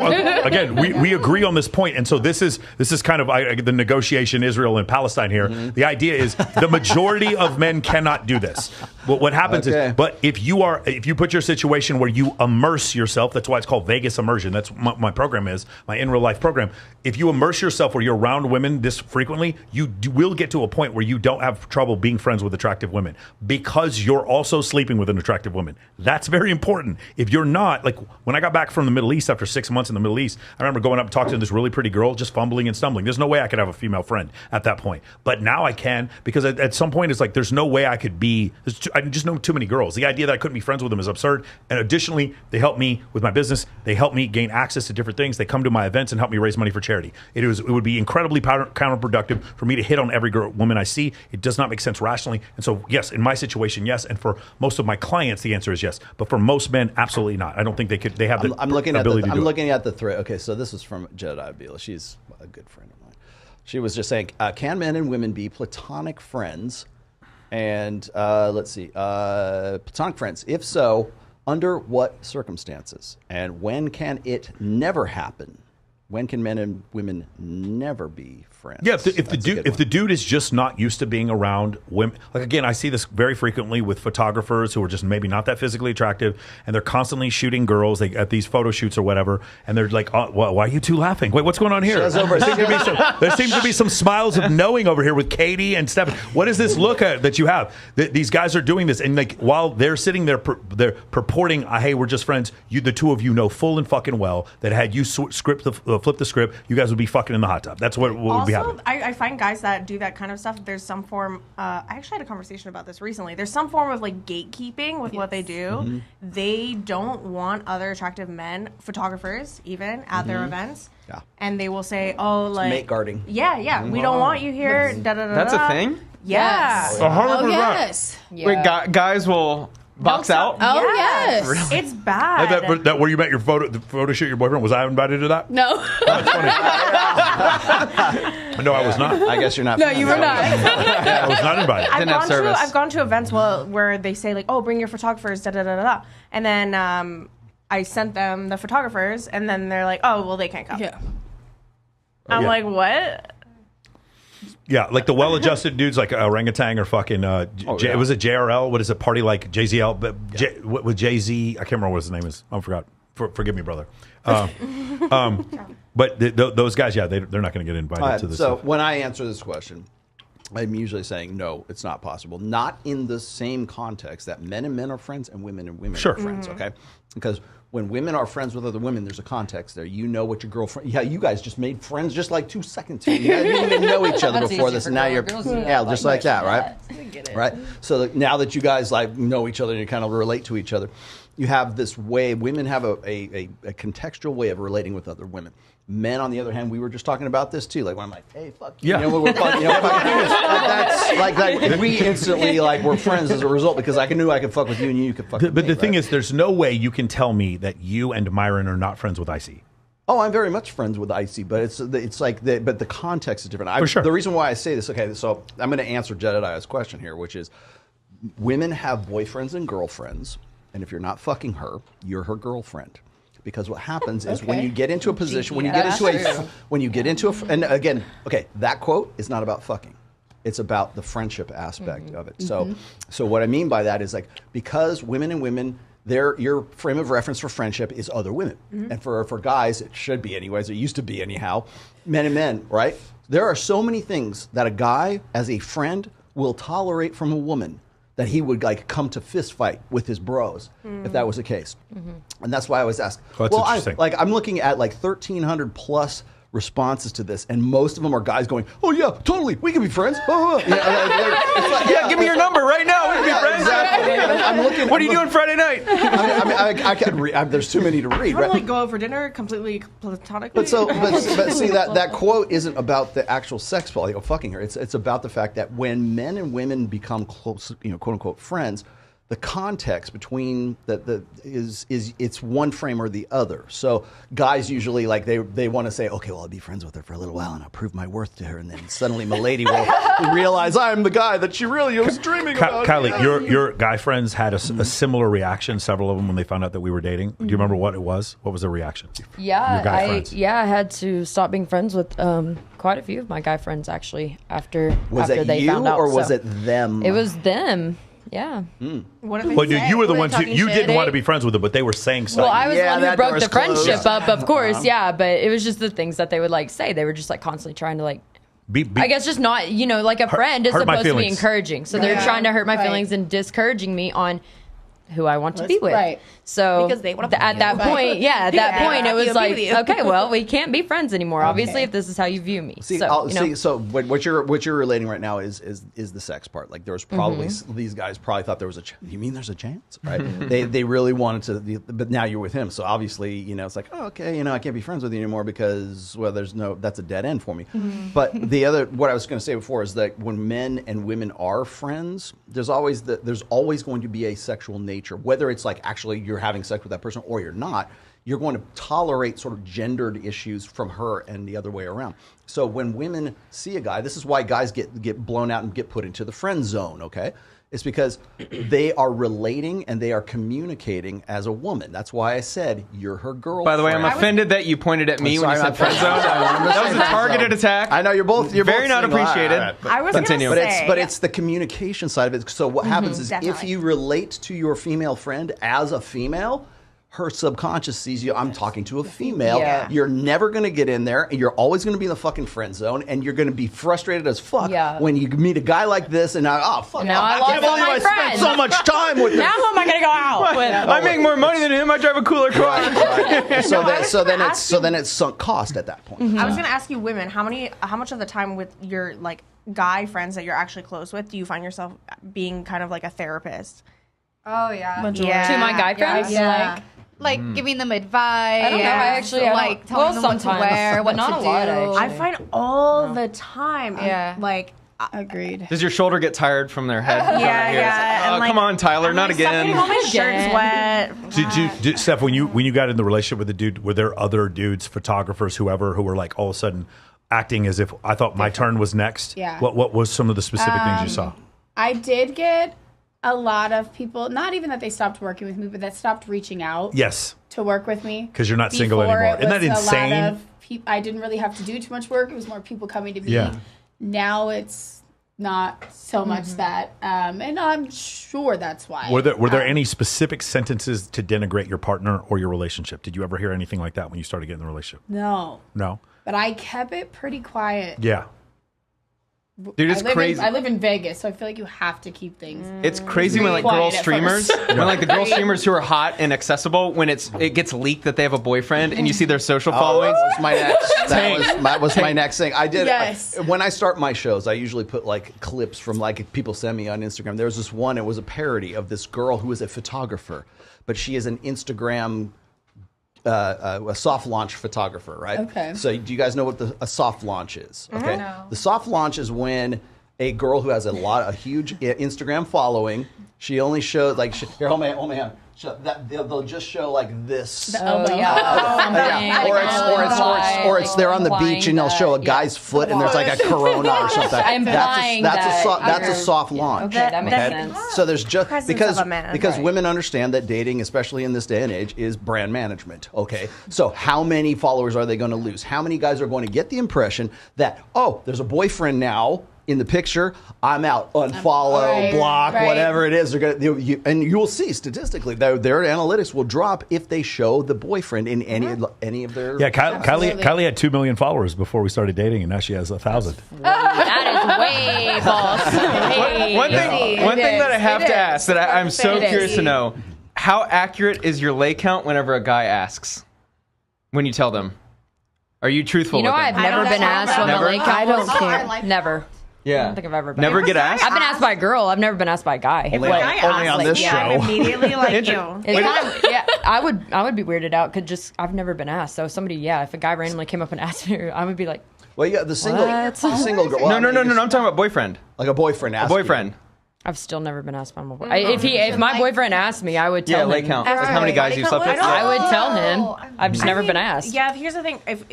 Again, we agree on this point, and so this is kind of the negotiation Israel and Palestine here. Mm-hmm. The idea is the majority of men cannot do this. What happens is, but if you put your situation where you immerse yourself, that's why it's called Vegas immersion. That's my program is, my in real life program. If you immerse yourself where you're around women this frequently, you will get to a point where you don't have trouble being friends with attractive women because you're also sleeping with an attractive woman. That's very important. If you're not, when I got back from the Middle East after 6 months in the Middle East, I remember going up and talking to this really pretty girl, just fumbling and stumbling. There's no way I could have a female friend at that point. But now I can, because at some point it's there's no way I could be. I just know too many girls. The idea that I couldn't be friends with them is absurd. And additionally, they help me with my business. They help me gain access to different things. They come to my events and help me raise money for charity. It would be incredibly counterproductive for me to hit on every woman I see. It does not make sense rationally. And so, yes, in my situation, yes. And for most of my clients, the answer is yes. But for most men, absolutely not. I don't think they could. They have the ability to do it. I'm looking at the thread. Okay, so this is from Jedediah Bila. She's a good friend of mine. She was just saying, can men and women be platonic friends? And let's see, platonic friends. If so, under what circumstances? And when can it never happen? When can men and women never be friends? Yeah, if the dude is just not used to being around women, like again, I see this very frequently with photographers who are just maybe not that physically attractive, and they're constantly shooting girls at these photo shoots or whatever, and they're like, oh, why are you two laughing? Wait, what's going on here? There seems to be some smiles of knowing over here with Katie and Steph. What is this look at that you have? These guys are doing this, and like while they're sitting there, they're purporting, hey, we're just friends. The two of you know full and fucking well that had you flip the script, you guys would be fucking in the hot tub. That's what would be happening. I find guys that do that kind of stuff, there's some form, I actually had a conversation about this recently. There's some form of like gatekeeping with what they do. Mm-hmm. They don't want other attractive men, photographers even, at their events. Yeah. And they will say, oh, like... mate guarding. Yeah. We don't want you here. That's a thing? Yeah. Yes. 100%. Oh, yes. Yeah. Wait, guys will... box out? Oh, yes. Really? It's bad. That where you met the photo shoot your boyfriend, was I invited to that? No. Oh, that's funny. No, I was not. I guess you're not. No, you were not. I was not invited. I've gone to events where they say like, oh, bring your photographers, da-da-da-da-da. And then I sent them the photographers, and then they're like, oh, well, they can't come. Yeah. I'm like, what? Yeah, like the well-adjusted dudes like Orangutan or fucking, was it JRL? What is it, party like JZL? But with Jay-Z, I can't remember what his name is. I forgot. Forgive me, brother. But those guys, yeah, they're not going to get invited to this. So when I answer this question, I'm usually saying, no, it's not possible. Not in the same context that men and men are friends and women and women are friends, okay? Because when women are friends with other women, there's a context there. You know what your girlfriend... Yeah, you guys just made friends just like 2 seconds ago. You didn't even know each other before this, and now you're... Yeah, just like that, right? We get it. Right? So now that you guys like know each other and you kind of relate to each other, you have this way... Women have a contextual way of relating with other women. Men, on the other hand, we were just talking about this too. Like when I'm like, "Hey, fuck you," yeah. we're fucking, that's like we instantly like we're friends as a result because I knew I could fuck with you and you could fuck with me. But the thing is, there's no way you can tell me that you and Myron are not friends with IC. Oh, I'm very much friends with IC, but it's like but the context is different. For sure. The reason why I say this, okay, so I'm going to answer Jedediah's question here, which is, women have boyfriends and girlfriends, and if you're not fucking her, you're her girlfriend. Because what happens is when you get into a position, when you get into and again, okay, that quote is not about fucking. It's about the friendship aspect of it. So what I mean by that is like, because women and women, your frame of reference for friendship is other women. And for guys, it should be anyways, it used to be anyhow, men and men, right? There are so many things that a guy as a friend will tolerate from a woman that he would like come to fist fight with his bros if that was the case. And that's why I was asked. Oh, that's interesting. I'm looking at like 1,300 plus responses to this, and most of them are guys going, "Oh yeah, totally, we can be friends." Yeah, give me your number right now. We can be friends. Exactly. I'm looking. What are you doing Friday night? I could read. There's too many to read. Right? Like go out for dinner completely platonically. But see that quote isn't about the actual sex quality of fucking her. It's about the fact that when men and women become close, quote unquote friends, the context between it's one frame or the other. So guys usually like they want to say, okay, well, I'll be friends with her for a little while and I'll prove my worth to her, and then suddenly my lady will realize I'm the guy that she really was dreaming about. Kylie, your guy friends had a similar reaction. Several of them when they found out that we were dating. Do you remember what it was? What was their reaction? Yeah, I had to stop being friends with quite a few of my guy friends actually after they found out. Or was it them? It was them. Yeah. What did they well, say? you were the ones who you didn't want to be friends with them, but they were saying something. Well, I was the one who broke the friendship up, of course. Uh-huh. Yeah, but it was just the things that they would like say. They were just like constantly trying to like. I guess just not, like a friend is supposed to be encouraging. So they're trying to hurt my feelings and discouraging me on who I want to be with. Right. So Because they want to at that point, it was like, you. okay, well, we can't be friends anymore. Obviously, if this is how you view me. So what you're relating right now is the sex part. Like there was probably these guys probably thought there was you mean there's a chance, right? They really wanted to, but now you're with him, so obviously it's like, oh, okay, I can't be friends with you anymore because that's a dead end for me. But what I was going to say before is that when men and women are friends, there's always going to be a sexual nature, whether it's like actually you're having sex with that person or you're not. you're going to tolerate sort of gendered issues from her and the other way around. So when women see a guy, this is why guys get blown out and get put into the friend zone, okay? It's because they are relating and they are communicating as a woman. That's why I said you're her girlfriend. By the way, I'm offended that you pointed at me when you said friend zone. That was a targeted attack. I know you're very not appreciated. I was continue. Gonna say, but it's the communication side of it. So what happens is if you relate to your female friend as a female, her subconscious sees you. I'm talking to a female. Yeah. You're never going to get in there, and you're always going to be in the fucking friend zone, and you're going to be frustrated as fuck when you meet a guy like this, and now, fuck, Now I can't lost all believe my I spent friends. so much time with Now him. who am I gonna go out with? I make more money than him. I drive a cooler car. So then it's sunk cost at that point. I was gonna ask you, women, how much of the time with your like guy friends that you're actually close with do you find yourself being kind of like a therapist? Oh yeah. To my guy friends? Yeah. Like giving them advice. I don't know. Like telling them what to wear, what not to a do. lot, actually. I find all the time. Yeah. Like. Agreed. Does your shoulder get tired from their head? Yeah. Oh, and, like, come on, Tyler, I'm not like, stop again. getting all my shirts wet. Did Steph, when you got in the relationship with the dude, were there other dudes, photographers, whoever, who were like all of a sudden acting as if I thought my turn was next? Yeah. What was some of the specific things you saw? I did get a lot of people, not even that they stopped working with me, but that stopped reaching out Yes, to work with me. because you're not single Before, anymore. it Isn't that was a lot insane? of I didn't really have to do too much work. It was more people coming to me. Yeah. Now it's not so much that, and I'm sure that's why. Were there any specific sentences to denigrate your partner or your relationship? Did you ever hear anything like that when you started getting in the relationship? No, No. but I kept it pretty quiet. Yeah. Dude, it's crazy. I live in Vegas, so I feel like you have to keep things. It's crazy when like Quiet girl at streamers, first. when like the girl streamers who are hot and accessible, when it gets leaked that they have a boyfriend and you see their social followings. That was my next. That was my next thing. I did. Yes. When I start my shows, I usually put like clips from like people send me on Instagram. There was this one. It was a parody of this girl who is a photographer, but she is an Instagram. A soft launch photographer, right? Okay. So do you guys know what a soft launch is? Okay. No. The soft launch is when a girl who has a huge Instagram following, she only shows like here, hold my hand. They'll just show like this. Oh Yeah. Or it's they're on the beach and they'll show a guy's foot and there's like a corona or something. That's a soft launch. Okay, that makes sense. So there's just Presence because of a man, because right. women understand that dating, especially in this day and age, is brand management. Okay, so how many followers are they going to lose? How many guys are going to get the impression that there's a boyfriend now in the picture? I'm out. Unfollow, block, whatever it is. They're gonna and you will see statistically their analytics will drop if they show the boyfriend in any of their. Yeah, Kylie had 2 million followers before we started dating, and now she has 1,000. That is way false. One thing that I have to ask that I'm so curious to know: how accurate is your lay count whenever a guy asks? When you tell them, are you truthful? You know, with I've them? never been asked what my Never? lay count I don't was. care. Never. Yeah. I don't think I've ever been. Never get asked. I've been asked by a girl. I've never been asked by a guy. Only on this show. I'm immediately like you. It's kind of, yeah, I would be weirded out because I've never been asked. So somebody, if a guy randomly came up and asked me, I would be like, Well, yeah, the single girl. No. I'm talking about boyfriend. Like a boyfriend. A boyfriend. I've still never been asked by my boyfriend. If my boyfriend asked me, I would tell him. Lay count. Like how many guys you slept with? I would tell him. I've just never been asked. Yeah, here's the thing. If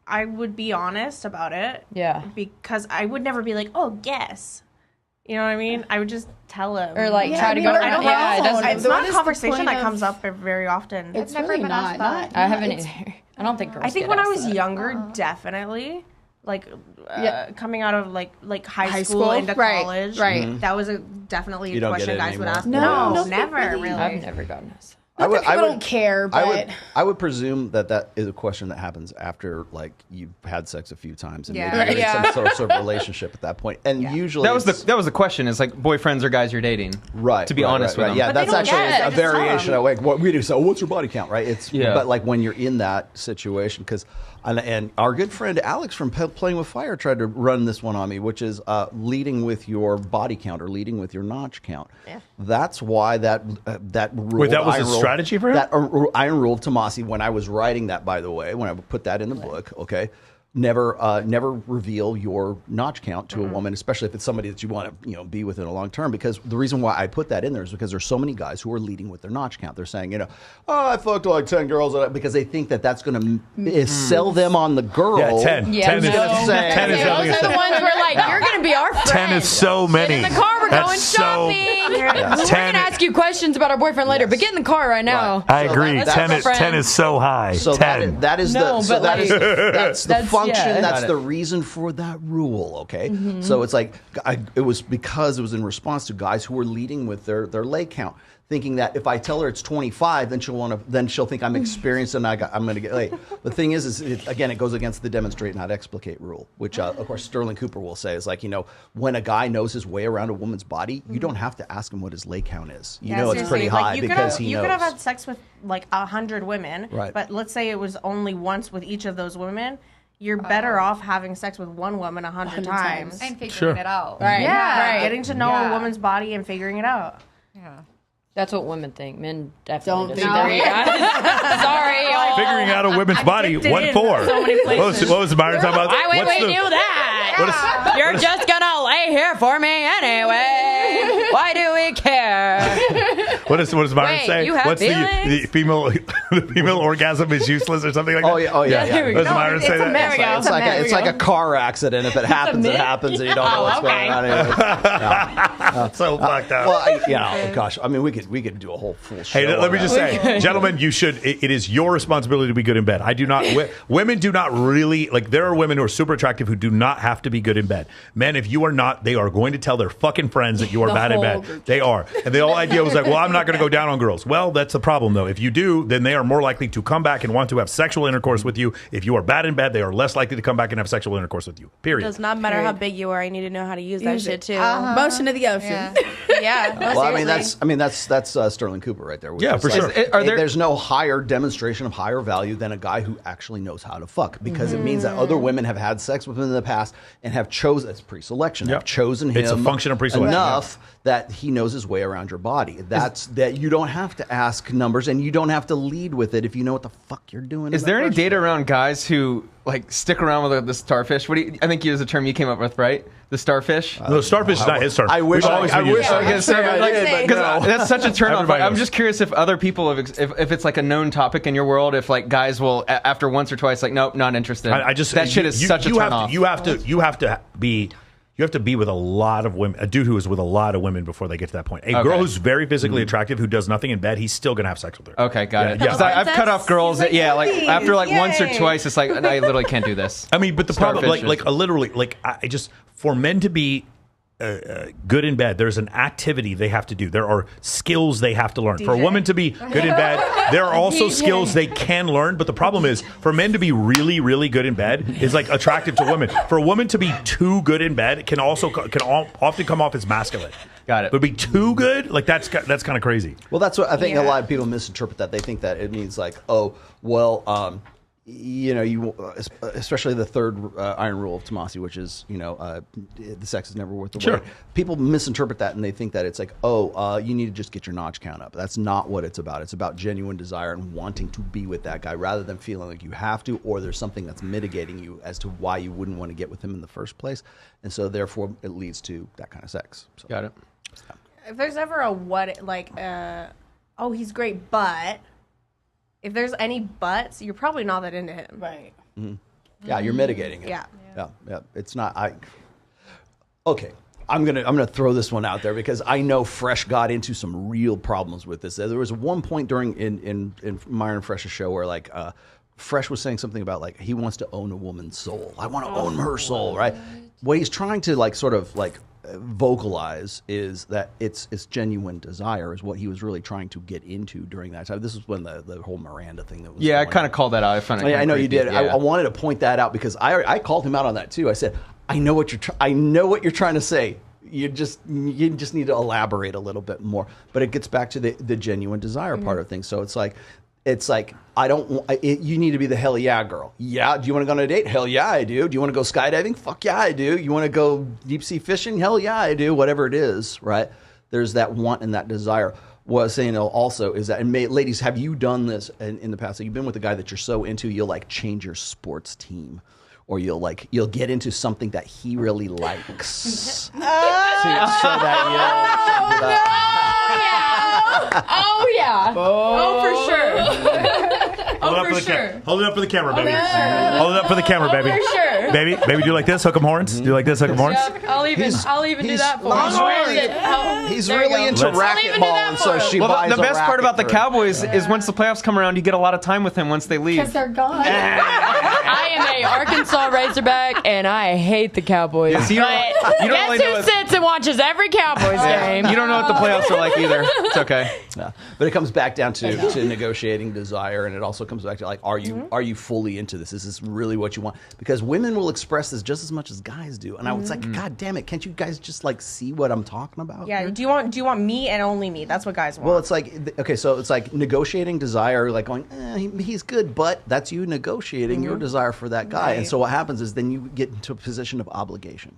I would be honest about it. Yeah. Because I would never be like, guess. You know what I mean? I would just tell him. Or like try to go. I don't know. It's not a What is the conversation point that of- comes up very often. It's never really been asked not. that. I haven't either. I don't think girls. I think get when I asked was that. younger, definitely. Like coming out of like high High school school? into Right, college, right. That was definitely You a don't get question it guys would anymore. ask. No, Never really. I've never gotten asked. I would, People don't care, but I would presume that is a question that happens after like you've had sex a few times and Yeah. maybe you're in Yeah. some sort of relationship at that point. And usually That was the question. Is like boyfriends or guys you're dating. right. To be honest with them. Yeah, But they that's don't actually get it. a Just tell variation them. of like what we do. So what's your body count, right? It's Yeah. but like when you're in that situation because. And our good friend Alex from Playing with Fire tried to run this one on me, which is leading with your body count or leading with your notch count. Yeah. That's why that rule. Wait, that was a strategy for him? That iron rule of Tomasi. When I was writing that, by the way, when I put that in the book, okay, never reveal your notch count to a woman, especially if it's somebody that you want to be with in a long term. Because the reason why I put that in there is because there's so many guys who are leading with their notch count. They're saying, oh, I fucked like 10 girls, because they think that that's going to sell them on the girl. Yeah, 10. Yeah, 10 is, no. 10 is Those are the ones where like you're gonna be our friend. 10 is so many. Get in the car, we're That's going so- shopping. Yeah. We're 10 gonna ask you questions about our boyfriend later, but get in the car right now. I agree. Let's 10 be is friends. so high. So 10. that is No, the so but that is like- that's the That's- function. yeah. That's the reason for that rule. Okay, so it's like it was because it was in response to guys who were leading with their leg count, thinking that if I tell her it's 25, then she'll think I'm experienced and I'm going to get laid. The thing is again, it goes against the demonstrate not explicate rule, which of course Sterling Cooper will say is like, when a guy knows his way around a woman's body, you don't have to ask him what his leg count is. You know it's pretty high because he knows. You could have had sex with like 100 women, Right. but let's say it was only once with each of those women. You're better off having sex with one woman 100 times. And figuring it out. Right. Yeah. Right. Getting to know a woman's body and figuring it out. Yeah. That's what women think. Men definitely Don't disagree. think Sorry, y'all. Figuring out a women's body. dipped it What in for? so many What was Byron talking about? Why would What's we the- do that? You're just gonna lay here for me anyway. Why do we care? What does Byron Wait, say? you have What's the feelings? female orgasm is useless or something like that? Oh yeah. Here we What does go. Byron say that? There we go. It's like a car accident. If it happens, it happens, and you don't know what's going on. Anyway. So fucked up. Well, gosh, I mean, we could do a whole full show. Hey, let me on just that. say, gentlemen, you should. It is your responsibility to be good in bed. I do not. Women do not really like. There are women who are super attractive who do not have to be good in bed. Men, if you are not, they are going to tell their fucking friends that you are bad in bed. They are, and the whole idea was like, well, I'm not going to go down on girls. Well, that's the problem though. If you do, then they are more likely to come back and want to have sexual intercourse with you. If you are bad in bed, they are less likely to come back and have sexual intercourse with you. Period. Does not matter how big you are. You need to know how to use that shit too. Motion of the ocean. Yeah. Well, that's Sterling Cooper right there. Yeah, for sure. There's no higher demonstration of higher value than a guy who actually knows how to fuck, because it means that other women have had sex with him in the past and have chosen, it's pre-selection, have chosen him. It's a function of pre-selection. Enough that he knows his way around your body. That you don't have to ask numbers and you don't have to lead with it if you know what the fuck you're doing. Is there any data around guys who like stick around with the starfish? I think is a term you came up with, right? The starfish. No, starfish is not his term. I wish We've always I been wish using I it. could say I did, but no. That's such a turn off. Everybody I'm knows. just curious if other people if it's like a known topic in your world, if like guys will after once or twice like nope, not interested. I just that shit is such a turn off. You have to be with a lot of women, a dude who is with a lot of women before they get to that point. A girl who's very physically attractive who does nothing in bed, he's still gonna have sex with her. Okay, got it. Yeah. 'Cause I've cut off girls. That, like please, after like once or yay. twice, it's like I literally can't do this. I mean, but the problem, Starfish is- literally, I just for men to be good in bed, there's an activity they have to do. There are skills they have to learn. For a woman to be good in bed, there are also skills they can learn. But the problem is, for men to be really, really good in bed is like attractive to women. For a woman to be too good in bed can often come off as masculine. Got it. But be too good, like that's kind of crazy. Well, that's what I think. A lot of people misinterpret that. They think that it means like, oh, well, you especially the third iron rule of Tomasi, which is the sex is never worth the wait. People misinterpret that and they think that it's like, oh, you need to just get your notch count up. That's not what it's about. It's about genuine desire and wanting to be with that guy rather than feeling like you have to, or there's something that's mitigating you as to why you wouldn't want to get with him in the first place, and so therefore it leads to that kind of sex. So. Got it. If there's ever oh, he's great, but if there's any buts, you're probably not that into him. Right. Yeah, you're mitigating it. Yeah. It's not. Okay. I'm gonna throw this one out there because I know Fresh got into some real problems with this. There was one point during in Myron Fresh's show where like Fresh was saying something about like he wants to own a woman's soul. I want to own her soul, right? What he's trying to like sort of like vocalize is that it's genuine desire is what he was really trying to get into during that time. This is when the whole Miranda thing that was Yeah, I going kind on. of called that out. I found it. I know you did. Yeah. I wanted to point that out because I called him out on that too. I said, I know what you're trying to say. You just need to elaborate a little bit more. But it gets back to the genuine desire part of things. So it's like you need to be the hell yeah girl. Yeah. Do you want to go on a date? Hell yeah, I do. Do you want to go skydiving? Fuck yeah, I do. You want to go deep sea fishing? Hell yeah, I do. Whatever it is, right? There's that want and that desire. What I was saying also is that, and ladies, have you done this in the past? So you've been with a guy that you're so into, you'll like change your sports team, or you'll get into something that he really likes. So that Oh yeah. Oh, for sure. Hold it up for the camera, baby. Hold it up for the camera, baby. For sure. Baby, do like this, hook 'em horns. Do like this, hook 'em horns. Yep, I'll even do that for him. He's really into racquetball, and so she buys the best part about the racket for him. Cowboys is once the playoffs come around, you get a lot of time with him once they leave. Because they're gone. I am a Arkansas Razorback, and I hate the Cowboys. Yeah, so you don't Guess really know who sits and watches every Cowboys game? You don't know what the playoffs are like either. It's okay. Yeah. But it comes back down to negotiating desire, and it also comes back to like, are you fully into this? Is this really what you want? Because women will express this just as much as guys do, and I was like, God damn it, can't you guys just like see what I'm talking about? Yeah. Do you want me and only me? That's what guys want. Well, it's like, okay, so it's like negotiating desire, like going, he's good, but that's you negotiating your desire for that guy. Right. And so what happens is then you get into a position of obligation.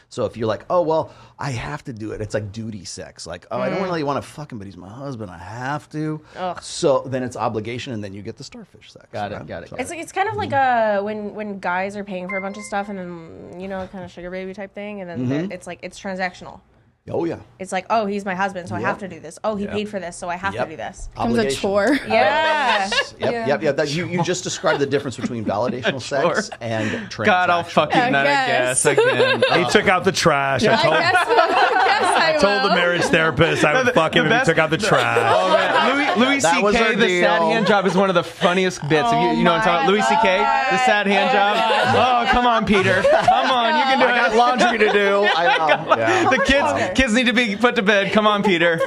So if you're like, oh, well, I have to do it. It's like duty sex. Like, oh, I don't really want to fuck him, but he's my husband. I have to. Ugh. So then it's obligation, and then you get the starfish sex. Got it. So- It's kind of like when guys are paying for a bunch of stuff and then kind of sugar baby type thing, and then it's like it's transactional. Oh, yeah. It's like, oh, he's my husband, so I Yep. have to do this. Oh, he Yep. paid for this, so I have Yep. to do this. Becomes a Obligation. chore. Yeah. Yep. That, you just described the difference between validational sex and transactional. God, I'll fuck you I tonight, I guess. guess. Again. He took out the trash. I I told the marriage therapist I would fuck him if he took out the trash. Oh, man. Louis That was C.K., our the sad deal. hand job is one of the funniest bits. You know what I'm talking about? Louis C.K., the sad hand job. Oh, come on, Peter. Come on, you can do I got it. laundry to do. I know. Yeah. The kids need to be put to bed. Come on, Peter.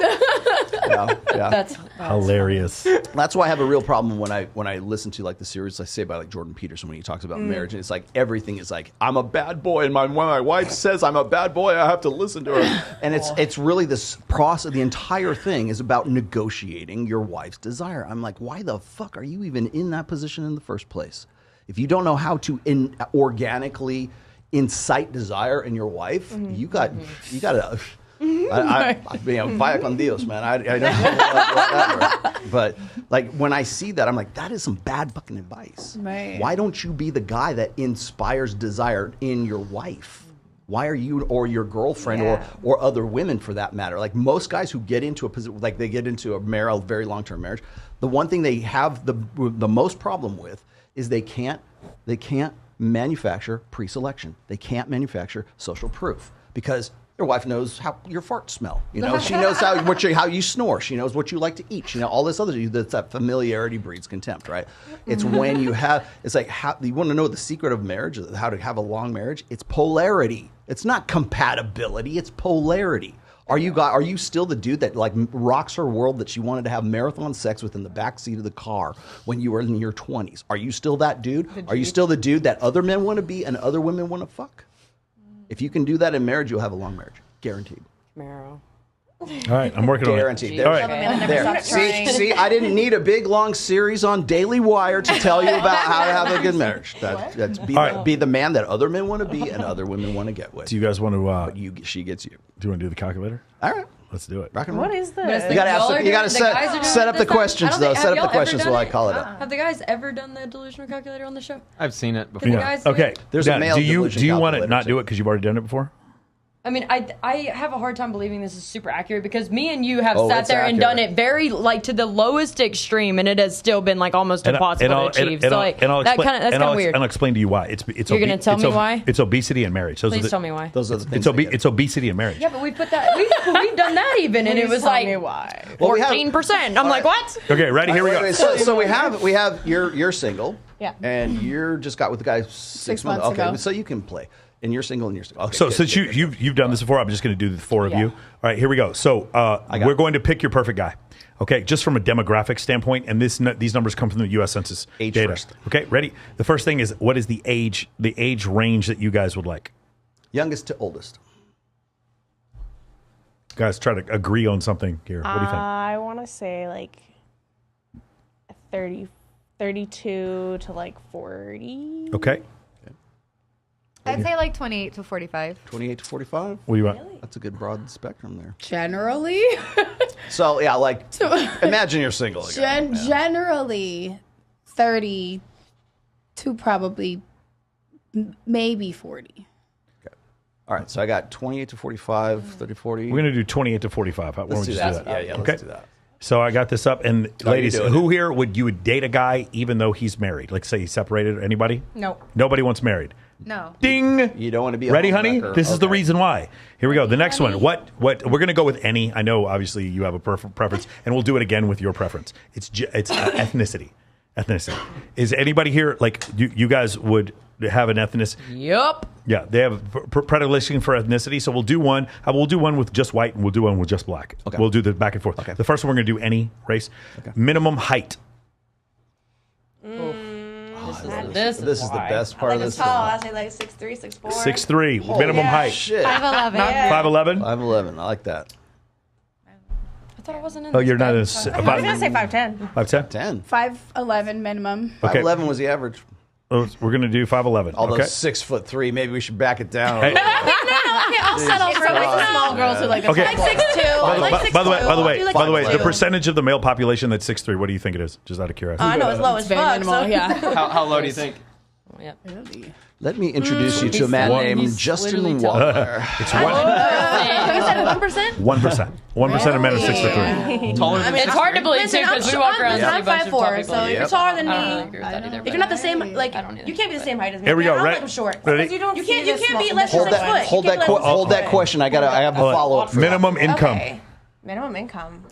Yeah. That's Hilarious. That's why I have a real problem when I listen to like the series I say by like Jordan Peterson when he talks about marriage, and it's like everything is like, I'm a bad boy, and when my wife says I'm a bad boy, I have to listen to her. And it's really this process. The entire thing is about negotiating your wife's desire. I'm like, why the fuck are you even in that position in the first place? If you don't know how to organically incite desire in your wife, you got to. Vaya con Dios, man. I don't know whatever. But like when I see that, I'm like, that is some bad fucking advice. Right. Why don't you be the guy that inspires desire in your wife? Why are you, or your girlfriend, or other women for that matter? Like most guys who get into a position, like they get into a very long-term marriage, the one thing they have the most problem with is they can't manufacture pre-selection. They can't manufacture social proof because your wife knows how your farts smell. You know, she knows how you snore. She knows what you like to eat. She knows all this other. That familiarity breeds contempt, right? It's when you have. It's like you want to know the secret of marriage, how to have a long marriage. It's polarity. It's not compatibility. It's polarity. Are you still the dude that like rocks her world that she wanted to have marathon sex with in the back seat of the car when you were in your 20s? Are you still that dude? Are you still the dude that other men want to be and other women want to fuck? If you can do that in marriage, you'll have a long marriage. Guaranteed. Marrow. All right, I'm working on it. Guaranteed. All right. There. See, I didn't need a big long series on Daily Wire to tell you about how to have a good marriage. That's be the man that other men want to be and other women want to get with. Do you guys want to? She gets you. Do you want to do the calculator? All right. Let's do it. Rock and roll. What is But this? it's You gotta y'all ask. are You gotta doing- the guys are doing set up it the this time? questions I don't though. think- Set have up the y'all ever questions done while I it? call it up. Have the guys ever done the delusional calculator on the show? I've seen it before. Can the guys do Okay. it? There's a male do you delusion want to calculator, not too. do it because you've already done it before? I mean, I have a hard time believing this is super accurate because me and you have Oh, sat it's there and done accurate. it very like to the lowest extreme, and it has still been like almost impossible to achieve. So like that's kind of weird. And I'll explain to you why. It's You're gonna tell me why? It's obesity and marriage. Those are Please the- tell me why. Those are the things. It's obesity and marriage. Yeah, but we put that we've done that even, and it Please was tell like me why. Well, we have- 14%. I'm like, what? Okay, ready? Here we go. So we have you're single. Yeah. And you're just got with the guy 6 months. months Okay, ago. so you can play. And you're single and you're single. Okay, So good, since good, good. you've done this before, I'm just going to do the four of Yeah. you. All right, here we go. So we're going to pick your perfect guy. Okay, just from a demographic standpoint, and these numbers come from the U.S. Census Age data. first. Okay, ready? The first thing is, what is the age range that you guys would like? Youngest to oldest. Guys, try to agree on something here. What do you think? I want to say like 32 to like 40. Okay, I'd say like 28 to 45. 28 to 45. what do you want? That's a good broad spectrum there. Generally, So yeah, like imagine you're single again. generally 30 to probably maybe 40. All right, so I got 28 to 45, 30 to 40. We're going to do 28 to 45. Why don't Let's we do just that. Yeah, Okay. let's do that. So I got this up. And ladies, doing who here would date a guy even though he's married? Like, say he's separated. Anybody? No. Nobody wants married. No. Ding. You don't want to be a Ready, honey? homewrecker. This is the Okay. reason why. Here we go. The next one. What we're going to go with any. I know, obviously, you have a preference, and we'll do it again with your preference. It's ethnicity. Ethnicity. Is anybody here like you guys would have an ethnicity? Yup. Yeah, they have predilection for ethnicity. So we'll do one. We'll do one with just white, and we'll do one with just black. Okay. We'll do the back and forth. Okay. The first one we're going to do any race. Okay. Minimum height. This This is the best part Like of a this. tall, I say like 6'3", 6'4". 6'3". Minimum height. Shit. 5'11". 5'11". 5'11". I like that. I thought I wasn't in Oh, this you're not game. in I was gonna say 5'10". 5'10". 10. 5'11" minimum. Okay. 5'11" was the average. We're going to do 5'11". Although Okay. 6'3", maybe we should back it down. Hey. Okay, I'll settle for like Small girls who like the Okay. like 6'2". Like 6'2". By the way, I'll do like by the way, the 6'2". percentage of the male population that's 6'3", what do you think it is? Just out of curiosity. I know it's low It's as very fuck. minimal, So. yeah. How low do you think? Yeah. Let me introduce you to a man One- named He's Justin literally telling Waller. It's You said 1%? 1%. 1% of men are 6'3". Taller than It's hard to believe Listen, too because I'm we walk around listen, and see a I'm bunch of tall 5'4", people. so if you're taller than I don't really me, agree with that either. if you're not the same, like I don't either. you can't be the same height as me. Here we go. I'm Right. like short. Ready? You don't You see can't this be small- less than Hold 6 foot. that. Hold that. Hold that question. I have a follow up. Minimum income. Okay. Minimum income.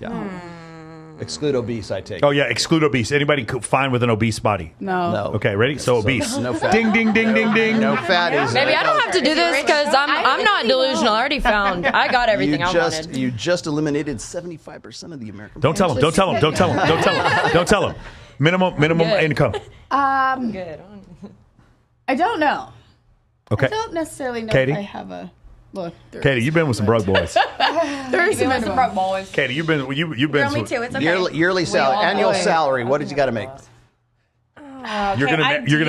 Exclude obese. I take. Oh, yeah. Exclude obese. Anybody fine with an obese body? No. No. Okay, ready? So obese. No fat. Ding, ding, ding, ding, ding. No fatties. Maybe I don't have to do this because I'm not delusional. I already found I got everything I wanted. You just eliminated 75% of the American. Don't tell him. Don't tell him. Don't tell him. Don't tell him. Don't tell him. Minimum Good. income. Good. I don't know. Okay. I don't necessarily know Katie? if I have a look. Katie, you've been with some broke boys. There is a minimum. boys. Katie, you've been Girl, me with- too. It's okay. Yearly salary, all annual boy. salary. What did you got to make? You're gonna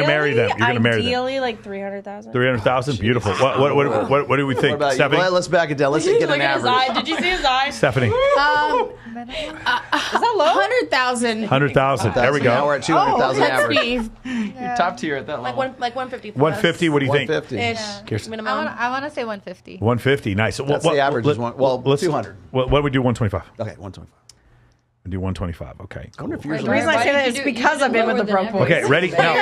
marry them. You're gonna marry them. Ideally, like 300,000. 300,000. Beautiful. What do we think, What about you? Stephanie? Well, let's back it down. Let's get an Look at his eye. average. Did you see his eye? Stephanie, 100,000. 100,000. There we Now we're go. at 200,000 Let's average. be. Top tier at that like level. 150. 150. What do you think? 150. Ish. Kirsten. Minimum. I want to say 150. 150. Nice. That's the average is one- well, 200. What do we do? 125. Okay, 125. We do 125. Okay. I wonder if yours The reason I say that is because I've been with the broke boys. Okay. Ready now?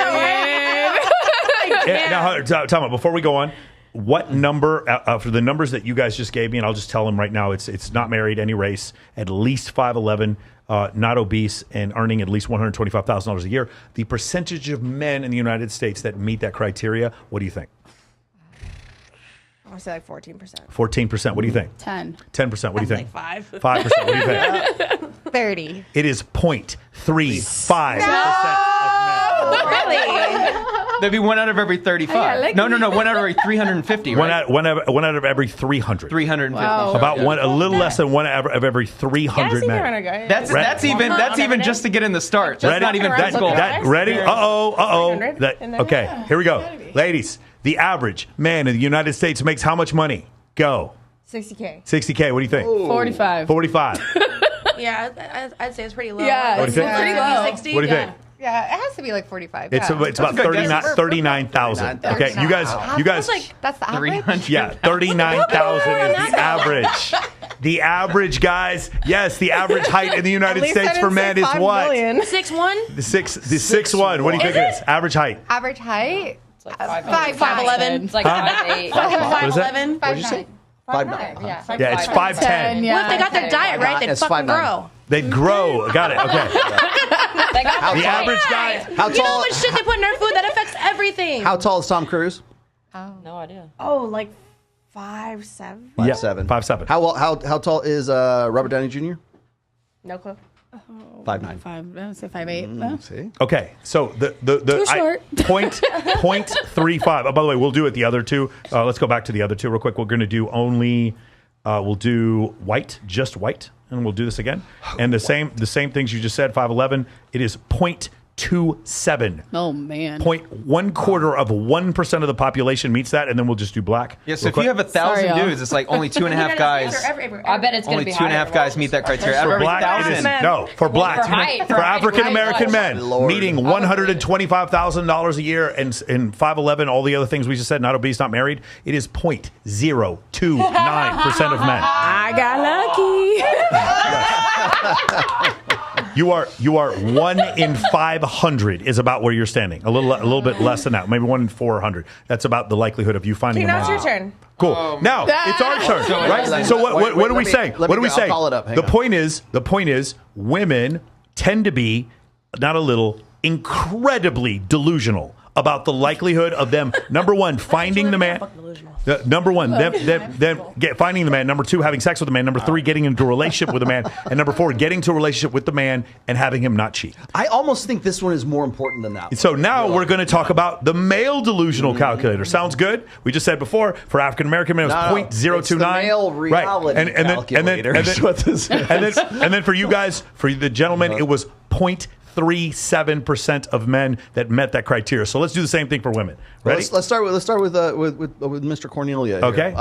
Yeah, now, tell me before we go on. What number for the numbers that you guys just gave me, and I'll just tell them right now. It's not married, any race, at least 5'11", not obese, and earning at least $125,000 a year. The percentage of men in the United States that meet that criteria. What do you think? I want to say like 14%. 14%. What do you think? 10. 10%. What do you think? 5. 5%. What do you think? 30. It is 0.35% of men. Really? That'd be 1 out of every 35. No, 1 out of every 350. Right? One out of every 300. 350. Wow. About a little less than 1 out of every 300 men. That's even just to get in the start. That's not even physical. Ready? Uh-oh. 300? Okay, here we go. Ladies, the average man in the United States makes how much money? Go. 60K. 60K. What do you think? 45. 45. Yeah, I'd say it's pretty low. Yeah, What do you think? pretty low. 60. What do you think? Yeah, it has to be like 45. It's yeah. about a good guess. 39,000. Okay, you guys. That's the average. 300. Yeah, 39,000 is the average. The average, guys. Yes, the average height in the United States for men is what? 6'1"? The 6'1". What do you think it is? Average height. Average height? It's like 5'11". It's like 5'8". 5'11". What'd you say? 5'9". Yeah. Yeah, it's 5'10". Yeah. Well, if they got their diet right, they'd It's fucking 5'9". grow. They'd grow. Got it. Okay. They got The their average guy. How You know how tall? much shit they put in their food? That affects everything. How tall is Tom Cruise? No idea. Oh, like 5'7"? 5'7". 5'7". How tall is Robert Downey Jr.? No clue. 5'9". 5. I would say 5'8". See? Okay, so the Too short. point 0.35. Oh, by the way, we'll do it the other two. Let's go back to the other two real quick. We're going to do only. We'll do white, just white, and we'll do this again. And the same things you just said. 5'11". It is 0.27. Oh man. 1/4 of the population meets that, and then we'll just do black. Yeah, so if you have 1,000 Sorry, y'all. dudes, it's like only 2.5 guys. I bet it's going Only to be 2.5 guys meet that criteria. Out of For every black, it 1,000 is, men. no, for black, For height, for African American men Lord. meeting $125,000 a year and 5'11", all the other things we just said, not obese, not married, it is 0.029% of men. I got lucky. You are 1 in 500 is about where you're standing. A little bit less than that, maybe 1 in 400. That's about the likelihood of you finding a Now man. it's your turn. Cool. Now it's our turn, right? So what are we saying? What are we saying? I'll call it up. Hang The on. point is, women tend to be not a little, incredibly delusional about the likelihood of them. Number one, finding the man. Number one, them finding the man. Number two, having sex with the man. Number three, getting into a relationship with the man. And number four, getting to a relationship with the man and having him not cheat. I almost think this one is more important than that one. So now we're going to talk about the male delusional calculator. Sounds good? We just said before, for African American men, it was 0.029. It's the male reality calculator is what this is. and then for you guys, for the gentlemen, it was 0.37% of men that met that criteria. So let's do the same thing for women. Ready? Let's start with Mr. Cornelia. Here. Okay.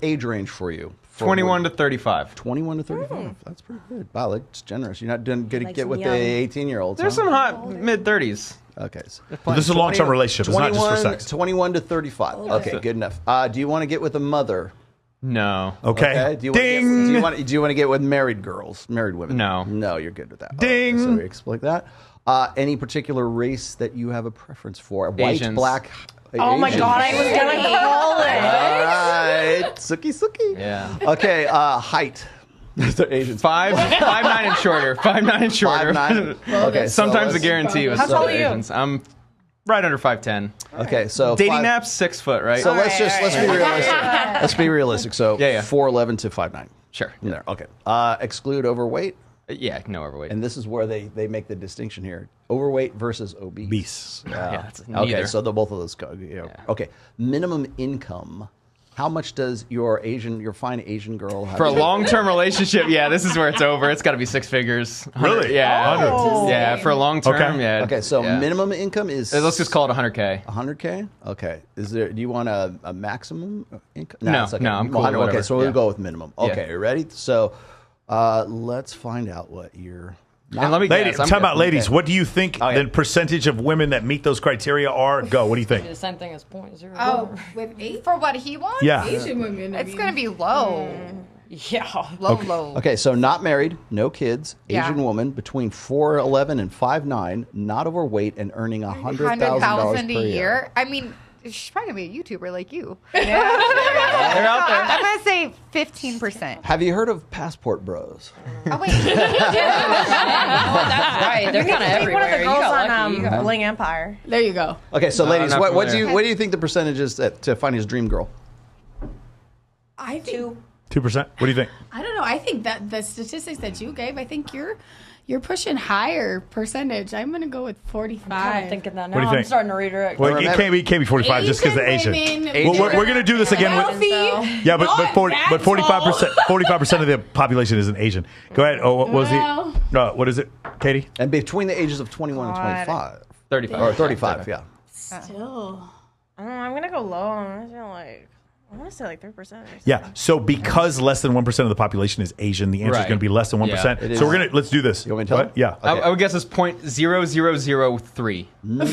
Age range for you. 21 to 35. 21 to 35. That's pretty good. Wow, that's generous. You're not going to get with the young. 18-year-olds. There's some hot mid-30s. Okay. Well, this is a long-term relationship. It's not just for sex. 21 to 35. Okay, good enough. Do you want to get with a mother? No. Okay. Do you Ding. Want to get with married girls, married women? No. No, you're good with that. Ding. So we explain that. Any particular race that you have a preference for? White, Asians. black. Oh my Asians. God, I was gonna call it. All right, Suki. Yeah. Okay, height. They're Asians. 5'9" and shorter. 5'9" and shorter. 5'9". Okay. Sometimes so a guarantee with How tall some are you? Asians. I'm right under 5'10". Okay, so Dating apps, 6 foot, right? So let's be realistic. Let's be realistic. So Yeah. 4'11" to 5'9". Sure. In there. Okay. Exclude overweight, Yeah, no overweight. and this is where they make the distinction here: overweight versus obese. Obese. Yeah, it's Okay, neither. so both of those go. Okay. Minimum income. How much does your fine Asian girl have? For a long-term relationship, yeah, this is where it's over. It's got to be 6 figures. 100, Really? Yeah. Oh. Yeah, for a long term, Okay. yeah. Okay, so yeah. minimum income is. Let's just call it 100K. 100K. Okay. Do you want a maximum income? No, it's okay. no, I'm cool with Okay, whatever. so we'll Yeah. go with minimum. Okay, Yeah. you ready? So, let's find out what your. And let me Ladies, guess. time out, ladies. What do you think Oh, yeah. the percentage of women that meet those criteria are? Go. What do you think? The same thing as 0.0. Oh, with eight For what he wants? Yeah. Asian women. It's going to be low. Yeah. Low. Okay, so not married, no kids, Yeah. Asian woman between 4'11" and 5'9", not overweight, and earning $100,000 $100,000 per a year. year. I mean, she's probably going to be a YouTuber like you. They're out there. I'm going to say 15%. Have you heard of Passport Bros? Oh, wait. That's right. They're kind of I think one of everywhere. the You girls got on lucky. You got- Bling Empire. There you go. Okay, so ladies, not what do familiar. you think the percentage is to find his dream girl? I think 2%? What do you think? I don't know. I think that the statistics that you gave, I think you're pushing higher percentage. I'm gonna go with 45. I'm thinking that now. What do you I'm think? starting to redirect. Well, it can't be 45 just because of Asian. women, We're going to do this again. healthy. Yeah, but not 45% 45% of the population isn't Asian. Go ahead. Oh, what was what is it, Katie? And between the ages of 21 and 25. 35. Or 35, yeah. Still. I don't know, I'm gonna go low. I want to say like 3%. Or something. Yeah. So because less than 1% of the population is Asian, the answer is Right. going to be less than 1%. Yeah, it So is. let's do this. You want me to tell What? Yeah. Okay. I would guess it's 0.0003.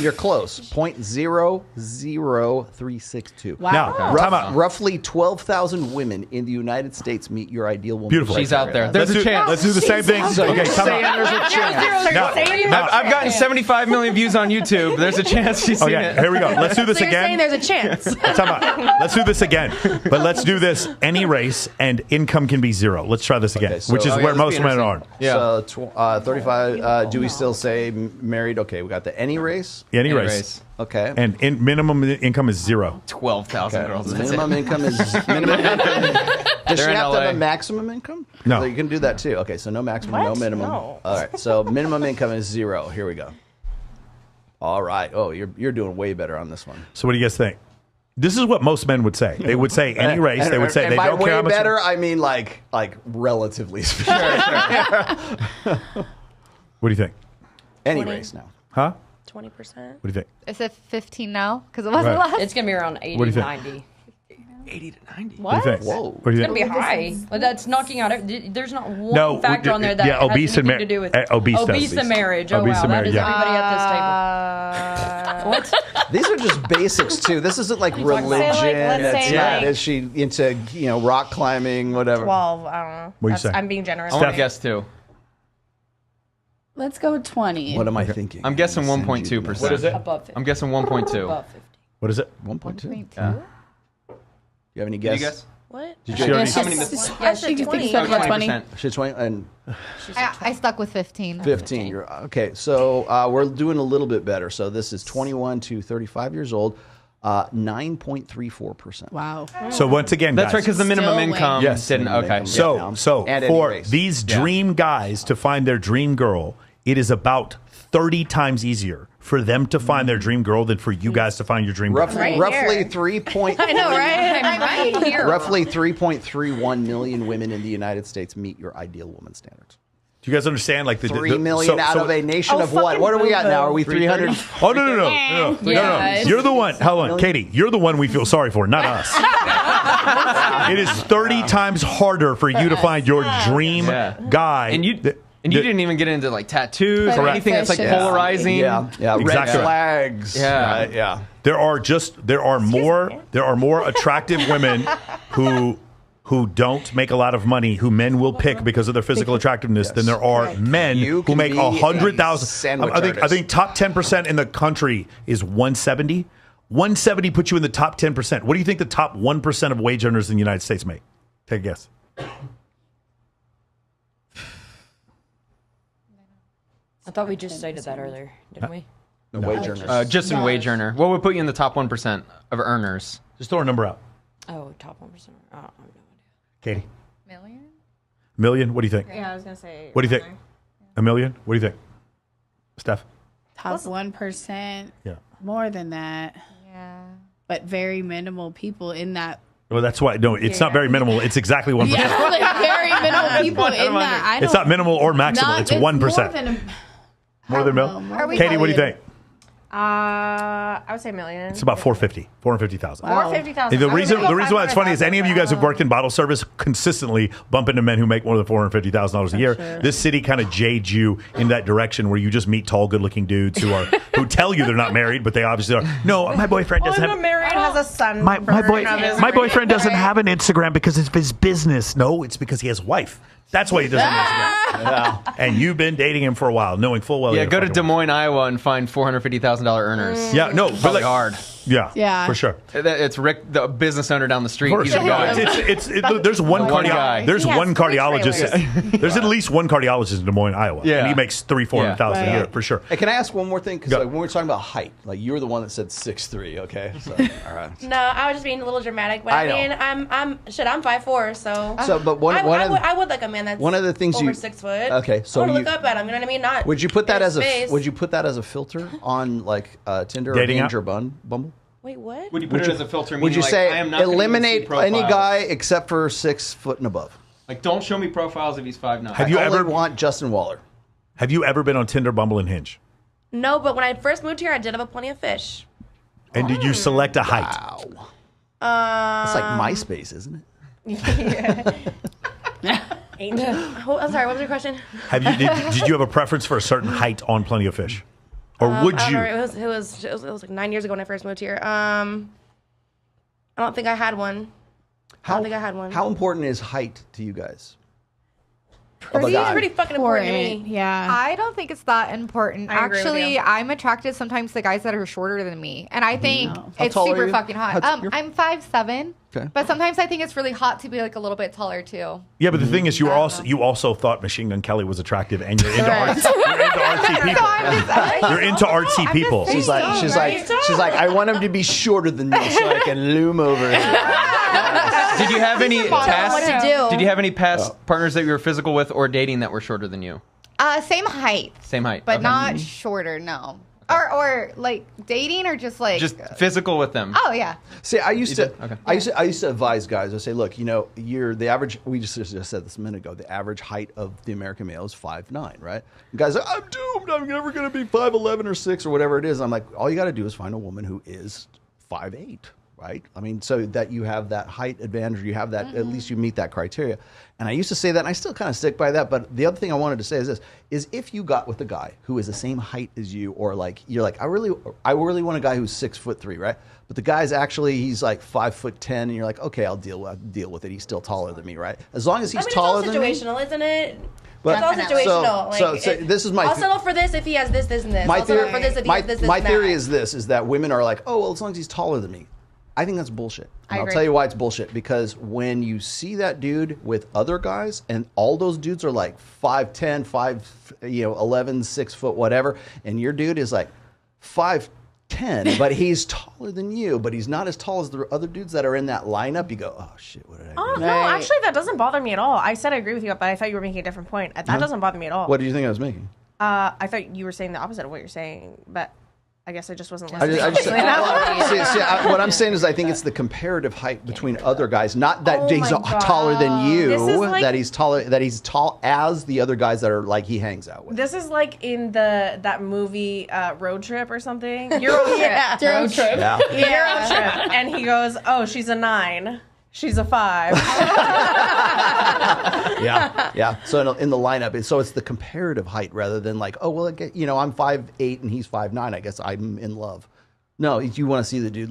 You're close. 0.00362. Wow. Now, time out. Roughly 12,000 women in the United States meet your ideal woman. Beautiful. She's out there. Let's There's a chance. Let's do the same thing. So Okay, you're time saying out. there's a chance. Now, I've gotten 75 million views on YouTube. There's a chance she's seen okay, it. here we go. Let's do this So you're saying again. there's a chance. Time out. Let's do this again. But let's do this any race and income can be 0. Let's try this again, Okay, so- which is Oh, yeah, where let's most be men are. interesting. Yeah. So 35. Do we still say married? Okay, we got the any race. Any Any race. race. Okay. And minimum income is 0. 12,000 girls. That's minimum it. income is minimum income. Does she They're in have to have LA. a maximum income? No. So you can do that too. Okay, so no maximum, no What? minimum. No. All right, so minimum income is 0. Here we go. All right. Oh, you're doing way better on this one. So what do you guys think? This is what most men would say. They would say any race. They would say and they by don't care way how much. better, I mean like relatively speaking. What do you think? Any race now. Huh? 20%. What do you think? Is it 15 now? Because it wasn't Right. last. It's gonna be around 80 What do you to think? 90. 80 to 90. What? What do you think? Whoa. What do you It's think? gonna be high. Like, that's knocking out. There's not one No, factor on there that has obese and anything to do with obese and marriage. Oh Obese wow, and that marriage, is yeah. everybody at this table. What? These are just basics too. This isn't like religion. let's say, like- Is she into rock climbing, whatever? 12. I don't know. What do you say? I'm being generous. I want to guess too. Let's go with 20. What am I thinking? I'm guessing 1.2%. What is it? Above 50. I'm guessing 1.2. Above 50. What is it? 1.2. Yeah. You have any Did guess? you guess? What? Did She you already- How many I missed? I think said 20. it's about 20. 20%. She's 20 and I stuck with 15. 15. You're okay. So we're doing a little bit better. So this is 21 to 35 years old. 9.34%. Wow. So once again, That's right, guys, because the minimum Still income Yes. didn't. Minimum Okay. income. So, Yeah. so And any for race. these Yeah. dream guys to find their dream girl, it is about 30 times easier for them to find their dream girl than for you guys to find your dream girl. Roughly 3. I know, right? I'm right here. Roughly 3.31 million women in the United States meet your ideal woman standards. Do you guys understand? Like the 3 million out of a nation of what? fucking What are we at now? Are we 300? 300? Oh no! Yeah, You're the one. Hold on, Katie. You're the one we feel sorry for, not us. It is 30 times harder for you to find your dream Yeah. guy. And you didn't even get into like tattoos or Correct. anything that's like Yeah. polarizing. Yeah, red Exactly. flags. Yeah. Right, yeah. There are more attractive women who don't make a lot of money, who men will pick because of their physical attractiveness, than there are men You who can make be a 100,000. sandwich I artist. think top 10% in the country is 170. 170 puts you in the top 10%. What do you think the top 1% of wage earners in the United States make? Take a guess. I thought we just stated that earlier, didn't we? No, wage earners. Just in wage earner. What would put you in the top 1% of earners? Just throw a number out. Oh, top 1%. I have no idea. Katie. Million? Million? What do you think? Yeah, I was gonna say. What do you think? A million? What do you think? Steph? Top 1%. Yeah. More than that. Yeah. But very minimal people in that. Well, that's why. No, it's not very minimal. It's exactly 1%. Yeah, like very minimal people in that. I It's don't- not minimal or maximal. It's 1%. More More than than a, Mil? More than Katie, what do you think? I would say million. It's about 450,000. 450,000. And the reason why it's funny is any of you guys who've worked in bottle service consistently bump into men who make more than $450,000 a year. sure. This city kind of jades you in that direction where you just meet tall, good-looking dudes who tell you they're not married, but they obviously are. No, my boyfriend doesn't I'm have. married, has a son. My boyfriend doesn't Right. have an Instagram because it's his business. No, it's because he has a wife. That's why he doesn't have Instagram. Yeah. And you've been dating him for a while, knowing full well. Yeah, he had a go to fucking Des wife. Moines, Iowa, and find $450,000 earners. Yeah, no, but Probably like, hard. yeah, Yeah. for sure. It's Rick, the business owner down the street. Of He's course. a guy. There's one One guy. There's He has one 3 cardiologist. There's at least one cardiologist in Des Moines, Iowa. Yeah. And he makes $400,000 a year for sure. Hey, can I ask one more thing? Because Go. like, when we're talking about height, like you were the one that said 6'3", okay? So, all right. No, I was just being a little dramatic, but I I know. mean, I'm 5'4", so. So, but one of I would like a man that's one of the things over you 6 foot. Okay, so I want to you- look up at him. You know what I mean? Not. would you put that in his as face. a filter on like Tinder Dating or app? Hinge or Bumble? Wait, what? Would you put it as a filter? Would meaning, you like, say I am not gonna even see eliminate any profiles? guy except for 6 foot and above? Like, don't show me profiles if he's 5'9". Have you I only ever want Justin Waller? Have you ever been on Tinder, Bumble, and Hinge? No, but when I first moved here, I did have a plenty of fish. And did you select a height? Wow. It's like MySpace, isn't it? I'm sorry. What was your question? Have you did you have a preference for a certain height on Plenty of Fish, or would I don't you? know, it was like 9 years ago when I first moved here. I don't think I had one. I don't think I had one. How important is height to you guys? Pretty fucking important to me. Yeah. I don't think it's that important. I agree with Actually, you. I'm attracted sometimes to guys that are shorter than me, and I think it's tall are super you? fucking hot. I'm 5'7", Okay. but sometimes I think it's really hot to be like a little bit taller too. Yeah, but the thing is, you also thought Machine Gun Kelly was attractive, and you're into artsy people. So I'm just, You're into artsy I'm people. just saying. She's like, I want him to be shorter than me so I can loom over him. Did you have any past? What to do? Did you have any past partners that you were physical with or dating that were shorter than you? Same height, Same height, but okay. not shorter. No. Or like dating, or just like physical with them. Oh yeah. See, I used to advise guys. I say, look, you're the average. We just said this a minute ago. The average height of the American male is 5'9", right? And guys are, I'm doomed. I'm never going to be 5'11" or 6 or whatever it is. I'm like, all you got to do is find a woman who is 5'8". Right? I mean, so that you have that height advantage, you have that, at least you meet that criteria. And I used to say that, and I still kind of stick by that. But the other thing I wanted to say is this, is if you got with a guy who is the same height as you, or like, you're like, I really want a guy who's 6'3", right? But the guy's he's like 5'10", and you're like, okay, I'll deal with it. He's still taller than me, right? As long as he's taller than me. It's all situational, isn't it? But, it's all situational. So this is my. I'll settle for this if he has this, this, and this. I'll settle for this if he has this, this, my and theory that. is that women are like, oh, well, as long as he's taller than me. I think that's bullshit. And I'll tell you why it's bullshit. Because when you see that dude with other guys, and all those dudes are like 5'10", 11, 6 foot, whatever, and your dude is like 5'10", but he's taller than you, but he's not as tall as the other dudes that are in that lineup, you go, oh shit, what did I do? Oh, no, actually that doesn't bother me at all. I said I agree with you, but I thought you were making a different point. That doesn't bother me at all. What do you think I was making? I thought you were saying the opposite of what you're saying, but I guess I just wasn't listening. What I'm saying is I think it's the comparative height between other guys, not that he's taller than you, that he's tall as the other guys that are like he hangs out with. This is like in that movie Road Trip or something. Euro Trip. Road Trip. Yeah. Euro Trip. And he goes, oh, she's a 9. She's a 5. Yeah. So in the lineup, it's the comparative height rather than like, oh, well, I'm 5'8" and he's 5'9". I guess I'm in love. No, you want to see the dude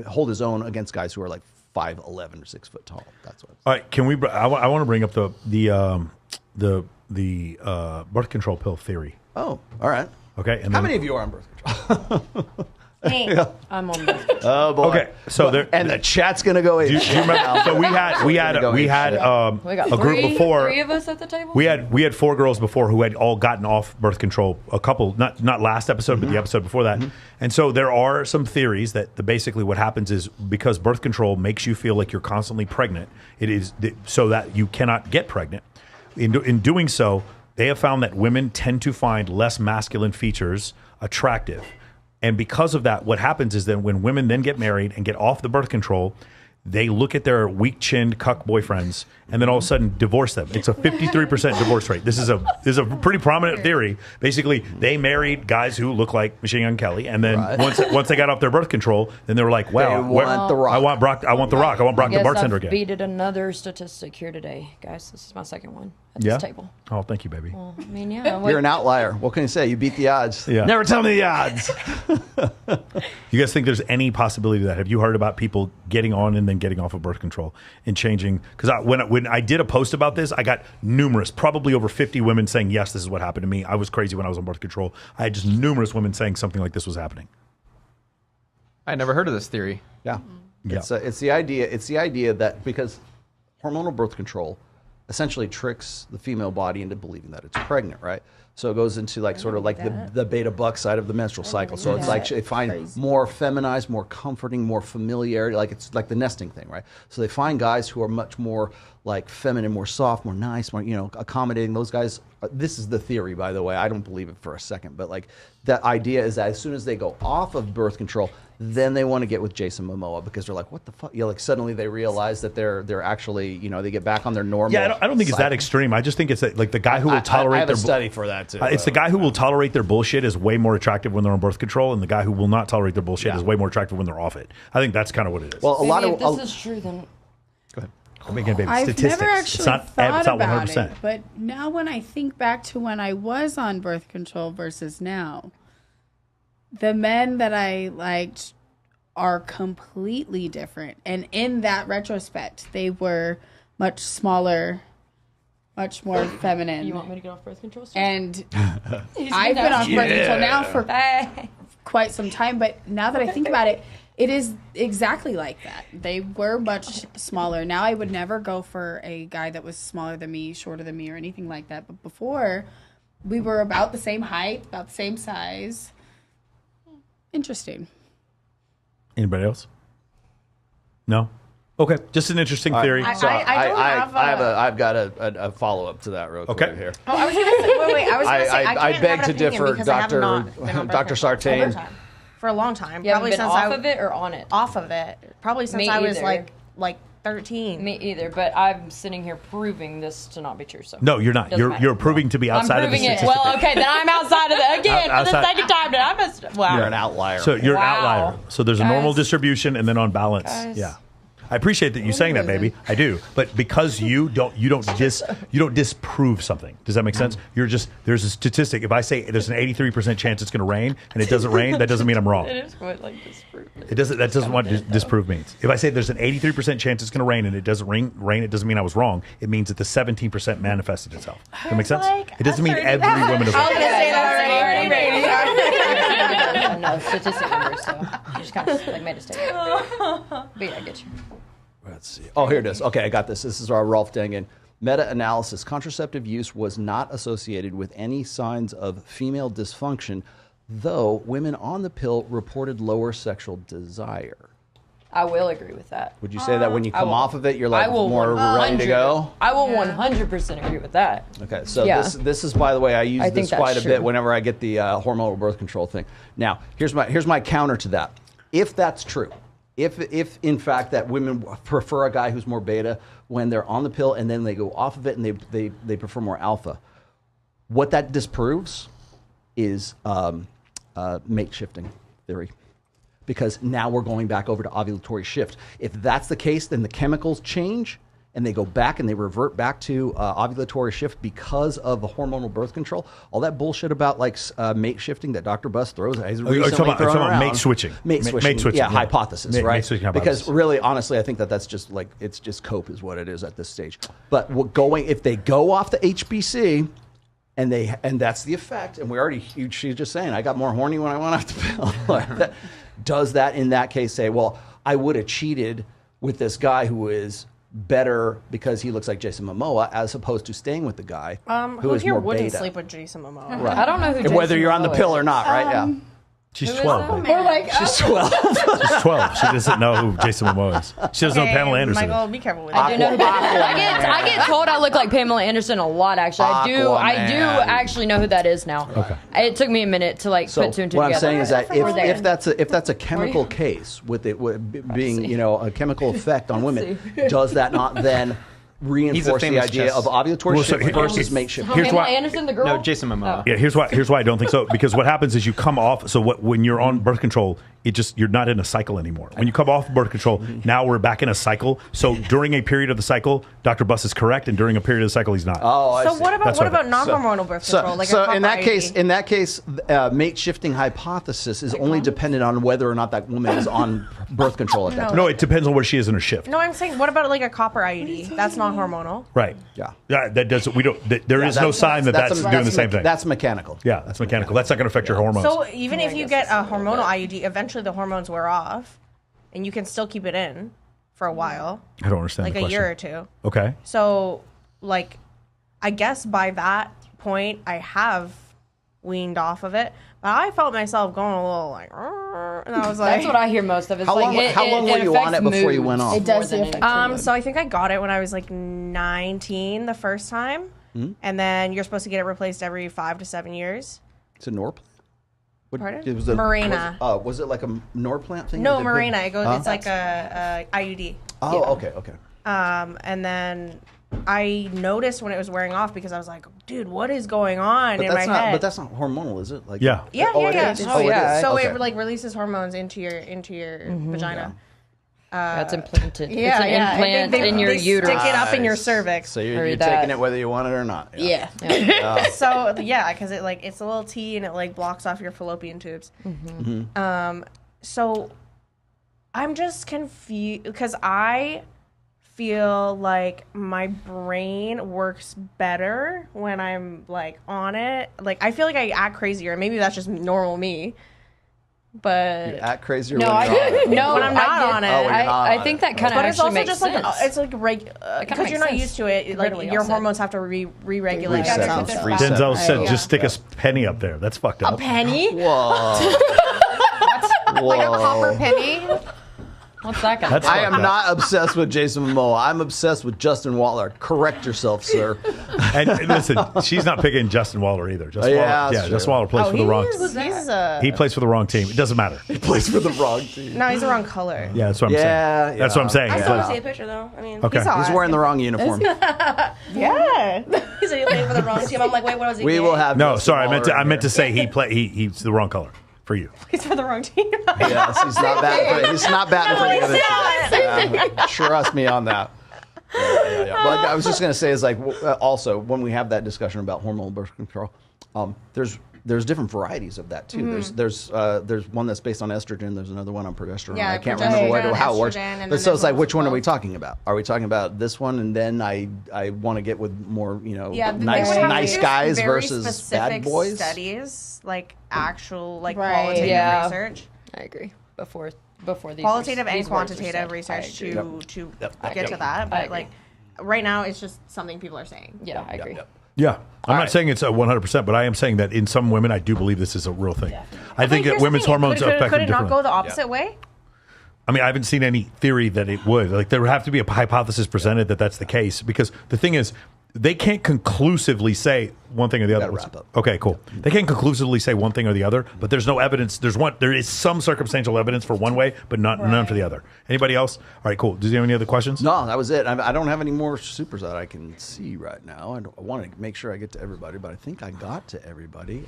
hold his own against guys who are like 5'11" or 6 foot tall. That's what. All right, can we? I want to bring up the birth control pill theory. Oh, all right. Okay. And how many of you are on birth control? I'm on birth. Oh boy. Okay, so the chat's gonna go. Do you remember? So we had a group before. 3 of us at the table. We had 4 girls before who had all gotten off birth control. A couple, not last episode, but the episode before that. And so there are some theories that basically what happens is because birth control makes you feel like you're constantly pregnant. It is so that you cannot get pregnant. In doing so, they have found that women tend to find less masculine features attractive. And because of that, what happens is that when women then get married and get off the birth control, they look at their weak-chinned cuck boyfriends and then all of a sudden divorce them. It's a 53% divorce rate. This is a pretty prominent theory. Basically, they married guys who look like Machine Gun Kelly, and then once they got off their birth control, then they were like, "Wow, I want The Rock. I want Brock. I want The Rock. I want Brock the bartender again." I've beated another statistic here today, guys. This is my second one at this table. Oh, thank you, baby. Well, I mean, yeah. You're an outlier. What can you say? You beat the odds. Yeah. Never tell me the odds. You guys think there's any possibility of that? Have you heard about people getting on and then getting off of birth control and changing? Because when I did a post about this, I got numerous, probably over 50 women saying, yes, this is what happened to me. I was crazy when I was on birth control. I had just numerous women saying something like this was happening. I never heard of this theory. Yeah. It's the idea that because hormonal birth control essentially tricks the female body into believing that it's pregnant, right? So it goes into the beta buck side of the menstrual cycle. So it's like they find more feminized, more comforting, more familiarity. Like it's like the nesting thing, right? So they find guys who are much more like feminine, more soft, more nice, more accommodating. Those guys. This is the theory, by the way. I don't believe it for a second, but like that idea is that as soon as they go off of birth control, then they want to get with Jason Momoa because they're like, what the fuck? Like suddenly they realize that they're actually they get back on their normal. Yeah, I don't think it's that extreme. I just think it's like the guy who will tolerate. I have a study for that too. It's the guy who will tolerate their bullshit is way more attractive when they're on birth control, and the guy who will not tolerate their bullshit is way more attractive when they're off it. I think that's kind of what it is. Well, If this is true, then go ahead. Baby, I've statistics. never actually thought about 100%. it, but now when I think back to when I was on birth control versus now, the men that I liked are completely different. And in that retrospect, they were much smaller, much more feminine. you want me to get off birth control? Still? And I've been off birth control now for quite some time, but now that I think about it, it is exactly like that. They were much smaller. Now I would never go for a guy that was smaller than me, shorter than me, or anything like that. But before, we were about the same height, about the same size. Interesting. Anybody else? No? Okay, just an interesting theory. I don't have I've got a follow up to that real quick here. Oh, I was going to say, wait. I was going to say, I beg have to an opinion differ, because I have not been on Dr. birth control Sartain. for a long time. You haven't Probably been since off of it or on it? Off of it. Probably since Me I was either. like 13. Me either, but I'm sitting here proving this to not be true. So No, you're not. Doesn't matter. You're proving to be I'm outside of the proving it. statistic. Well, okay, then I'm outside of it again for the Outside. second time. Then I'm wow. You're an outlier. So you're an Wow. outlier. So there's a normal Guys. distribution and then on balance. Guys. Yeah. I appreciate that you saying that, baby. I do. But because you don't disprove something. Does that make sense? There's a statistic. If I say there's an 83% chance it's going to rain and it doesn't rain, that doesn't mean I'm wrong. It is what like disprove. That doesn't what disprove means. If I say there's an 83% chance it's going to rain and it doesn't rain, it doesn't mean I was wrong. It means that the 17% manifested itself. Does that make sense? It doesn't mean every woman is I was wrong. going to say that already. No, statistic numbers. So you just kind of like made a statement. But yeah, I get you. Let's see. Oh, here it is. Okay, I got this. This is our Rolf Dengen. Meta-analysis. Contraceptive use was not associated with any signs of female dysfunction, though women on the pill reported lower sexual desire. I will agree with that. Would you say that when you come will. off of it, you're like I will more ready to go? I will 100% agree with that. Okay, so Yeah. this is, by the way, I use I think this quite that's a bit true. whenever I get the hormonal birth control thing. Now, here's my counter to that. If that's true, if in fact that women prefer a guy who's more beta when they're on the pill and then they go off of it and they prefer more alpha, what that disproves is mate shifting theory. Because now we're going back over to ovulatory shift. If that's the case, then the chemicals change and they go back and they revert back to ovulatory shift because of the hormonal birth control. All that bullshit about like mate shifting that Dr. Buss throws. He's recently talking thrown about around. mate switching. Mate switching. Mate switching, Yeah, yeah. hypothesis, Mate right? switching hypothesis. Because really, honestly, I think that's just like it's just cope is what it is at this stage. But if they go off the HBC. And that's the effect. And we already, she's just saying, I got more horny when I went off the pill. Does that in that case say, well, I would have cheated with this guy who is better because he looks like Jason Momoa as opposed to staying with the guy who is here more wouldn't beta. sleep with Jason Momoa? Right. I don't know who And whether Jason you're on the Momoa pill is. or not, right? Yeah. She's Who is 12. that? Or like, She's 12. She's 12. She doesn't know who Jason Momoa is. She doesn't know Pamela Anderson. Michael, is. be careful with I do that. know who that is. I get told I look like Pamela Anderson a lot. Actually, I do Aquaman. actually know who that is now. Okay. It took me a minute to like So put two and two what together. I'm saying is that We're there. if that's a chemical case with it being a chemical effect on women, does that not then reinforce the famous idea chess- of ovulatory Well, so shift here- versus mate shift? Here's Pamela why- Anderson, the girl. No, Jason Momoa. Yeah, here's why I don't think so. Because what happens is you come off. So when you're on birth control, you're not in a cycle anymore. When you come off birth control, now we're back in a cycle. So during a period of the cycle, Dr. Buss is correct, and during a period of the cycle, he's not. Oh, I So see. what about That's what I think. non-hormonal birth control? Like a so copper in that IUD? case, mate shifting hypothesis is only dependent on whether or not that woman is on birth control at that time. No, it depends on where she is in her shift. No, I'm saying, what about like a copper IUD? That's not hormonal. Right. Yeah. Yeah. That doesn't. We don't. There is no sign that that's doing the same thing. That's mechanical. Yeah, that's mechanical. That's not going to affect your hormones. So even if you get a hormonal IUD, eventually the hormones wear off, and you can still keep it in for a while, I don't understand like the a question. year or two. Okay. So, like, I guess by that point, I have weaned off of it. But I felt myself going a little like, "Arr," and I was like, That's what I hear most of. It's How like long- it, how long it were you on affects it before you moods went off? It does more than affect anything. So I think I got it when I was like 19 the first time, and then you're supposed to get it replaced every 5 to 7 years. It's a Norplant. What, Pardon? it was Mirena. Was it like a Norplant thing? No, That they put- Mirena. It goes. Huh? It's like a IUD. Oh, okay. And then I noticed when it was wearing off because I was like, dude, what is going on But in that's my not. head? But that's not hormonal, is it? Like Yeah. yeah, Oh, yeah, it yeah. is? Oh, yeah. So Okay. it like releases hormones into your vagina. That's implanted. Yeah, it's an yeah. implant in your they uterus. Stick it up in your cervix. So you're Heard taking that. it whether you want it or not. Yeah. Yeah. So yeah, because it like it's a little T and it like blocks off your fallopian tubes. So I'm just confused because I feel like my brain works better when I'm like on it. Like I feel like I act crazier. Maybe that's just normal me. But You act crazier No, when I you're on it. no, When I'm not I get- on it. Oh, when you're not I on think it. that kind of but it's actually also makes just sense. like it's like because makes you're not sense. used to it. Like Literally your all set. hormones have to re-regulate Reset. themselves. It's reset. Denzel said, Yeah. just stick a penny up there. That's fucked up. Penny? Whoa. Like a copper penny. What's that guy? That's I am fucked up. not obsessed with Jason Momoa. I'm obsessed with Justin Waller. Correct yourself, sir. And listen, she's not picking Justin Waller either. Justin Yeah, Waller, that's true. Justin Waller plays for the wrong. He plays for the wrong team. It doesn't matter. He plays for the wrong team. No, he's the wrong color. Yeah, that's what I'm saying. That's what I'm saying. I It's still like- want to see a picture though. I mean, Okay. He's wearing the wrong uniform. Yeah. he said he played for the wrong team. I'm like, wait, what was he? We will have. No, Justin sorry. Waller I meant to in say he's the wrong color for you. He's for the wrong team. here. Yes, he's not batting for. He's not batting for the other team. Yeah, trust me on that. Yeah. But I was just gonna say is like also when we have that discussion about hormonal birth control, there's different varieties of that too. There's one that's based on estrogen. There's another one on progesterone. Yeah, I can't progesterone, remember how it works. estrogen, and But then so it's there's like, one which one are both. we talking about? Are we talking about this one, and then I want to get with more Yeah, nice guys very versus specific bad boys? Studies, like actual Right. qualitative Yeah. research. I agree. Before these Qualitative and these words were quantitative said. research I agree. to Yep. get to that. I But agree. like right now, it's just something people are saying. Yeah, I agree. Yeah, I'm not right. saying it's a 100%, but I am saying that in some women, I do believe this is a real thing. I think that Here's the women's thing, hormones could affect it them not go differently. the opposite way? I mean, I haven't seen any theory that it would. Like, there would have to be a hypothesis presented that that's the case, because the thing is, they can't conclusively say one thing or the other. Gotta wrap up. Okay, cool. They can't conclusively say one thing or the other, but there's no evidence. There is some circumstantial evidence for one way, but none for the other. Anybody else? All right, cool. Does you have any other questions? No, that was it. I don't have any more supers that I can see right now. I want to make sure I get to everybody, but I think I got to everybody.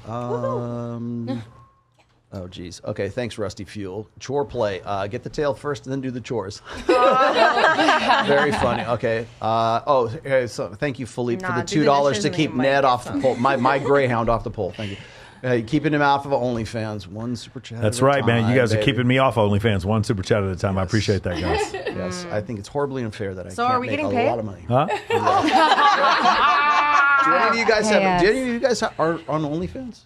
Oh, geez. Okay, thanks, Rusty Fuel. Chore play. Get the tail first and then do the chores. Very funny. Okay. So thank you, Philippe, for the do the $2 dishes to and keep then you might Ned get off the some. pole. My Greyhound off the pole. Thank you. Keeping him off of OnlyFans. One super chat. That's at a right, man. You time, guys are baby. keeping me off OnlyFans one super chat at a time. I appreciate that, guys. Yes, I think it's horribly unfair that I So can't are we make getting a paid? lot of money. Huh? Do any of you guys have? Yes. Do any of you guys are on OnlyFans?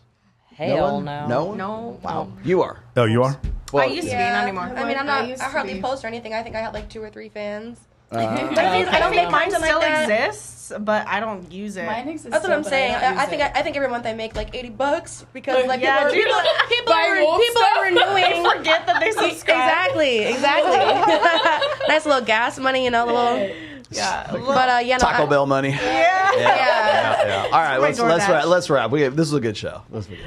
Hell one? no. No one? No. Wow. You are. Oh, you are? Well, I used to be, not anymore. I mean, I I used to hardly be. post or anything. I think I have like 2 or 3 fans. I I don't make mine still like that. exists, but I don't use it. Mine exists. That's what I'm but saying. don't use I think it. I think every month I make like $80 because like Yeah, people buy wolf people stuff. are renewing. They forget that they subscribe. Exactly. Nice little gas money, you know, the little. Yeah. But yeah, no, Taco Bell money. Yeah. All right, let's DoorDash. let's wrap. This is a good show. This is good.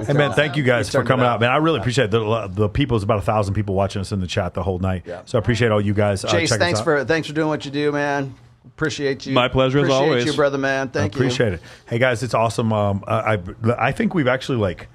Hey, man, thank you guys We for turned coming it out. out. Man, I really appreciate the people. It's about 1,000 people watching us in the chat the whole night. Yeah. So I appreciate all you guys. Chase, check us thanks out. for doing what you do, man. Appreciate you. My pleasure as Appreciate always. you, brother, man. Thank you. Appreciate it. Hey guys, it's awesome. I think we've actually like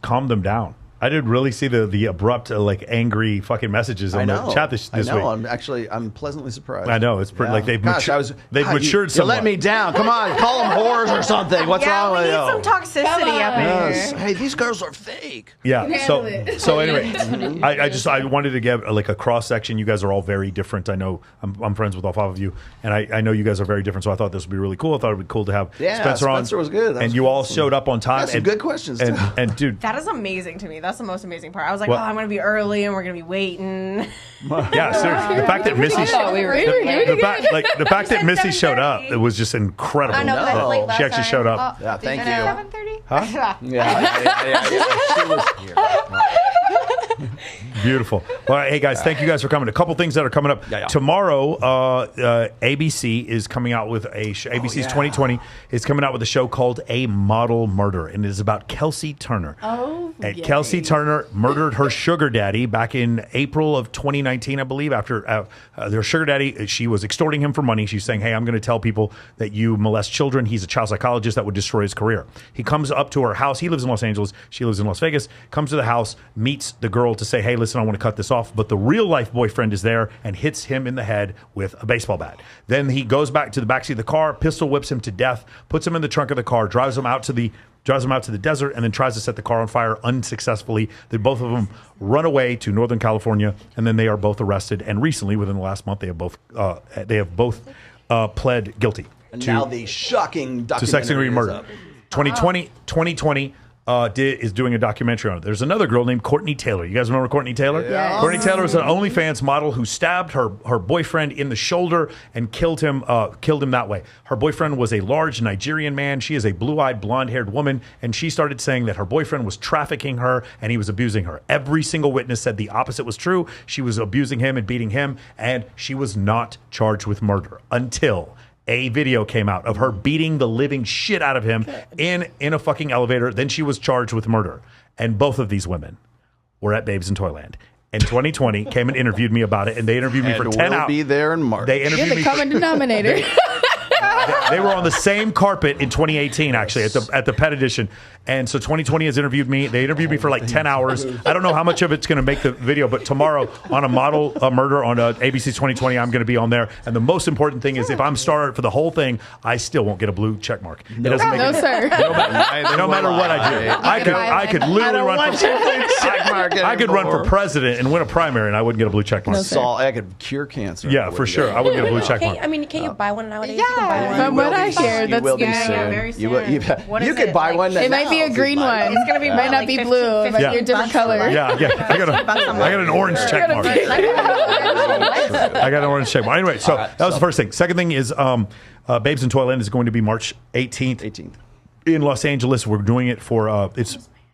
calmed them down. I didn't really see the abrupt angry fucking messages I on know. the chat this I know. week. I'm pleasantly surprised. I know it's pretty like they've Gosh, they've God, matured you somewhat. let me down. Come on, call them whores or something. What's wrong with we you? need some toxicity up in Yes. here. Hey, these girls are fake. Yeah. handle it. So anyway, I wanted to get like a cross section. You guys are all very different. I know I'm friends with all 5 of you, and I know you guys are very different. So I thought this would be really cool. I thought it'd be cool to have Yeah, Spencer on. Spencer was good. That and was you all awesome. showed up on time. Got some good questions, too. And dude, That is amazing to me. That's the most amazing part. I was like, What? oh, I'm going to be early and we're going to be waiting. yeah, seriously, the fact that Missy, I thought we were the fact that Missy showed up, it was just incredible. I know, but I was late last She actually time. showed up. Yeah, thank you. 7:30. Huh? Yeah. She was here. Beautiful. All right, hey guys, thank you guys for coming. A couple things that are coming up Yeah. tomorrow. ABC is coming out with ABC's 2020 is coming out with a show called A Model Murder, and it is about Kelsey Turner. Oh, And yay. Kelsey Turner murdered her sugar daddy back in April of 2019, I believe. After their sugar daddy, she was extorting him for money. She's saying, "Hey, I'm going to tell people that you molest children." He's a child psychologist that would destroy his career. He comes up to her house. He lives in Los Angeles. She lives in Las Vegas. Comes to the house, meets the girl to say, "Hey, listen, I want to cut this off." But the real life boyfriend is there and hits him in the head with a baseball bat. Then he goes back to the backseat of the car, pistol whips him to death, puts him in the trunk of the car, drives him out to the desert, and then tries to set the car on fire unsuccessfully. Then both of them run away to Northern California, and then they are both arrested. And recently, within the last month, they have both pled guilty And now the shocking to second degree documentary is murder. up. 2020. is doing a documentary on it. There's another girl named Courtney Taylor. You guys remember Courtney Taylor? Yes. Courtney Taylor is an OnlyFans model who stabbed her boyfriend in the shoulder and killed him that way. Her boyfriend was a large Nigerian man. She is a blue-eyed, blonde-haired woman, and she started saying that her boyfriend was trafficking her and he was abusing her. Every single witness said the opposite was true. She was abusing him and beating him, and she was not charged with murder until a video came out of her beating the living shit out of him in a fucking elevator. Then she was charged with murder. And both of these women were at Babes in Toyland. In 2020, came and interviewed me about it, and they interviewed me for 10 hours. Be there in March. They interviewed You're the me common denominator. They were on the same carpet in 2018, actually, at the Pet Edition. And so 2020 has interviewed me. They interviewed me for like 10 hours. I don't know how much of it's going to make the video, but tomorrow on a model murder on ABC's 2020, I'm going to be on there. And the most important thing is if I'm starred for the whole thing, I still won't get a blue check mark. It doesn't make No, sir. No matter what I do. I could literally run for president and win a primary, and I wouldn't get a blue check mark. I could cure cancer. Yeah, for sure. I wouldn't get a blue check mark. Can't you buy one nowadays? Yeah. You can buy one. From what I hear, You will be that's soon. very You could buy one. It might be a green one. It's gonna be might not like be 15 blue. It might be a 15 different color. Yeah. I got an orange check mark. I got an orange check mark. Anyway, so that was the first thing. Second thing is Babes in Toyland is going to be March 18th. In Los Angeles. We're doing it for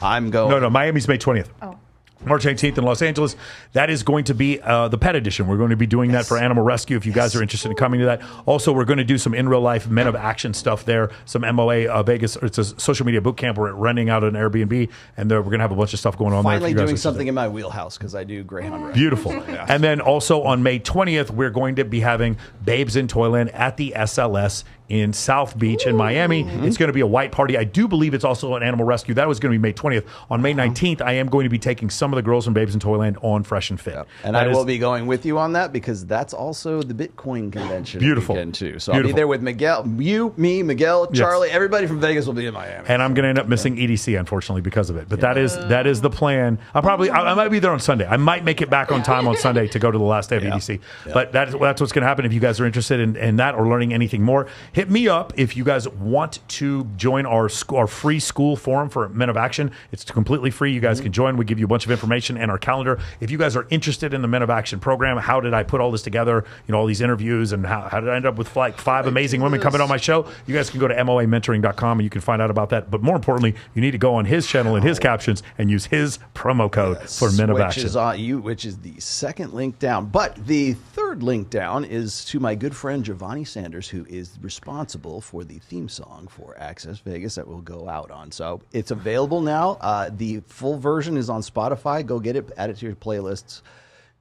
I'm going. No, Miami's May 20th. Oh. March 18th in Los Angeles. That is going to be the Pet Edition. We're going to be doing that for Animal Rescue if you guys are interested in coming to that. Also, we're going to do some in real life Men of Action stuff there. Some MOA Vegas. It's a social media boot camp. We're renting out an Airbnb, and we're going to have a bunch of stuff going on Finally there. doing something in my wheelhouse because I do Greyhound Rescue. Beautiful. And then also on May 20th, we're going to be having Babes in Toyland at the SLS in South Beach in Miami. It's going to be a white party. I do believe it's also an Animal Rescue. That was going to be May 20th. On May 19th, I am going to be taking some of the girls from Babes in Toyland on Fresh and Fit. And I will be going with you on that because that's also the Bitcoin convention weekend too. So I'll be there with Miguel, me, Miguel, Charlie, everybody from Vegas will be in Miami. And I'm going to end up missing EDC, unfortunately, because of it. But that is the plan. I might be there on Sunday. I might make it back on time on Sunday to go to the last day of EDC. But that's what's going to happen. If you guys are interested in that or learning anything more, hit me up if you guys want to join our free school forum for Men of Action. It's completely free. You guys can join. We give you a bunch of information and our calendar. If you guys are interested in the Men of Action program, how did I put all this together? All these interviews, and how did I end up with like 5 amazing women coming on my show? You guys can go to moamentoring.com and you can find out about that. But more importantly, you need to go on his channel and his captions and use his promo code for Men of Action. Which is the second link down. But the third link down is to my good friend Giovanni Sanders, who is responsible for the theme song for Access Vegas that will go out on. So it's available now. The full version is on Spotify. Go get it, add it to your playlists,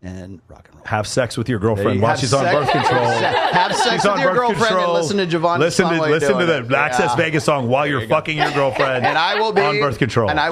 and rock and roll. Have sex with your girlfriend while she's on birth control. Have sex with your girlfriend and listen to Giovanni. Listen to the Access Vegas song while you're fucking your girlfriend. And I will be on birth control. And I'll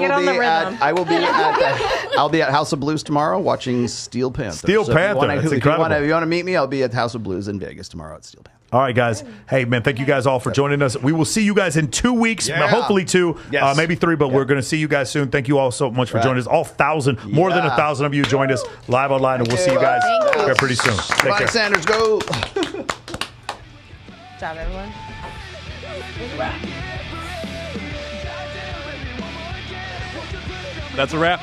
be at House of Blues tomorrow watching Steel Panther. Steel Panther. That's incredible. If you want to meet me, I'll be at House of Blues in Vegas tomorrow at Steel Panther. All right, guys. Hey, man, thank you guys all for joining us. We will see you guys in 2 weeks, hopefully 2, maybe 3, but we're going to see you guys soon. Thank you all so much for joining us. All 1,000, more than 1,000 of you joined us live online, and we'll see you guys here pretty soon. Take care. Sanders, go. Good job, everyone. That's a wrap.